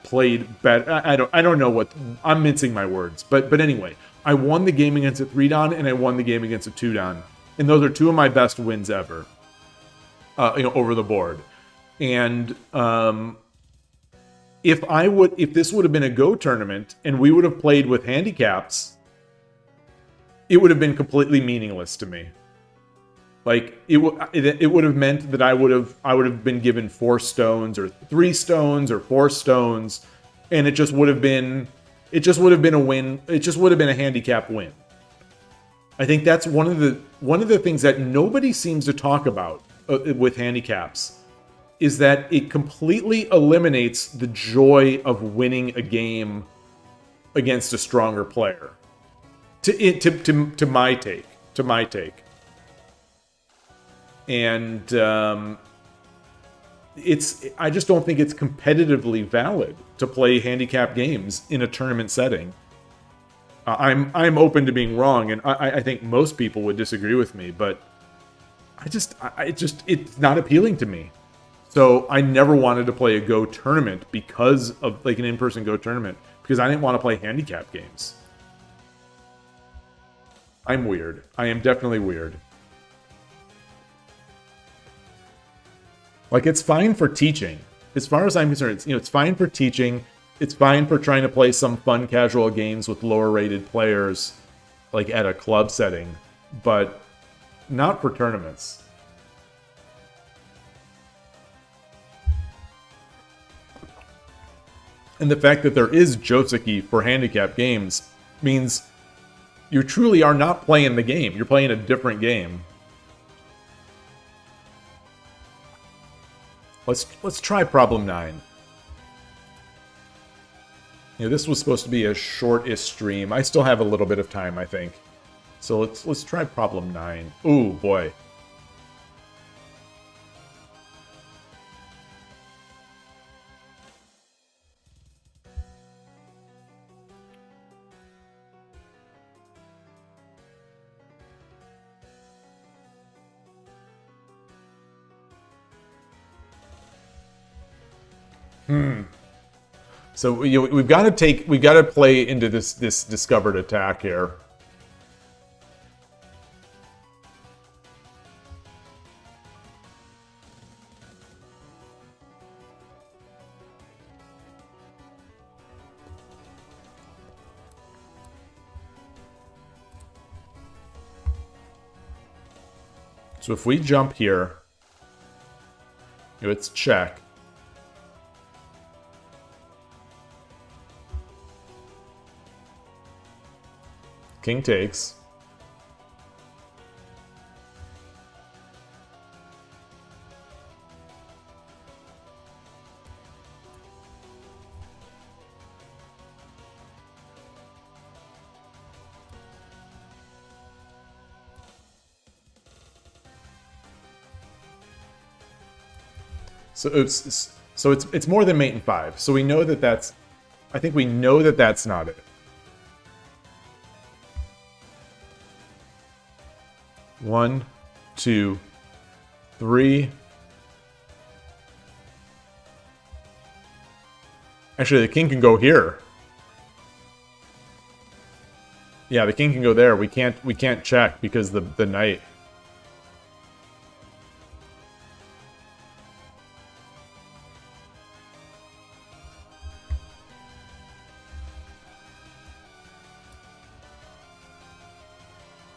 played better. I don't know what, I'm mincing my words, but anyway, I won the game against a 3-dan and I won the game against a 2-dan, and those are two of my best wins ever, over the board. And if this would have been a Go tournament and we would have played with handicaps, it would have been completely meaningless to me. Like, it would have meant that I would have been given 4 stones or 3 stones or 4 stones, and it just would have been a win. It just would have been a handicap win. I think that's one of the things that nobody seems to talk about with handicaps, is that it completely eliminates the joy of winning a game against a stronger player. To my take. And I just don't think it's competitively valid to play handicap games in a tournament setting. I'm open to being wrong, and I think most people would disagree with me, but it's not appealing to me. So I never wanted to play a Go tournament because of, like, an in-person Go tournament, because I didn't want to play handicap games. I'm weird. I am definitely weird. Like, it's fine for teaching. As far as I'm concerned, it's fine for teaching. It's fine for trying to play some fun casual games with lower rated players, like at a club setting, but not for tournaments. And the fact that there is Joseki for handicap games means you truly are not playing the game. You're playing a different game. Let's try problem 9. This was supposed to be a short-ish stream. I still have a little bit of time, I think. So let's try problem 9. Ooh, boy. So we've got to play into this discovered attack here. So if we jump here, it's check. King takes. So it's more than mate in 5. So we know that that's, I think we know that that's not it. 1, 2, 3. Actually, the king can go here. Yeah, the king can go there. We can't check because the knight.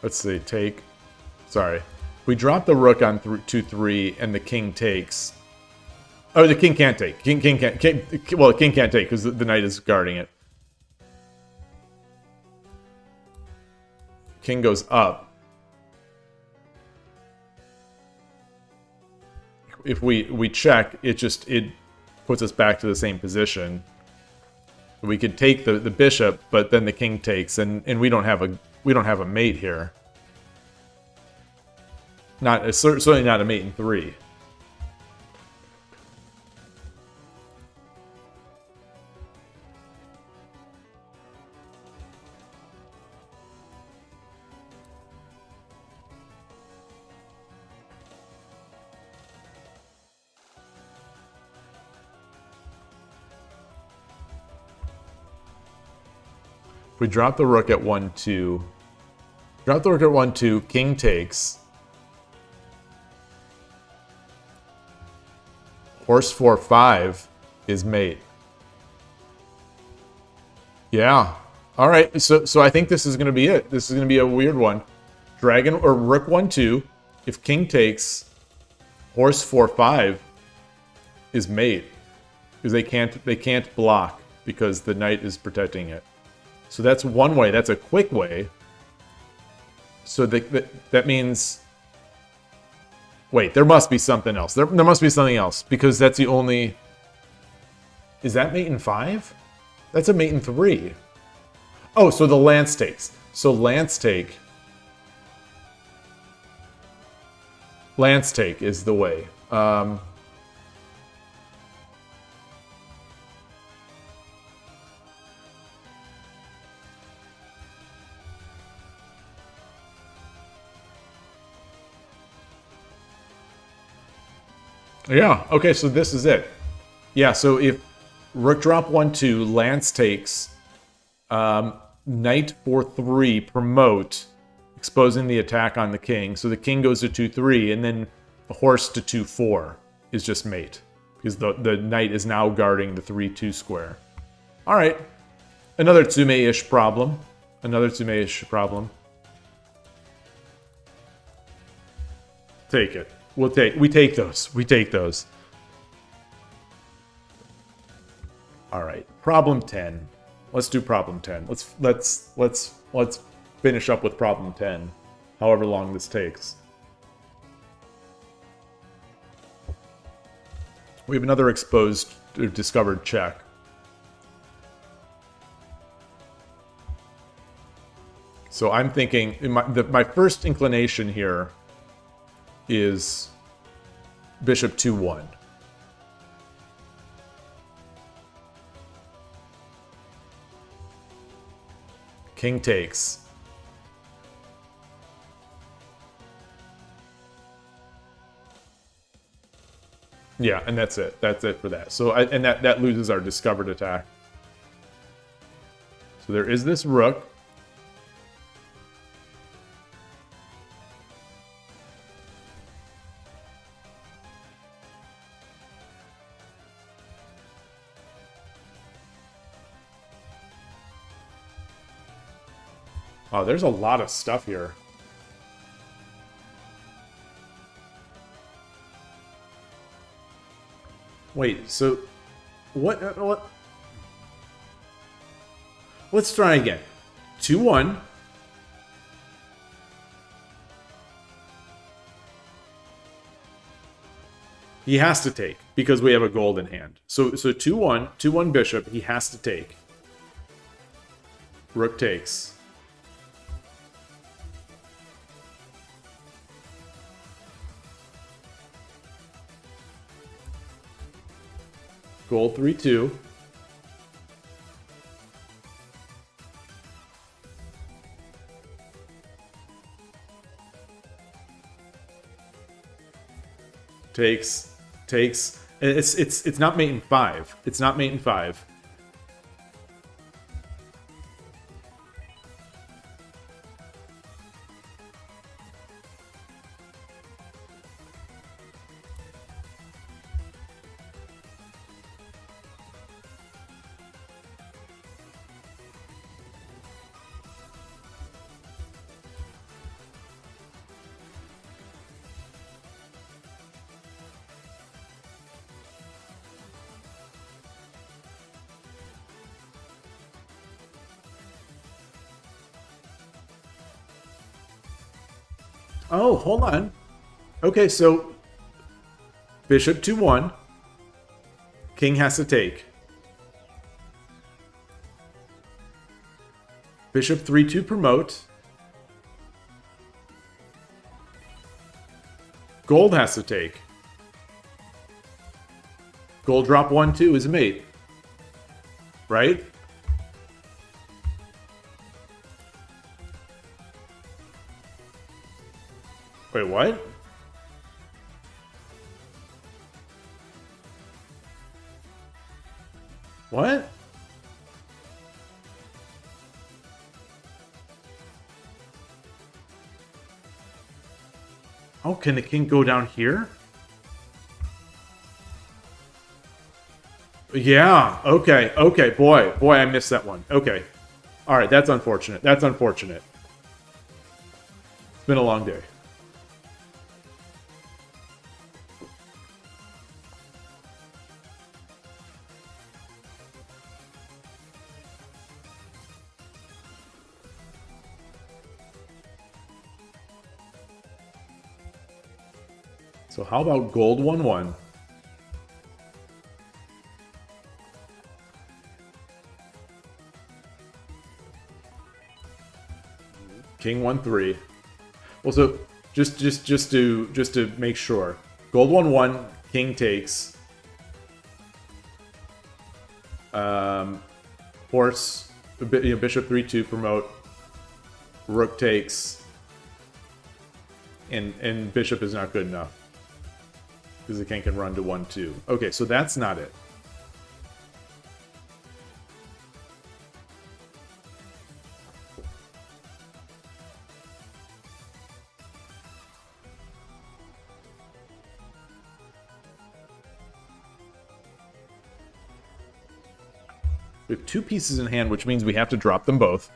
Let's see, take. Sorry. We drop the rook on 2-3 and the king takes. Oh, the king can't take. King can't. Well, the king can't take because the knight is guarding it. King goes up. If we check, it puts us back to the same position. We could take the bishop, but then the king takes, and we don't have a mate here. Certainly not a mate in 3. If we drop the rook at 1-2, drop the rook at 1-2, king takes. Horse 4-5 is mate. Yeah. All right. So I think this is going to be it. This is going to be a weird one. Dragon or rook 1-2. If king takes, horse 4-5 is mate because they can't block because the knight is protecting it. So that's one way. That's a quick way. So that means... Wait, there must be something else. There must be something else, because that's the only... Is that mate in 5? That's a mate in 3. Oh, so the lance takes. So lance take is the way. Yeah, okay, so this is it. Yeah, so if rook drop 1-2, lance takes, knight 4-3, promote, exposing the attack on the king. So the king goes to 2-3, and then the horse to 2-4 is just mate, because the knight is now guarding the 3-2 square. All right, another Tsume-ish problem. Another Tsume-ish problem. Take it. We take those. We take those. All right. Problem 10. Let's do problem 10. Let's finish up with problem 10. However long this takes. We have another exposed or discovered check. So I'm thinking my first inclination here is bishop 2-1. King takes. Yeah, and that's it. That's it for that. So, and that loses our discovered attack. So there is this rook. Oh, there's a lot of stuff here. Wait, so what? Let's try again. 2-1. He has to take because we have a gold in hand. So 2-1, 2-1 bishop. He has to take. Rook takes. Gold 3-2. Takes. It's not mate in 5. It's not mate in 5. Oh, hold on. Okay, so bishop 2-1. King has to take. Bishop 3-2 promote. Gold has to take. Gold drop 1-2 is a mate. Right? Wait, what? What? Oh, can the king go down here? Yeah, okay, okay, boy, I missed that one. Okay. Alright, that's unfortunate. That's unfortunate. It's been a long day. So how about gold 1-1? King 1-3. Well, so just to make sure, gold 1-1, king takes. Horse, bishop 3-2 promote. Rook takes. And bishop is not good enough. Because the king can run to 1-2. Okay, so that's not it. We have 2 pieces in hand, which means we have to drop them both.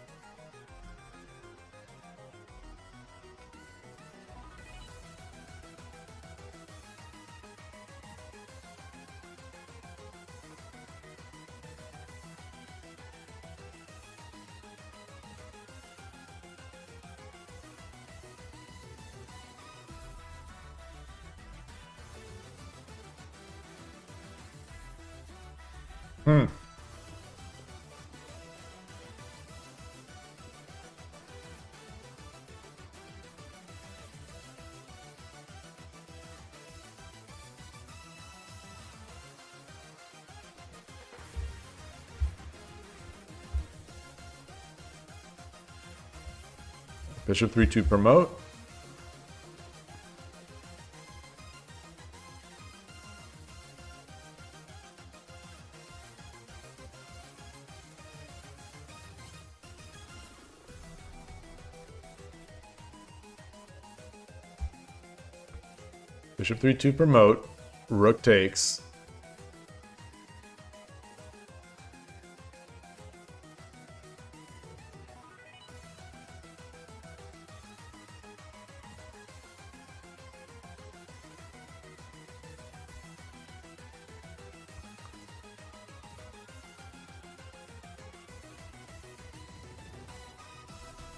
Bishop 3-2 promote. Bishop 3-2 promote. Rook takes.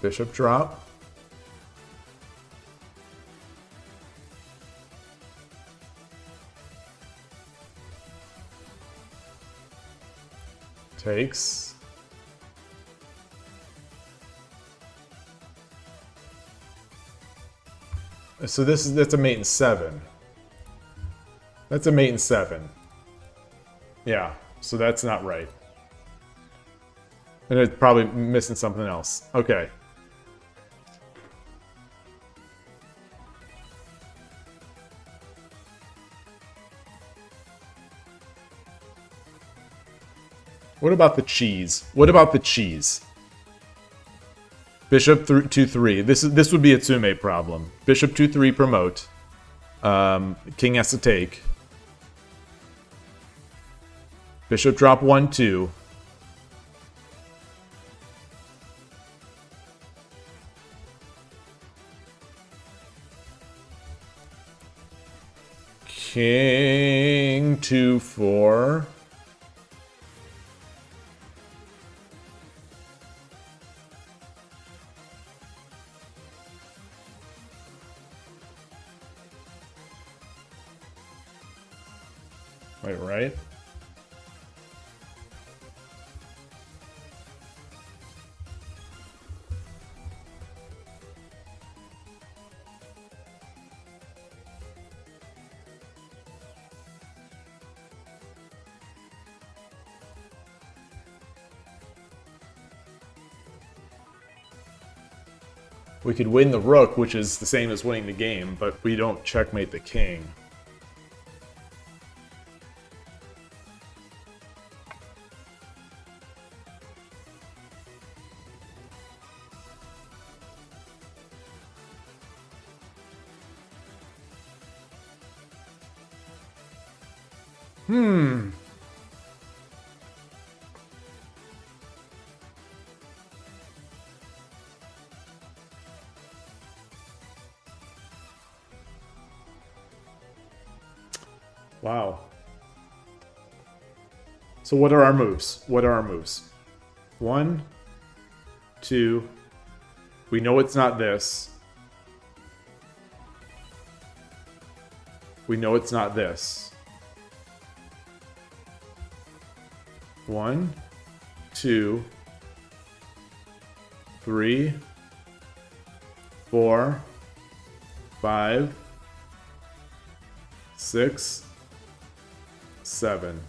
Bishop drop. Takes. So that's a mate in 7. That's a mate in 7. Yeah, so that's not right. And it's probably missing something else. Okay. What about the cheese? What about the cheese? Bishop 2-3. This would be a Tsume problem. Bishop 2-3 promote. King has to take. Bishop drop 1-2. King 2-4. Wait, right? We could win the rook, which is the same as winning the game, but we don't checkmate the king. Wow. So what are our moves? What are our moves? 1, 2. We know it's not this. We know it's not this. 1, 2, 3, 4, 5, 6, 7.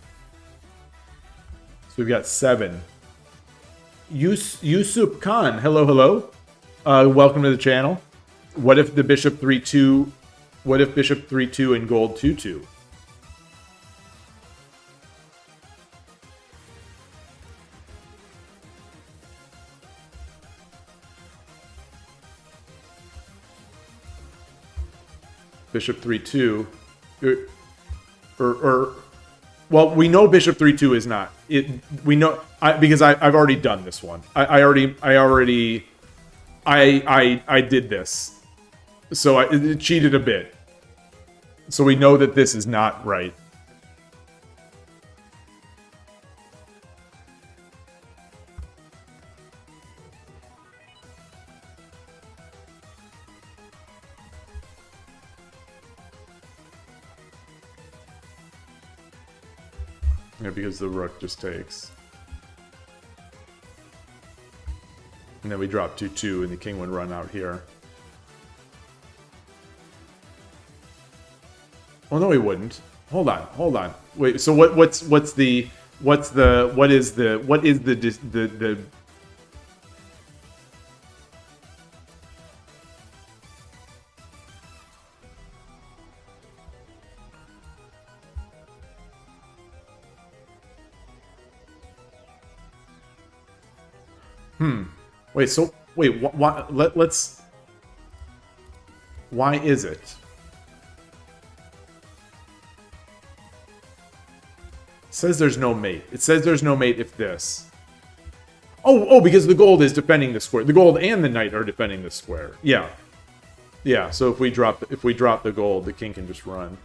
So we've got 7. Yusuf Khan, hello, hello. Welcome to the channel. What if the bishop 3-2? What if bishop 3-2 and gold 2-2? Bishop 3-2, well, we know bishop 3-2 is not it. We know because I've already done this one. I did this, so I cheated a bit. So we know that this is not right. Yeah, because the rook just takes. And then we drop 2-2 and the king would run out here. Oh no, he wouldn't. Hold on, hold on. Wait, so what is the Wait, so wait, let's. Why is it? says there's no mate. It says there's no mate if this. Oh, because the gold is defending the square. The gold and the knight are defending the square. Yeah. Yeah, so if we drop the gold, the king can just run.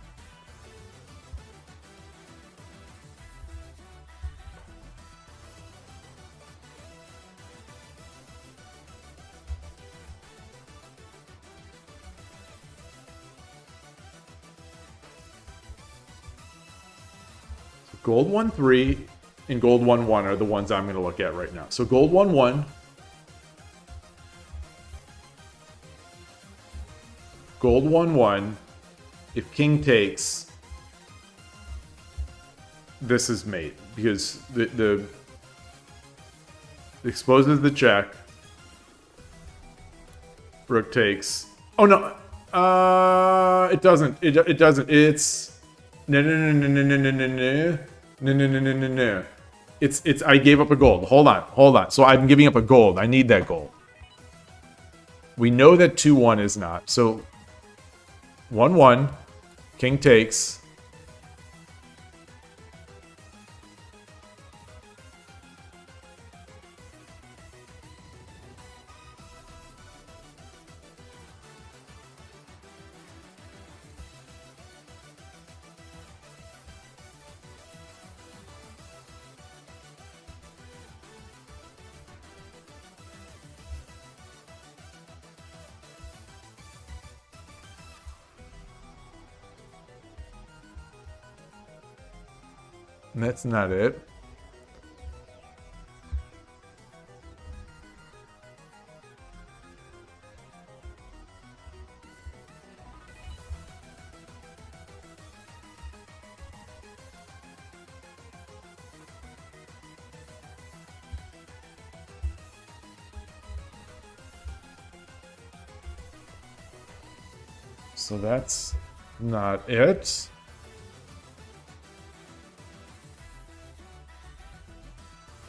Gold 1-3 and gold 1-1 are the ones I'm going to look at right now. So gold 1-1. Gold 1-1. If king takes, this is mate because the exposes the check. Rook takes. Oh no, it doesn't. It doesn't. It's no. It's. I gave up a gold. Hold on. So I'm giving up a gold. I need that gold. We know that 2-1 is not. So 1-1, king takes. That's not it. So that's not it.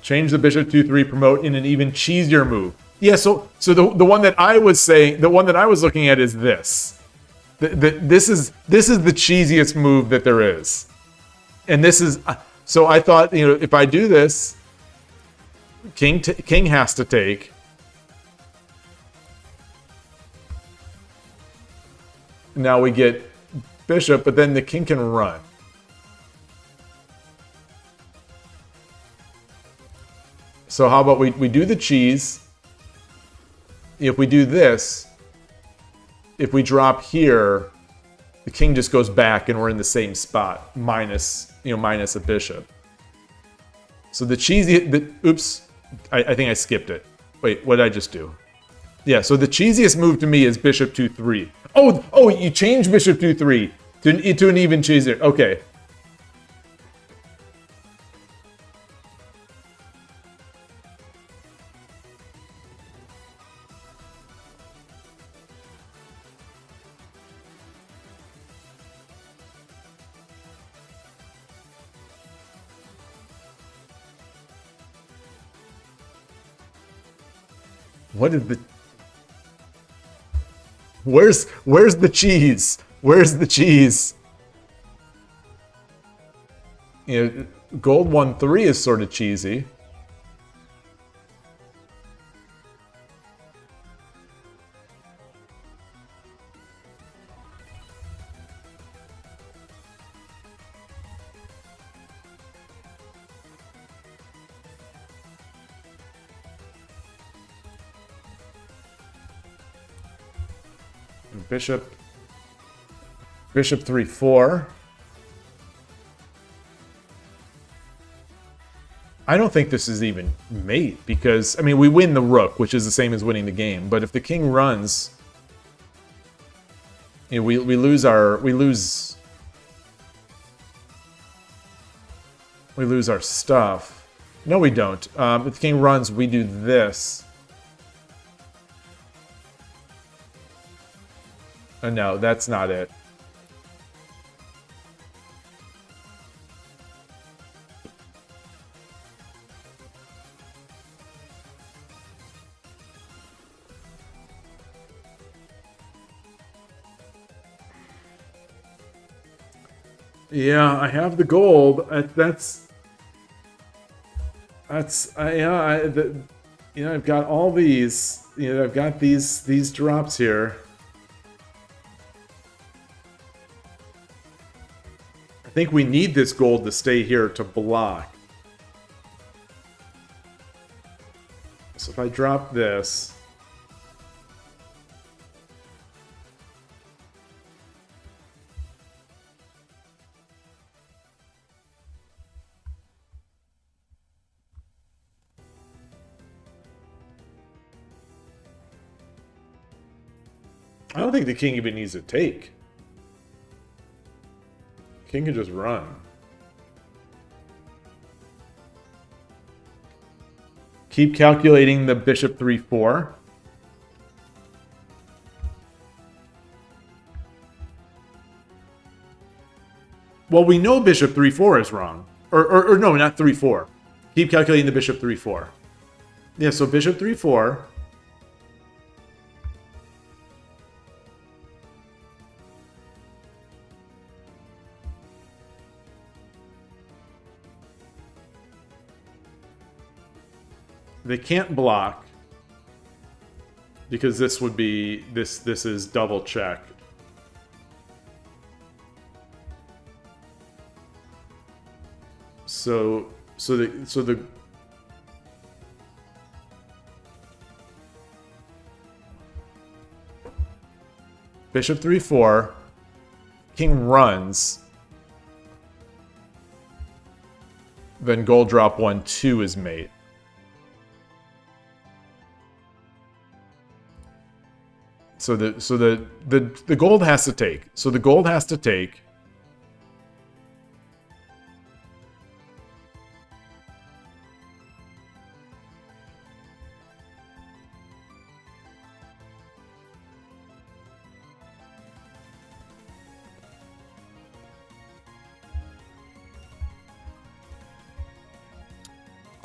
Change the bishop 2-3, promote in an even cheesier move. Yeah, so the one that I was saying, the one that I was looking at is this. This is the cheesiest move that there is. And this is, so I thought, you know, if I do this, king has to take. Now we get bishop, but then the king can run. So how about we do the cheese? If we do this, if we drop here, the king just goes back and we're in the same spot, minus a bishop. So the cheesy, oops, I think I skipped it. Wait, what did I just do? Yeah, so the cheesiest move to me is bishop 2-3. Oh, you change bishop 2-3 to an even cheesier. Okay. What is the... Where's the cheese? Where's the cheese? You know, gold 1-3 is sort of cheesy. Bishop 3-4. I don't think this is even mate because, I mean, we win the rook, which is the same as winning the game. But if the king runs, you know, we lose our stuff. No, we don't. If the king runs, we do this. No, that's not it. Yeah, I have the gold. That's That's I've got all these. I've got these drops here. I think we need this gold to stay here to block. So if I drop this, I don't think the king even needs to take. King can just run. Keep calculating the bishop 3-4. Well, we know bishop 3-4 is wrong. Or no, not 3-4. Keep calculating the bishop 3-4. Yeah, so bishop 3-4. They can't block because this would be this is double check. So the bishop 3-4, king runs, then gold drop 1-2 is mate. So the gold has to take. So the gold has to take.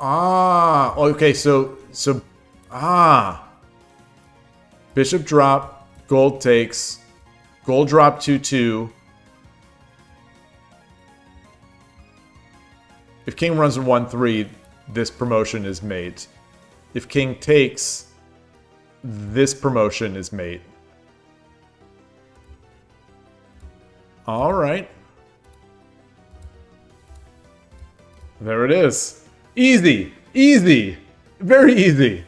Ah, okay, bishop drop, gold takes, gold drop 2-2. If king runs in 1-3, this promotion is mate. If king takes, this promotion is mate. All right. There it is. Easy, easy, very easy.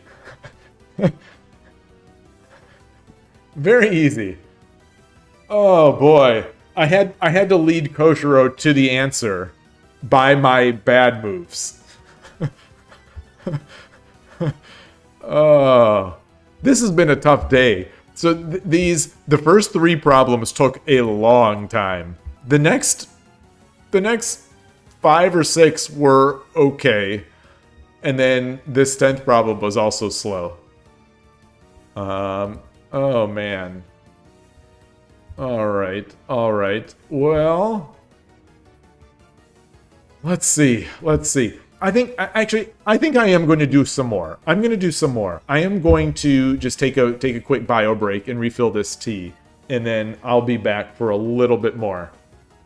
Very easy. Oh boy, I had to lead Koshiro to the answer by my bad moves. Oh, this has been a tough day. So the first 3 problems took a long time. The next 5 or 6 were okay, and then this 10th problem was also slow. Oh man. All right. Well, let's see. I think I am going to do some more. I'm going to do some more. I am going to just take a quick bio break and refill this tea, and then I'll be back for a little bit more.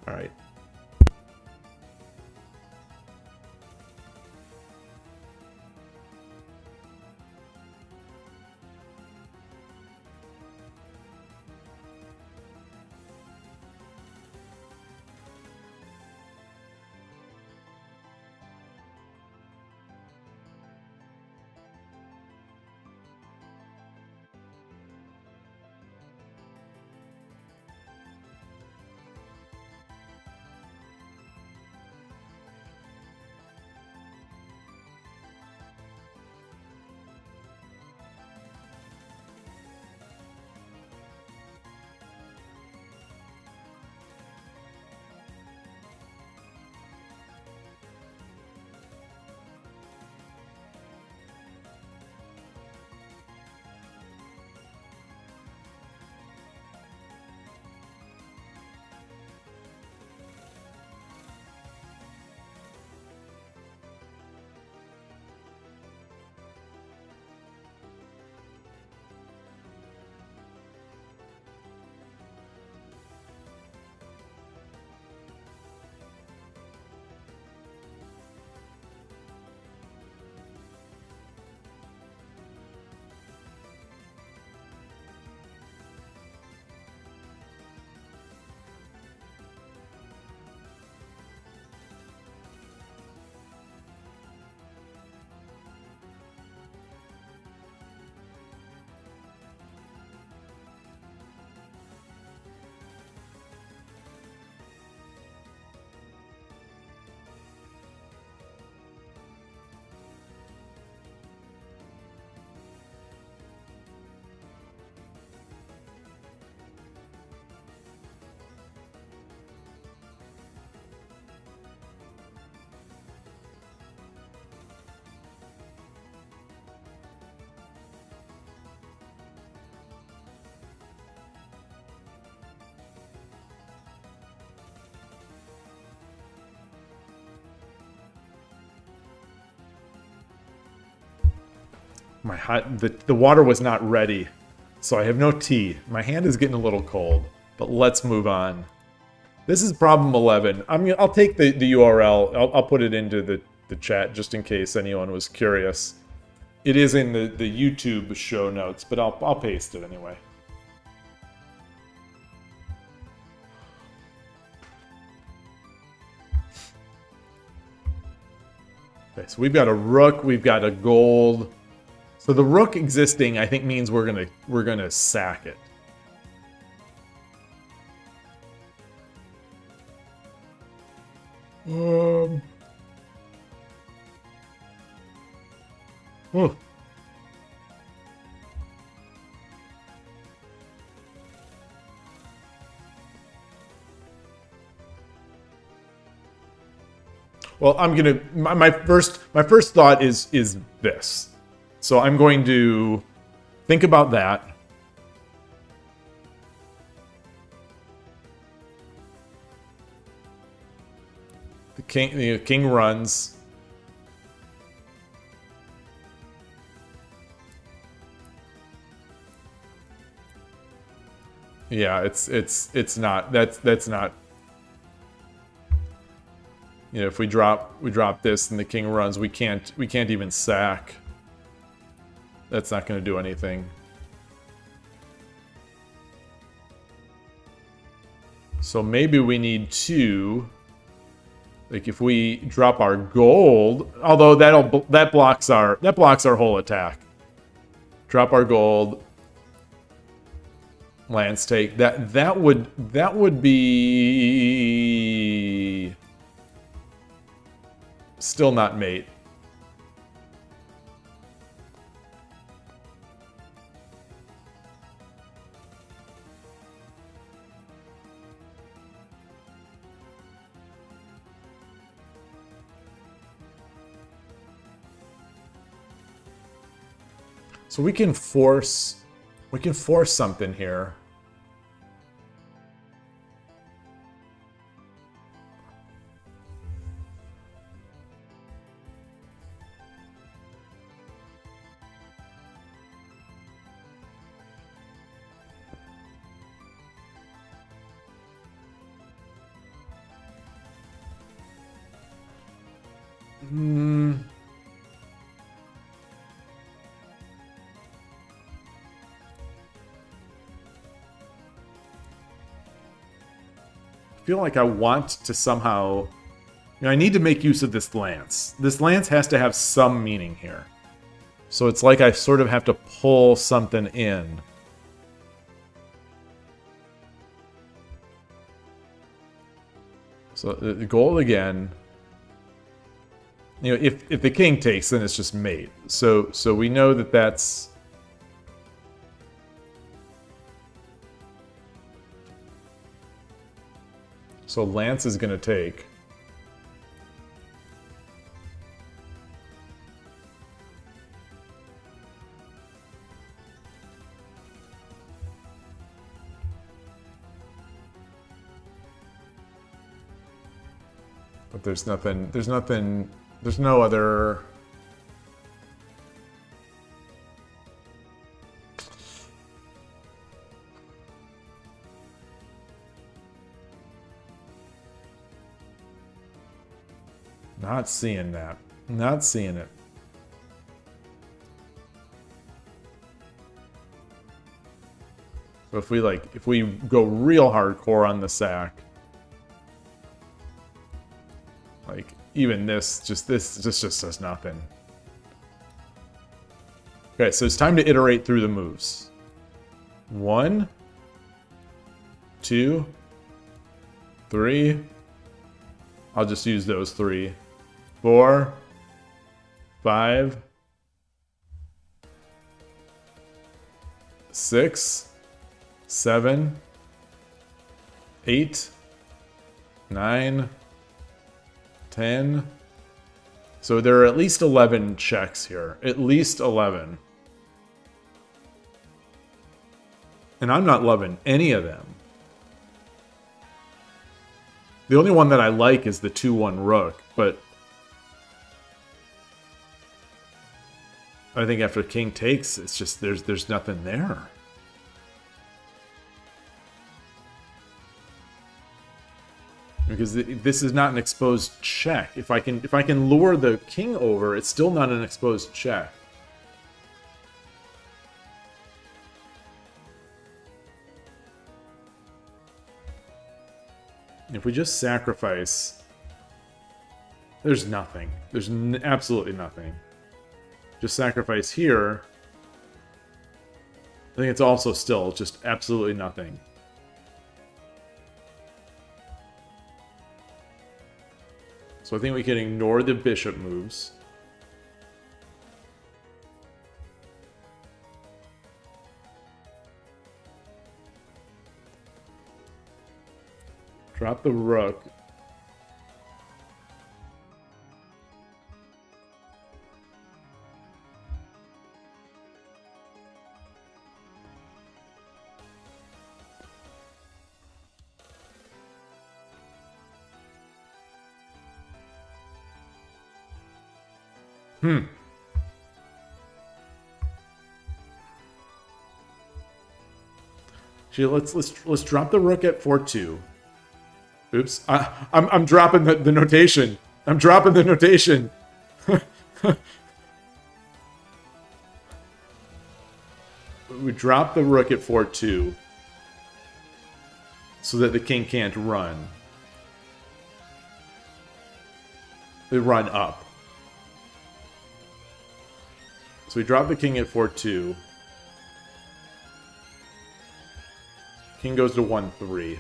All right. The water was not ready, so I have no tea. My hand is getting a little cold, but let's move on. This is problem 11. I'll take the URL. I'll put it into the chat just in case anyone was curious. It is in the YouTube show notes, but I'll paste it anyway. Okay, so we've got a rook, we've got a gold. So the rook existing, I think, means we're gonna sack it. Oh. Well, I'm gonna my first thought is this. So I'm going to think about that. The king runs. Yeah, it's not. That's not. You know, if we drop this and the king runs, we can't even sack. That's not going to do anything. So maybe we need to, like, if we drop our gold, although that blocks our whole attack. Drop our gold. Lance take. That would be still not mate. So we can force something here. I feel like I want to somehow... You know, I need to make use of this lance. This lance has to have some meaning here. So it's like I sort of have to pull something in. So the gold again... You know, if the king takes, then it's just mate. So we know that that's... So Lance is going to take. But there's no other... Not seeing that. Not seeing it. So if we go real hardcore on the sack, like even this just does nothing. Okay, so it's time to iterate through the moves. 1, 2, 3. I'll just use those 3. 4, 5, 6, 7, 8, 9, 10. So there are at least 11 checks here. At least 11. And I'm not loving any of them. The only one that I like is the 2-1 rook, but... I think after king takes, it's just there's nothing there. Because this is not an exposed check. If I can lure the king over, it's still not an exposed check. If we just sacrifice, there's nothing. There's absolutely nothing. Just sacrifice here. I think it's also still just absolutely nothing. So I think we can ignore the bishop moves. Drop the rook. Actually, let's drop the rook at 4-2. Oops, I'm dropping the notation. I'm dropping the notation. We drop the rook at 4-2 so that the king can't run. They run up. So we drop the king at 4-2. King goes to 1-3.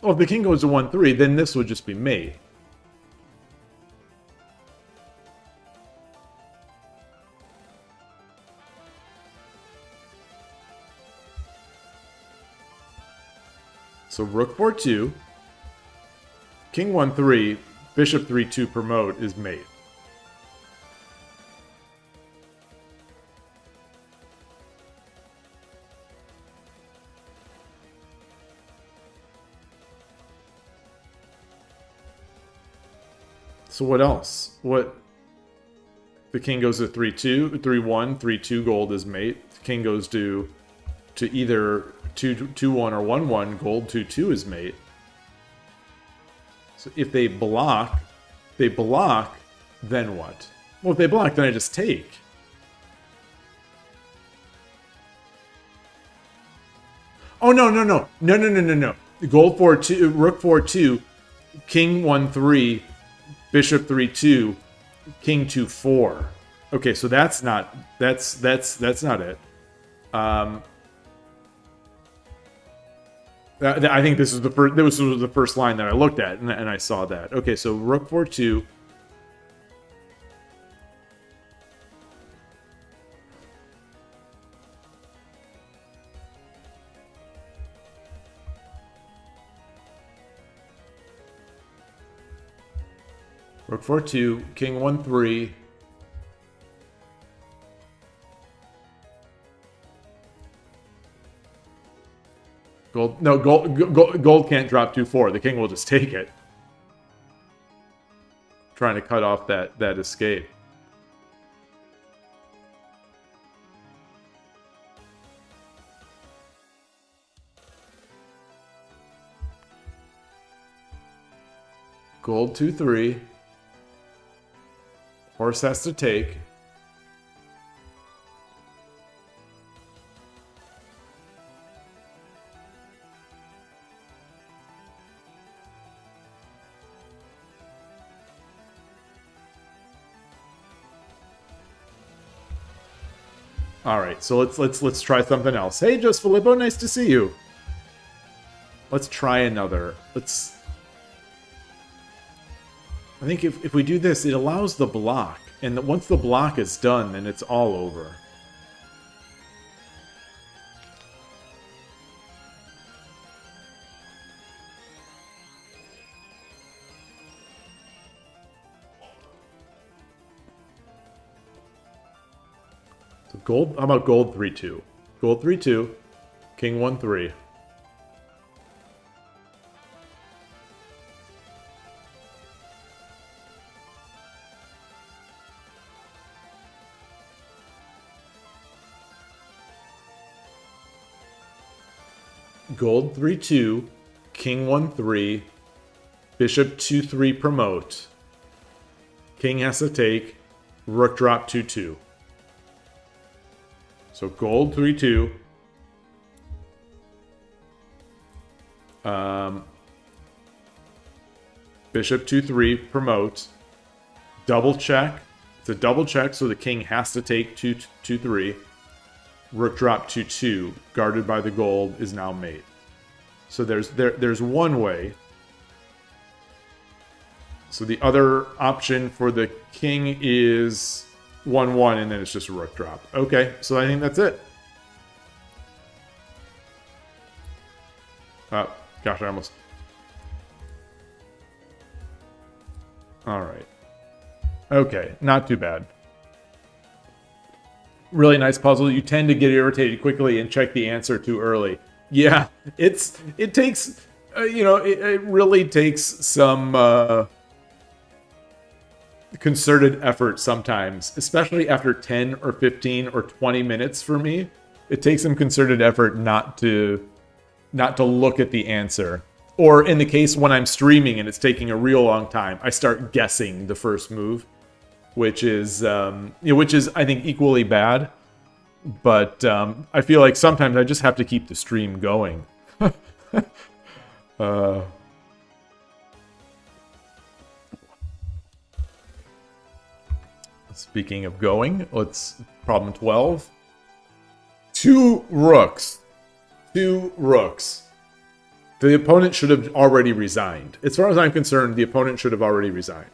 Well, if the king goes to 1-3, then this would just be mate. So rook 4-2, king 1-3, bishop 3-2 promote is mate. So what else? What? The king goes to 3-2, 3-1, 3-2 gold is mate. The king goes to either 2-1 or 1-1, gold 2-2 is mate. So if they block, then what? Well, if they block, then I just take. Oh, no. Gold 4-2, rook 4-2, king 1-3, bishop 3-2, king 2-4. Okay, so that's not it. I think this was the first line that I looked at, and I saw that. Okay, so rook 4-2. Rook 4-2, king 1-3. Gold can't drop 2-4. The king will just take it. Trying to cut off that escape. Gold 2-3. Horse has to take. All right, so let's try something else. Hey, Just Filippo, nice to see you. Let's try another. I think if we do this, it allows the block, and once the block is done, then it's all over. So gold. How about gold 3-2? Gold 3-2, king 1-3. gold 3-2, king 1-3, bishop 2-3 promote. King has to take, rook drop 2-2. So gold 3-2. Bishop 2-3 promote. Double check. It's a double check, so the king has to take 2-3. Rook drop 2-2, guarded by the gold, is now mate. So there's one way. So the other option for the king is 1-1, and then it's just a rook drop. Okay, so I think that's it. Gosh, I almost... Alright. Okay, not too bad. Really nice puzzle. You tend to get irritated quickly and check the answer too early. Yeah, it takes, it really takes some concerted effort sometimes, especially after 10 or 15 or 20 minutes for me. It takes some concerted effort not to look at the answer. Or in the case when I'm streaming and it's taking a real long time, I start guessing the first move, which is I think equally bad. But I feel like sometimes I just have to keep the stream going. Speaking of going, let's problem 12. 2 rooks. 2 rooks. The opponent should have already resigned. As far as I'm concerned, the opponent should have already resigned.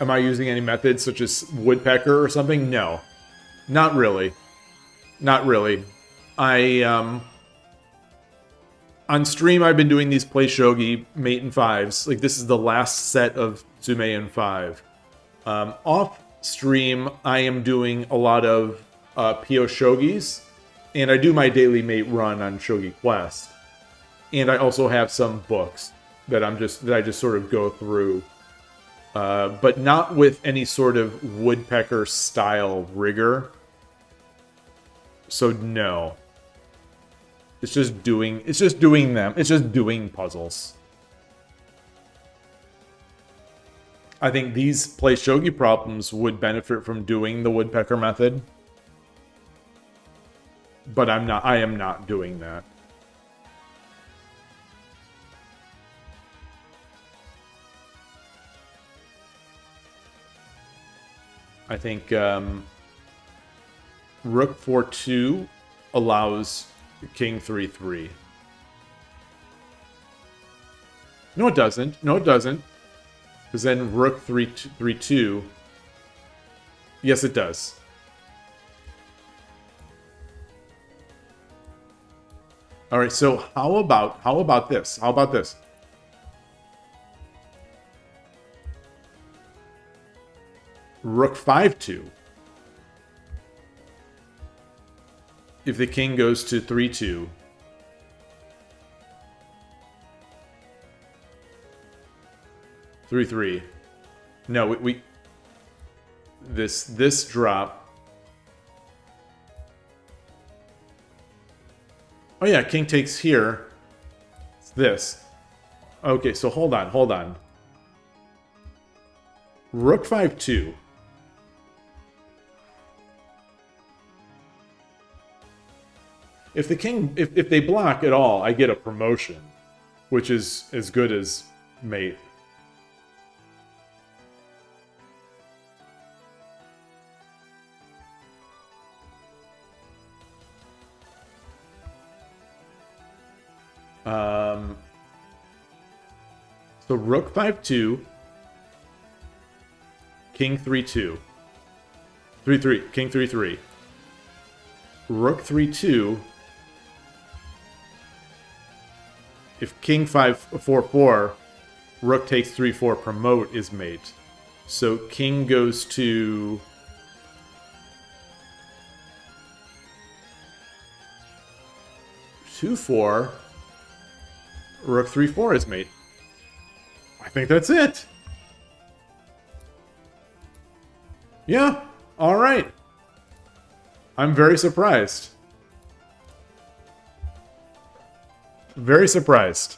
Am I using any methods such as woodpecker or something? No. Not really. Not really. On stream, I've been doing these PlayShogi mate in 5s. Like, this is the last set of Tsume in 5. Off stream, I am doing a lot of POShogis, and I do my daily mate run on Shogi Quest. And I also have some books that I just sort of go through. But not with any sort of woodpecker style rigor. So no. It's just doing them. It's just doing puzzles. I think these PlayShogi problems would benefit from doing the woodpecker method. But I am not doing that. I think Rook 4-2 allows King 3-3. No, it doesn't. No, it doesn't. Because then Rook 3-2. Yes, it does. All right. So how about this? How about this? Rook 5-2. If the king goes to 3-2. Three. No, we this drop. Oh yeah, king takes here. It's this. Okay, so hold on. Rook 5-2. If the king, if they block at all, I get a promotion, which is as good as mate. So Rook 5-2, King 3-2, 3-3, King 3-3, Rook 3-2. if king 5-4-4, rook takes 3-4, promote is mate. So king goes to 2-4, rook 3-4 is mate. I think that's it. Yeah, all right. I'm very surprised. Very surprised.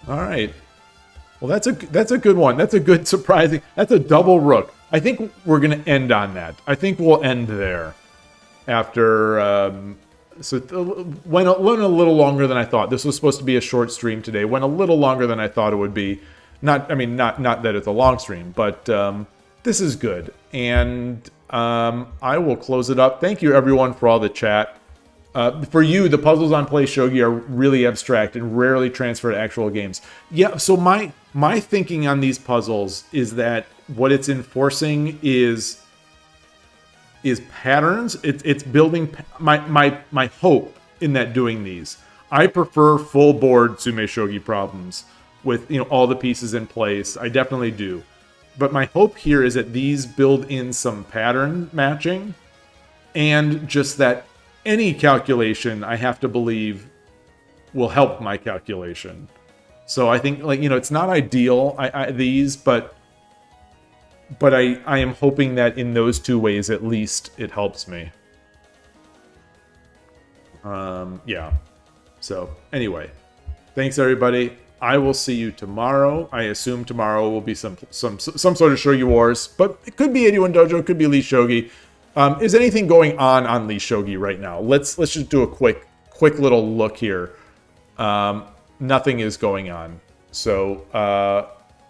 All right. Well, that's a good one. That's a good surprising. That's a double rook. I think we're going to end on that. I think we'll end there. After so it went a little longer than I thought. This was supposed to be a short stream today. Went a little longer than I thought it would be. Not that it's a long stream, but this is good. And I will close it up. Thank you everyone for all the chat. For you, the puzzles on PlayShogi are really abstract and rarely transfer to actual games. Yeah, so my thinking on these puzzles is that what it's enforcing is patterns. It's building my hope in that doing these. I prefer full board Tsumeshogi problems with all the pieces in place. I definitely do. But my hope here is that these build in some pattern matching, and just that any calculation I have to believe will help my calculation. So I think it's not ideal but I am hoping that in those two ways at least it helps me. Yeah. So anyway, thanks everybody. I will see you tomorrow. I assume tomorrow will be some sort of Shogi Wars, but it could be 81 Dojo, it could be Lee Shogi. Is anything going on Lee Shogi right now? Let's just do a quick little look here. Nothing is going on. So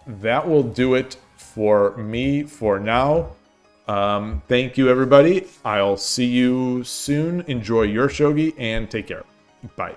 that will do it for me for now. Thank you everybody. I'll see you soon. Enjoy your Shogi and take care. Bye.